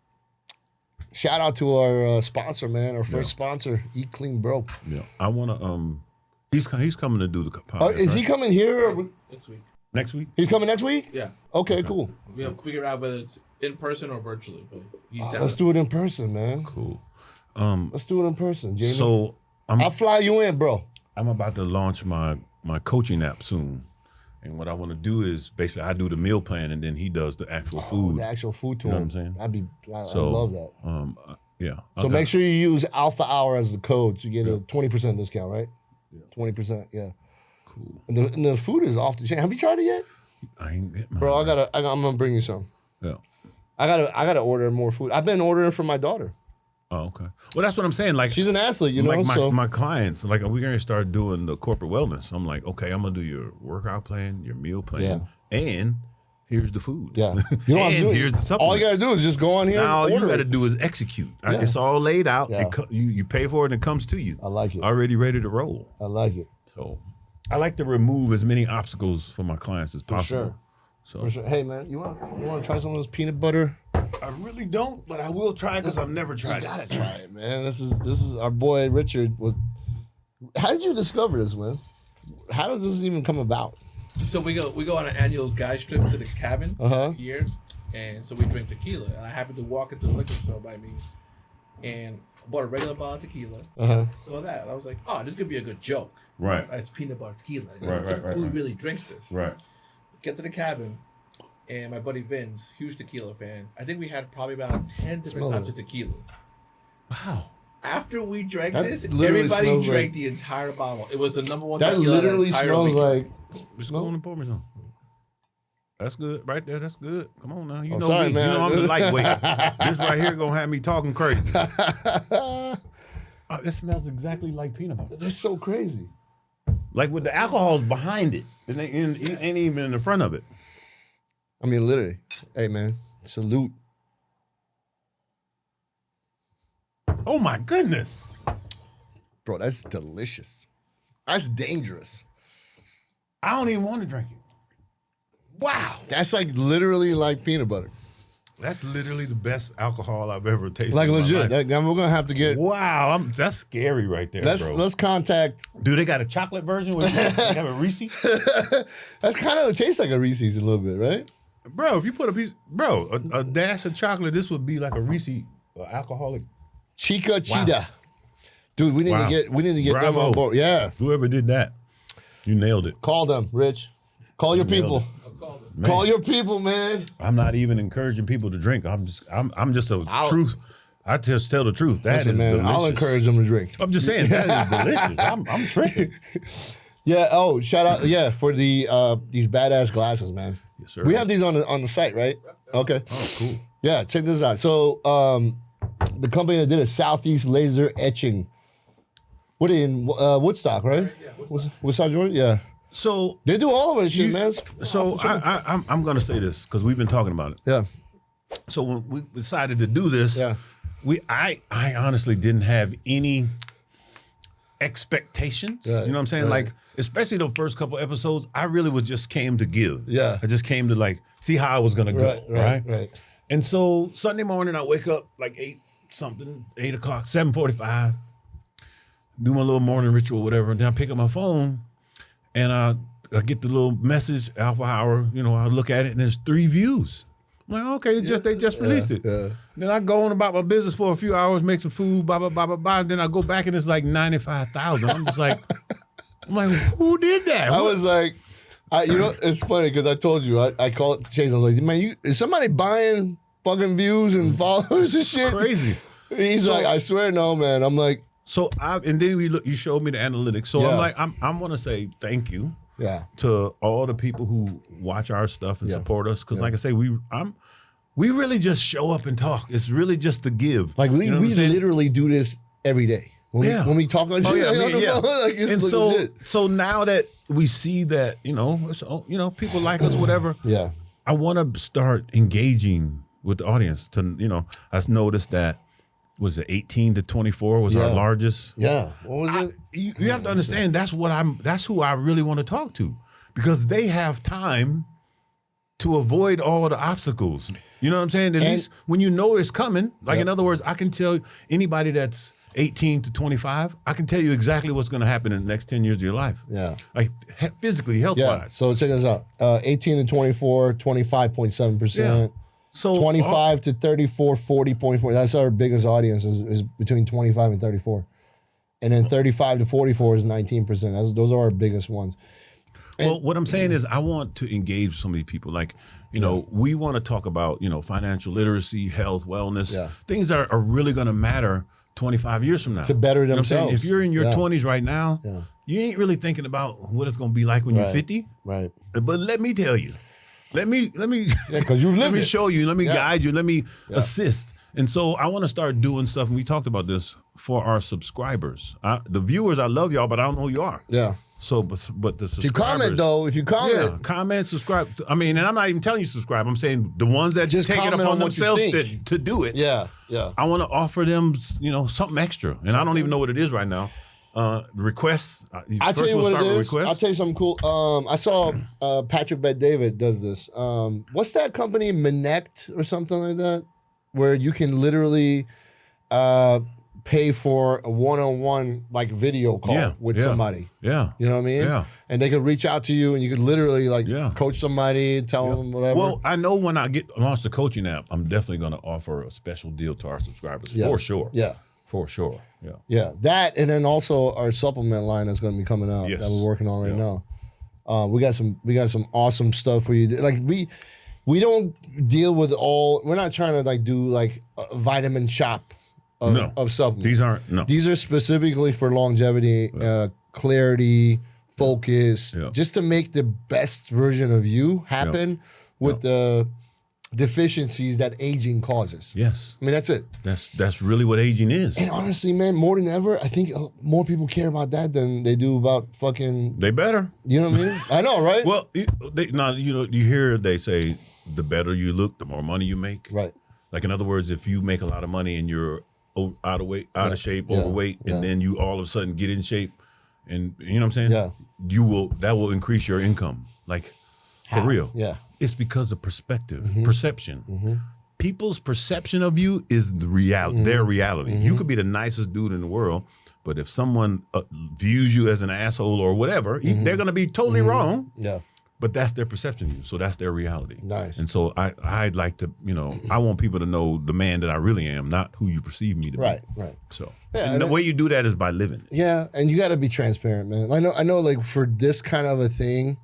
[SPEAKER 1] shout out to our sponsor, man. Our first sponsor, Eat Clean Bro.
[SPEAKER 2] Yeah, I want to. He's coming to do the podcast.
[SPEAKER 1] Is he coming here?
[SPEAKER 3] Next week.
[SPEAKER 2] Next week?
[SPEAKER 1] He's coming next week?
[SPEAKER 3] Yeah.
[SPEAKER 1] Okay, cool.
[SPEAKER 3] We have to figure out whether it's in person or virtually. But
[SPEAKER 1] let's do it in person, man.
[SPEAKER 2] Cool.
[SPEAKER 1] Let's do it in person, Jamie.
[SPEAKER 2] So
[SPEAKER 1] I'll fly you in, bro.
[SPEAKER 2] I'm about to launch my coaching app soon. And what I want to do is basically I do the meal plan and then he does the actual food.
[SPEAKER 1] The actual food to
[SPEAKER 2] you know
[SPEAKER 1] him.
[SPEAKER 2] What I'm saying?
[SPEAKER 1] I love that.
[SPEAKER 2] Yeah.
[SPEAKER 1] So make sure you use Alpha Hour as the code so you get a 20% discount, right? 20%, yeah.
[SPEAKER 2] Cool.
[SPEAKER 1] And the food is off the chain. Have you tried it yet?
[SPEAKER 2] I ain't get mine.
[SPEAKER 1] Bro, I'm gonna bring you some.
[SPEAKER 2] Yeah.
[SPEAKER 1] I gotta order more food. I've been ordering for my daughter.
[SPEAKER 2] Oh, okay. Well, that's what I'm saying. Like
[SPEAKER 1] she's an athlete, you know.
[SPEAKER 2] Like my clients, like we're gonna start doing the corporate wellness. I'm like, okay, I'm gonna do your workout plan, your meal plan, and here's the food.
[SPEAKER 1] Yeah. You don't have to do
[SPEAKER 2] here's the supplements.
[SPEAKER 1] All you gotta do is just go on here.
[SPEAKER 2] Now
[SPEAKER 1] and order
[SPEAKER 2] all you gotta do is execute.
[SPEAKER 1] Yeah.
[SPEAKER 2] It's all laid out.
[SPEAKER 1] Yeah.
[SPEAKER 2] You pay for it and it comes to you.
[SPEAKER 1] I like it.
[SPEAKER 2] Already ready to roll.
[SPEAKER 1] I like it.
[SPEAKER 2] So I like to remove as many obstacles for my clients as possible.
[SPEAKER 1] For sure. Hey man, you want to try some of this peanut butter?
[SPEAKER 2] I really don't, but I will try because I've never tried it.
[SPEAKER 1] You gotta try it, man. This is our boy Richard. How did you discover this, man? How does this even come about?
[SPEAKER 3] So we go on an annual guys trip to the cabin here, and so we drink tequila. And I happened to walk into the liquor store by me, and bought a regular bottle of tequila. Saw that. I was like, oh, this could be a good joke.
[SPEAKER 2] Right.
[SPEAKER 3] It's peanut butter tequila.
[SPEAKER 2] Right.
[SPEAKER 3] Who really drinks this?
[SPEAKER 2] Right.
[SPEAKER 3] Get to the cabin, and my buddy Vince, huge tequila fan. I think we had probably about 10 different types of tequilas.
[SPEAKER 2] Wow.
[SPEAKER 3] After we drank this, everybody drank the entire bottle. It was the number one tequila.
[SPEAKER 1] That literally smells like.
[SPEAKER 2] Just go on and pour me some. That's good right there. That's good. Come on now. You know
[SPEAKER 1] sorry,
[SPEAKER 2] me.
[SPEAKER 1] man.
[SPEAKER 2] You know I'm the lightweight. This right here gonna have me talking crazy. It smells exactly like peanut butter.
[SPEAKER 1] That's so crazy.
[SPEAKER 2] Like with the alcohol's behind it. It ain't even in the front of it.
[SPEAKER 1] I mean, literally. Hey, man. Salute.
[SPEAKER 2] Oh, my goodness.
[SPEAKER 1] Bro, that's delicious. That's dangerous.
[SPEAKER 2] I don't even want to drink it. Wow.
[SPEAKER 1] That's like literally like peanut butter.
[SPEAKER 2] That's literally the best alcohol I've ever tasted.
[SPEAKER 1] Like legit.
[SPEAKER 2] We're
[SPEAKER 1] gonna have to get.
[SPEAKER 2] Wow, that's scary right there.
[SPEAKER 1] Let's contact.
[SPEAKER 2] Do they got a chocolate version? They have a Reese?
[SPEAKER 1] That's kind of tastes like a Reese's a little bit, right?
[SPEAKER 2] Bro, if you put a dash of chocolate, this would be like a Reese alcoholic.
[SPEAKER 1] Chica Cheetah. Dude, we need to get them on board. Yeah.
[SPEAKER 2] Whoever did that, you nailed it.
[SPEAKER 1] Call them, Rich. Call your people. Call your people, man.
[SPEAKER 2] I'm not even encouraging people to drink. I'm just a truth. I just tell the truth. That is delicious.
[SPEAKER 1] I'll encourage them to drink.
[SPEAKER 2] I'm just saying that is delicious. I'm tripping.
[SPEAKER 1] Yeah. Oh, shout out. Yeah, for the these badass glasses, man.
[SPEAKER 2] Yes, sir.
[SPEAKER 1] We have these on the site, right? Okay.
[SPEAKER 2] Oh, cool.
[SPEAKER 1] Yeah, check this out. So the company that did a Southeast laser etching. What in Woodstock, right? Yeah, Woodstock, Georgia. Yeah.
[SPEAKER 2] So
[SPEAKER 1] they do all of it, shit, man.
[SPEAKER 2] So I'm gonna say this because we've been talking about it.
[SPEAKER 1] Yeah.
[SPEAKER 2] So when we decided to do this, I honestly didn't have any expectations. You know what I'm saying? Like, especially the first couple episodes, I really just came to give.
[SPEAKER 1] Yeah.
[SPEAKER 2] I just came to like see how I was gonna go.
[SPEAKER 1] Right.
[SPEAKER 2] And so Sunday morning, I wake up like 8 o'clock, 7:45, do my little morning ritual, whatever, and then I pick up my phone. And I get the little message, Alpha Hour, I look at it and there's 3 views. I'm like, okay, they just released it. Yeah. Then I go on about my business for a few hours, make some food, blah, blah, blah, blah, blah. Then I go back and it's like 95,000. I'm just like, who did that?
[SPEAKER 1] I was like, it's funny because I told you, I called Chase. I was like, man, is somebody buying fucking views and followers and shit.
[SPEAKER 2] Crazy.
[SPEAKER 1] He's like, I swear, no, man. I'm like,
[SPEAKER 2] and then you showed me the analytics. So I'm like, I'm gonna say thank you.
[SPEAKER 1] Yeah.
[SPEAKER 2] To all the people who watch our stuff and support us, because like I say, we really just show up and talk. It's really just to give.
[SPEAKER 1] Like we literally do this every day. When we talk like,
[SPEAKER 2] like and so now that we see that, people like us, whatever.
[SPEAKER 1] Yeah.
[SPEAKER 2] I want to start engaging with the audience. I noticed that was it 18 to 24 was our largest.
[SPEAKER 1] Yeah. What was it?
[SPEAKER 2] You have to understand that's who I really want to talk to, because they have time to avoid all the obstacles. You know what I'm saying? At least when you know it's coming, like in other words, I can tell anybody that's 18 to 25, I can tell you exactly what's going to happen in the next 10 years of your life.
[SPEAKER 1] Yeah.
[SPEAKER 2] Like physically, health-wise.
[SPEAKER 1] So check this out. 18 to 24, 25.7%.
[SPEAKER 2] Yeah. So
[SPEAKER 1] 25 to 34, 40.4. That's our biggest audience is between 25 and 34. And then 35 to 44 is 19%. Those are our biggest ones.
[SPEAKER 2] Well, what I'm saying is I want to engage so many people. Like, we want to talk about, financial literacy, health, wellness, things that are really going to matter 25 years from now.
[SPEAKER 1] To better themselves.
[SPEAKER 2] If you're in your 20s right now, you ain't really thinking about what it's going to be like when you're 50.
[SPEAKER 1] Right.
[SPEAKER 2] But let me tell you. Let me
[SPEAKER 1] because you've lived
[SPEAKER 2] let me
[SPEAKER 1] it.
[SPEAKER 2] show you, let me guide you, let me assist. And so I want to start doing stuff, and we talked about this for our subscribers. The viewers, I love y'all, but I don't know who you are.
[SPEAKER 1] Yeah.
[SPEAKER 2] So, but the subscribers.
[SPEAKER 1] If you comment, though,
[SPEAKER 2] comment, subscribe. I mean, and I'm not even telling you to subscribe. I'm saying the ones that
[SPEAKER 1] just
[SPEAKER 2] take it upon themselves to do it.
[SPEAKER 1] Yeah.
[SPEAKER 2] I want to offer them, something extra, and I don't even know what it is right now. Requests.
[SPEAKER 1] I'll tell you what it is. I'll tell you something cool. I saw Patrick Bet-David does this. What's that company, Minect or something like that, where you can literally pay for a one-on-one video call with somebody.
[SPEAKER 2] Yeah.
[SPEAKER 1] You know what I mean?
[SPEAKER 2] Yeah.
[SPEAKER 1] And they could reach out to you and you could literally coach somebody, tell them whatever.
[SPEAKER 2] Well, I know when I launch the coaching app, I'm definitely going to offer a special deal to our subscribers for sure.
[SPEAKER 1] Yeah.
[SPEAKER 2] For sure. Yeah.
[SPEAKER 1] Yeah. That, and then also our supplement line that's going to be coming out that we're working on right now. We got some awesome stuff for you. Like we don't deal with we're not trying to do a vitamin shop of supplements. These are specifically for longevity, clarity, focus, just to make the best version of you happen with the deficiencies that aging causes.
[SPEAKER 2] Yes.
[SPEAKER 1] I mean, that's it.
[SPEAKER 2] That's really what aging is.
[SPEAKER 1] And honestly, man, more than ever, I think more people care about that than they do about fucking...
[SPEAKER 2] They better.
[SPEAKER 1] You know what I mean? I know, right?
[SPEAKER 2] Well, you hear they say the better you look, the more money you make.
[SPEAKER 1] Right.
[SPEAKER 2] Like, in other words, if you make a lot of money and you're out of shape, overweight, and then you all of a sudden get in shape, and you know what I'm saying?
[SPEAKER 1] Yeah.
[SPEAKER 2] That will increase your income. Like, for real.
[SPEAKER 1] Yeah.
[SPEAKER 2] It's because of perspective, perception. People's perception of you is their reality. You could be the nicest dude in the world, but if someone views you as an asshole or whatever, they're going to be totally wrong.
[SPEAKER 1] Yeah.
[SPEAKER 2] But that's their perception of you, so that's their reality.
[SPEAKER 1] Nice.
[SPEAKER 2] And so I'd like to, I want people to know the man that I really am, not who you perceive me to be.
[SPEAKER 1] Right.
[SPEAKER 2] So
[SPEAKER 1] and
[SPEAKER 2] the way you do that is by living it.
[SPEAKER 1] Yeah, and you got to be transparent, man. I know, for this kind of a thing,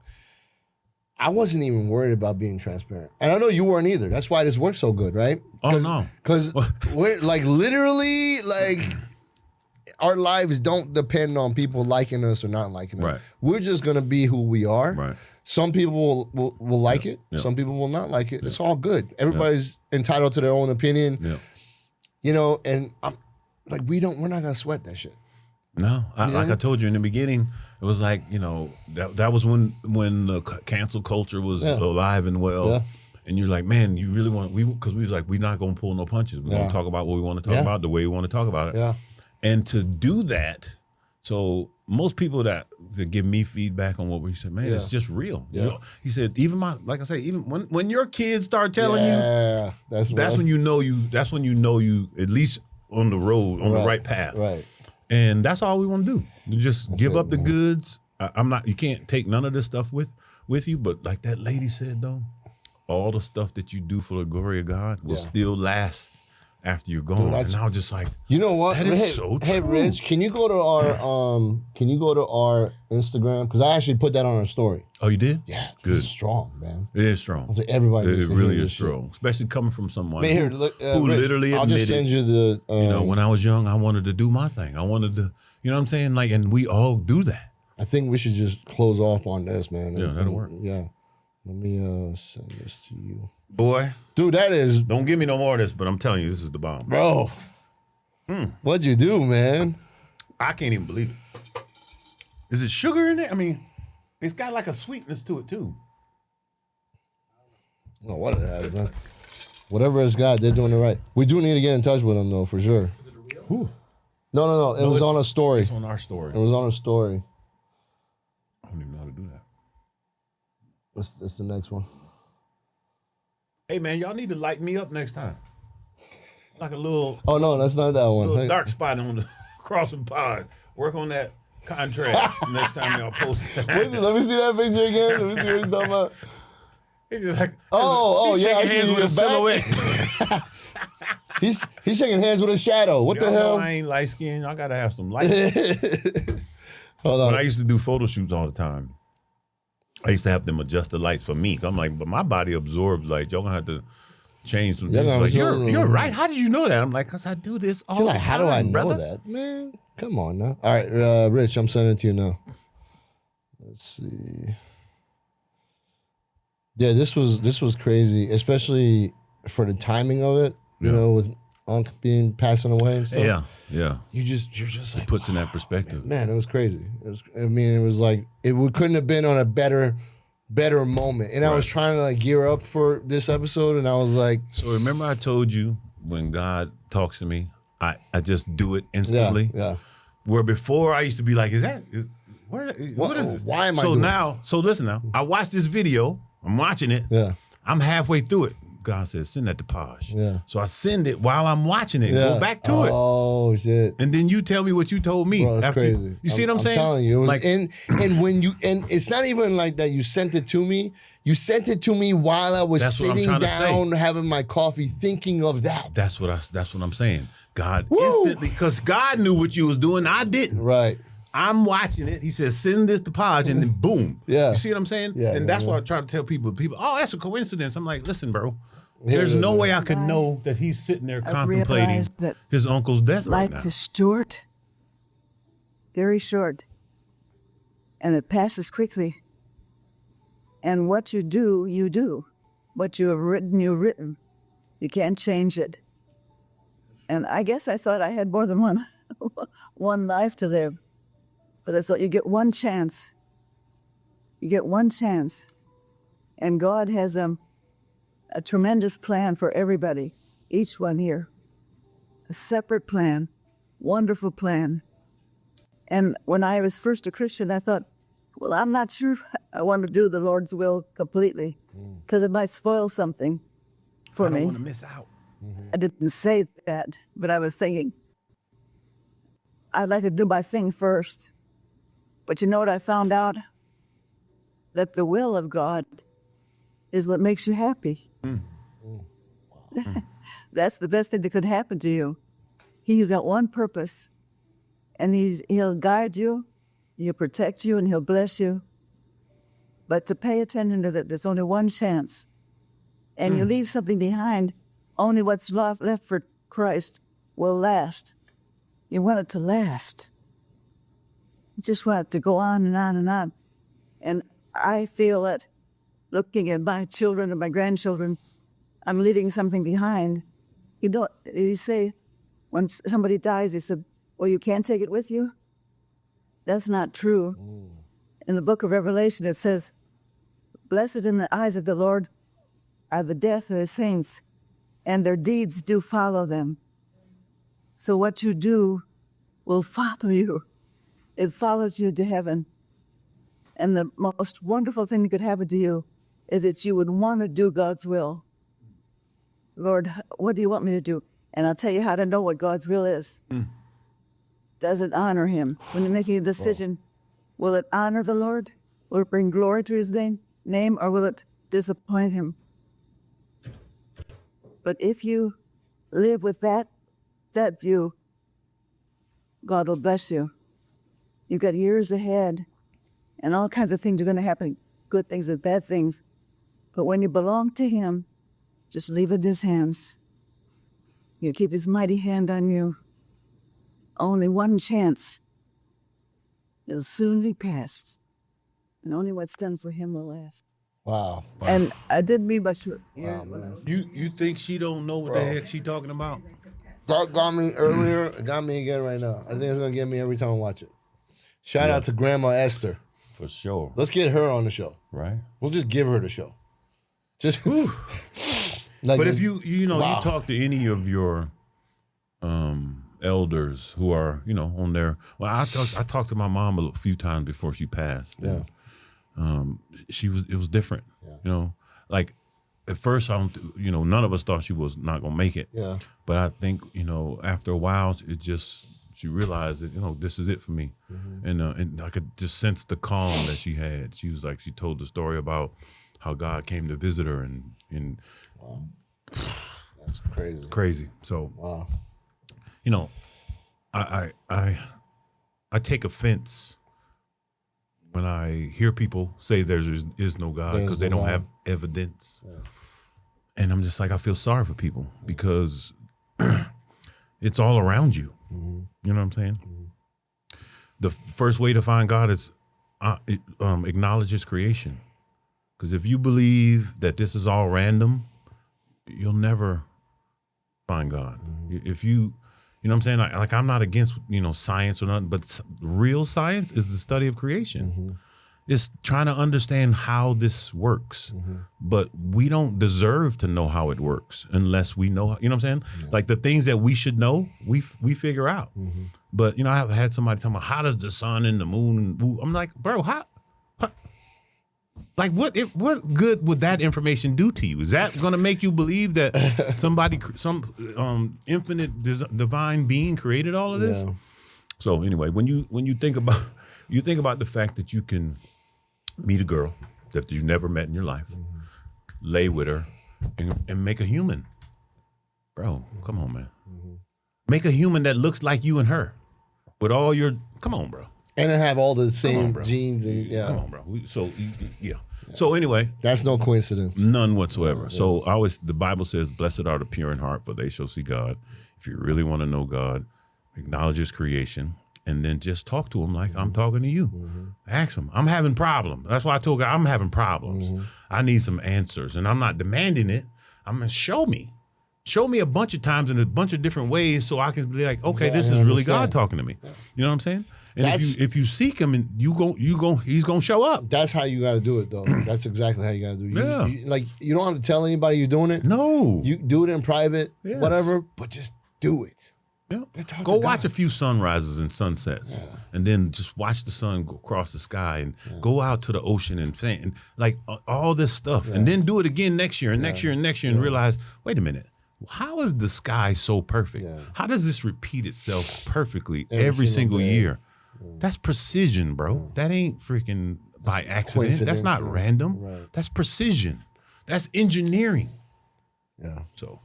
[SPEAKER 1] I wasn't even worried about being transparent. And I know you weren't either. That's why this works so good, right?
[SPEAKER 2] Oh, no.
[SPEAKER 1] Because we're literally, our lives don't depend on people liking us or not liking us.
[SPEAKER 2] Right.
[SPEAKER 1] We're just going to be who we are.
[SPEAKER 2] Right.
[SPEAKER 1] Some people will like it.
[SPEAKER 2] Yeah.
[SPEAKER 1] Some people will not like it. It's all good. Everybody's entitled to their own opinion. Yeah. And we're not going to sweat that shit.
[SPEAKER 2] No, like I told you in the beginning, it was that was when the cancel culture was alive and well. Yeah. And you're like, man, you really want because we was like, we're not gonna pull no punches. We're gonna talk about what we want to talk about the way we want to talk about it. Yeah. And to do that, so most people that give me feedback on what we said, man, it's just real.
[SPEAKER 1] Yeah.
[SPEAKER 2] He said, even when your kids start telling you, that's when you know you at least on the road on the right path.
[SPEAKER 1] Right.
[SPEAKER 2] And that's all we want to do. Just give up the goods. You can't take none of this stuff with you. But like that lady said, though, all the stuff that you do for the glory of God will still last after you're gone. Dude, and I was just like,
[SPEAKER 1] you know what?
[SPEAKER 2] That is so true.
[SPEAKER 1] Hey, Rich, can you go to our Instagram? Because I actually put that on our story.
[SPEAKER 2] Oh, you did?
[SPEAKER 1] Yeah.
[SPEAKER 2] Good.
[SPEAKER 1] It's strong, man.
[SPEAKER 2] It is strong.
[SPEAKER 1] I was like, everybody
[SPEAKER 2] it really is strong. Shit. Especially coming from someone who
[SPEAKER 1] Rich,
[SPEAKER 2] literally admitted,
[SPEAKER 1] I'll just send you the...
[SPEAKER 2] when I was young, I wanted to do my thing. I wanted to, you know what I'm saying? Like, and we all do that.
[SPEAKER 1] I think we should just close off on this, man.
[SPEAKER 2] Yeah, that'll work.
[SPEAKER 1] Yeah. Let me send this to you.
[SPEAKER 2] Boy.
[SPEAKER 1] Dude, that is...
[SPEAKER 2] Don't give me no more of this, but I'm telling you, this is the bomb.
[SPEAKER 1] Bro. What'd you do, man?
[SPEAKER 2] I can't even believe it. Is it sugar in it? I mean, it's got like a sweetness to it, too.
[SPEAKER 1] Oh, what it has, man. Whatever it's got, they're doing it right. We do need to get in touch with them, though, for sure.
[SPEAKER 3] Is it real?
[SPEAKER 1] Ooh. No. It was on a story.
[SPEAKER 2] It's on our story.
[SPEAKER 1] It was on a story.
[SPEAKER 2] I don't even know how to do that.
[SPEAKER 1] That's the next one.
[SPEAKER 2] Hey, man, y'all need to light me up next time. Like a little...
[SPEAKER 1] Oh, no, that's not that one.
[SPEAKER 2] Little dark spot on the crossing pod. Work on that contrast next time y'all post that.
[SPEAKER 1] Wait, let me see that picture again. Let me see what he's talking about.
[SPEAKER 2] He's like,
[SPEAKER 1] he's
[SPEAKER 2] yeah,
[SPEAKER 1] shaking hands with a silhouette. He's shaking hands with a shadow. What the hell?
[SPEAKER 2] I ain't light skinned. I gotta have some light.
[SPEAKER 1] Hold on.
[SPEAKER 2] When I used to do photo shoots all the time, I used to have them adjust the lights for me. I'm like, but my body absorbs light. Y'all gonna have to change some things. Like, you're right. How did you know that? I'm like, because I do this all the time.
[SPEAKER 1] How do I know that? Man, come on now. All right, Rich, I'm sending it to you now. Let's see. Yeah, this was crazy, especially for the timing of it. You know, with Unc passing away and stuff.
[SPEAKER 2] Yeah.
[SPEAKER 1] You're just like,
[SPEAKER 2] it puts in that perspective.
[SPEAKER 1] Man, it was crazy. It was like couldn't have been on a better moment. And I was trying to like gear up for this episode, and I was like,
[SPEAKER 2] so remember I told you when God talks to me, I just do it instantly.
[SPEAKER 1] Yeah.
[SPEAKER 2] Where before I used to be like, what is this?
[SPEAKER 1] Why am I doing this?
[SPEAKER 2] So listen now. I watched this video. I'm watching it.
[SPEAKER 1] Yeah.
[SPEAKER 2] I'm halfway through it. God says, send that to Paj.
[SPEAKER 1] Yeah.
[SPEAKER 2] So I send it while I'm watching it. Go back to it.
[SPEAKER 1] Oh, shit.
[SPEAKER 2] And then you tell me what you told me.
[SPEAKER 1] Bro, that's crazy.
[SPEAKER 2] You see what I'm saying?
[SPEAKER 1] I'm telling you. It was
[SPEAKER 2] like,
[SPEAKER 1] and it's not even like that you sent it to me. You sent it to me while I was sitting down having my coffee thinking of that.
[SPEAKER 2] That's what I'm saying. God instantly, because God knew what you was doing. I didn't.
[SPEAKER 1] Right.
[SPEAKER 2] I'm watching it. He says, send this to Paj, and then boom.
[SPEAKER 1] Yeah.
[SPEAKER 2] You see what I'm saying?
[SPEAKER 1] Yeah,
[SPEAKER 2] and that's what I try to tell people. Oh, that's a coincidence. I'm like, listen, bro. There's no way I could know that he's sitting there contemplating his uncle's death right now.
[SPEAKER 4] Life is short, very short, and it passes quickly. And what you do, you do. What you have written, you've written. You can't change it. And I guess I thought I had more than one life to live. But I thought you get one chance. You get one chance. And God has a tremendous plan for everybody, each one here. A separate plan, wonderful plan. And when I was first a Christian, I thought, well, I'm not sure if I want to do the Lord's will completely, because it might spoil something for me.
[SPEAKER 2] I don't want to miss out.
[SPEAKER 4] I didn't say that, but I was thinking, I'd like to do my thing first. But you know what I found out? That the will of God is what makes you happy. That's the best thing that could happen to you. He's got one purpose, and he'll guide you, he'll protect you, and he'll bless you. But to pay attention to that, there's only one chance. And you leave something behind, only what's left for Christ will last. You want it to last. You just want it to go on and on and on. And I feel that looking at my children and my grandchildren, I'm leaving something behind. You say, when somebody dies, they said, well, you can't take it with you? That's not true. In the book of Revelation, it says, blessed in the eyes of the Lord are the death of his saints, and their deeds do follow them. So what you do will follow you. It follows you to heaven. And the most wonderful thing that could happen to you is that you would want to do God's will. Lord, what do you want me to do? And I'll tell you how to know what God's will is. Does it honor him? When you're making a decision, will it honor the Lord? Will it bring glory to his name, or will it disappoint him? But if you live with that view, God will bless you. You've got years ahead, and all kinds of things are going to happen, good things and bad things. But when you belong to him, just leave it in his hands. You keep his mighty hand on you. Only one chance. It'll soon be past. And only what's done for him will last.
[SPEAKER 1] Wow.
[SPEAKER 4] And I didn't mean much. Yeah.
[SPEAKER 1] Wow, man.
[SPEAKER 2] You think she don't know what the heck she talking about?
[SPEAKER 1] That got me earlier. It got me again right now. I think it's going to get me every time I watch it. Shout out to Grandma Esther.
[SPEAKER 2] For sure.
[SPEAKER 1] Let's get her on the show.
[SPEAKER 2] Right.
[SPEAKER 1] We'll just give her the show. Just
[SPEAKER 2] like, but if you talk to any of your elders who are, on there. Well, I talked to my mom a few times before she passed.
[SPEAKER 1] Yeah.
[SPEAKER 2] And, it was different. Yeah. Like at first none of us thought she was not gonna make it.
[SPEAKER 1] Yeah.
[SPEAKER 2] But I think, after a while she realized that, this is it for me. Mm-hmm. And I could just sense the calm that she had. She was like, she told the story about how God came to visit her and
[SPEAKER 1] wow. That's crazy.
[SPEAKER 2] Crazy. So
[SPEAKER 1] wow.
[SPEAKER 2] I take offense when I hear people say there is no God because they don't have evidence. Yeah. And I'm just like, I feel sorry for people because it's all around you. Mm-hmm. You know what I'm saying? Mm-hmm. The first way to find God is acknowledge his creation. Because if you believe that this is all random, you'll never find God. Mm-hmm. If you know what I'm saying? Like I'm not against, science or nothing, but real science is the study of creation. Mm-hmm. It's trying to understand how this works. Mm-hmm. But we don't deserve to know how it works unless we know, you know what I'm saying? Yeah. Like the things that we should know, we figure out. Mm-hmm. But, I've had somebody tell me, how does the sun and the moon, I'm like, bro, how? Like what good would that information do to you? Is that going to make you believe that some infinite divine being created all of this? Yeah. So anyway, when you think about the fact that you can meet a girl that you never met in your life, mm-hmm. lay with her, and make a human, bro. Come on, man. Mm-hmm. Make a human that looks like you and her, with all your. Come on, bro.
[SPEAKER 1] And it have all the same genes and yeah.
[SPEAKER 2] Come on, bro. Yeah. So anyway,
[SPEAKER 1] that's no coincidence.
[SPEAKER 2] None whatsoever. Yeah. So the Bible says, "Blessed are the pure in heart, for they shall see God." If you really want to know God, acknowledge his creation, and then just talk to him like I'm talking to you. Mm-hmm. Ask him. I'm having problems. That's why I told God I'm having problems. Mm-hmm. I need some answers, and I'm not demanding it. I'm gonna show me a bunch of times in a bunch of different ways, so I can be like, okay, this is really God talking to me. Yeah. You know what I'm saying? And if you seek him, and he's gonna show up.
[SPEAKER 1] That's how you got to do it, though. That's exactly how you got to do it. You don't have to tell anybody you're doing it.
[SPEAKER 2] No,
[SPEAKER 1] you do it in private, whatever. But just do it.
[SPEAKER 2] Yeah. Go watch a few sunrises and sunsets, and then just watch the sun go across the sky, and go out to the ocean and like all this stuff, and then do it again next year and next year and next year, and realize, wait a minute. How is the sky so perfect? Yeah. How does this repeat itself perfectly every single year? Yeah. That's precision, bro. Yeah. That ain't freaking by accident. That's not random. Right. That's precision. That's engineering.
[SPEAKER 1] Yeah.
[SPEAKER 2] So,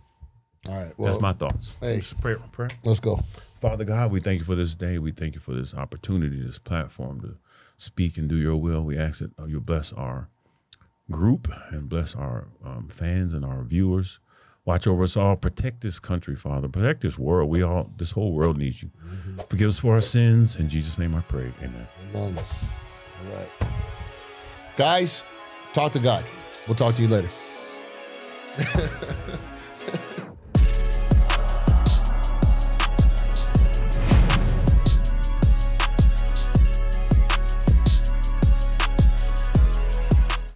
[SPEAKER 1] all right. Well,
[SPEAKER 2] that's my thoughts.
[SPEAKER 1] Hey,
[SPEAKER 2] prayer.
[SPEAKER 1] Let's go.
[SPEAKER 2] Father God, we thank you for this day. We thank you for this opportunity, this platform to speak and do your will. We ask that you bless our group and bless our fans and our viewers. Watch over us all. Protect this country, Father. Protect this world. This whole world needs you. Mm-hmm. Forgive us for our sins. In Jesus' name I pray. Amen.
[SPEAKER 1] Amen. All right. Guys, talk to God. We'll talk to you later.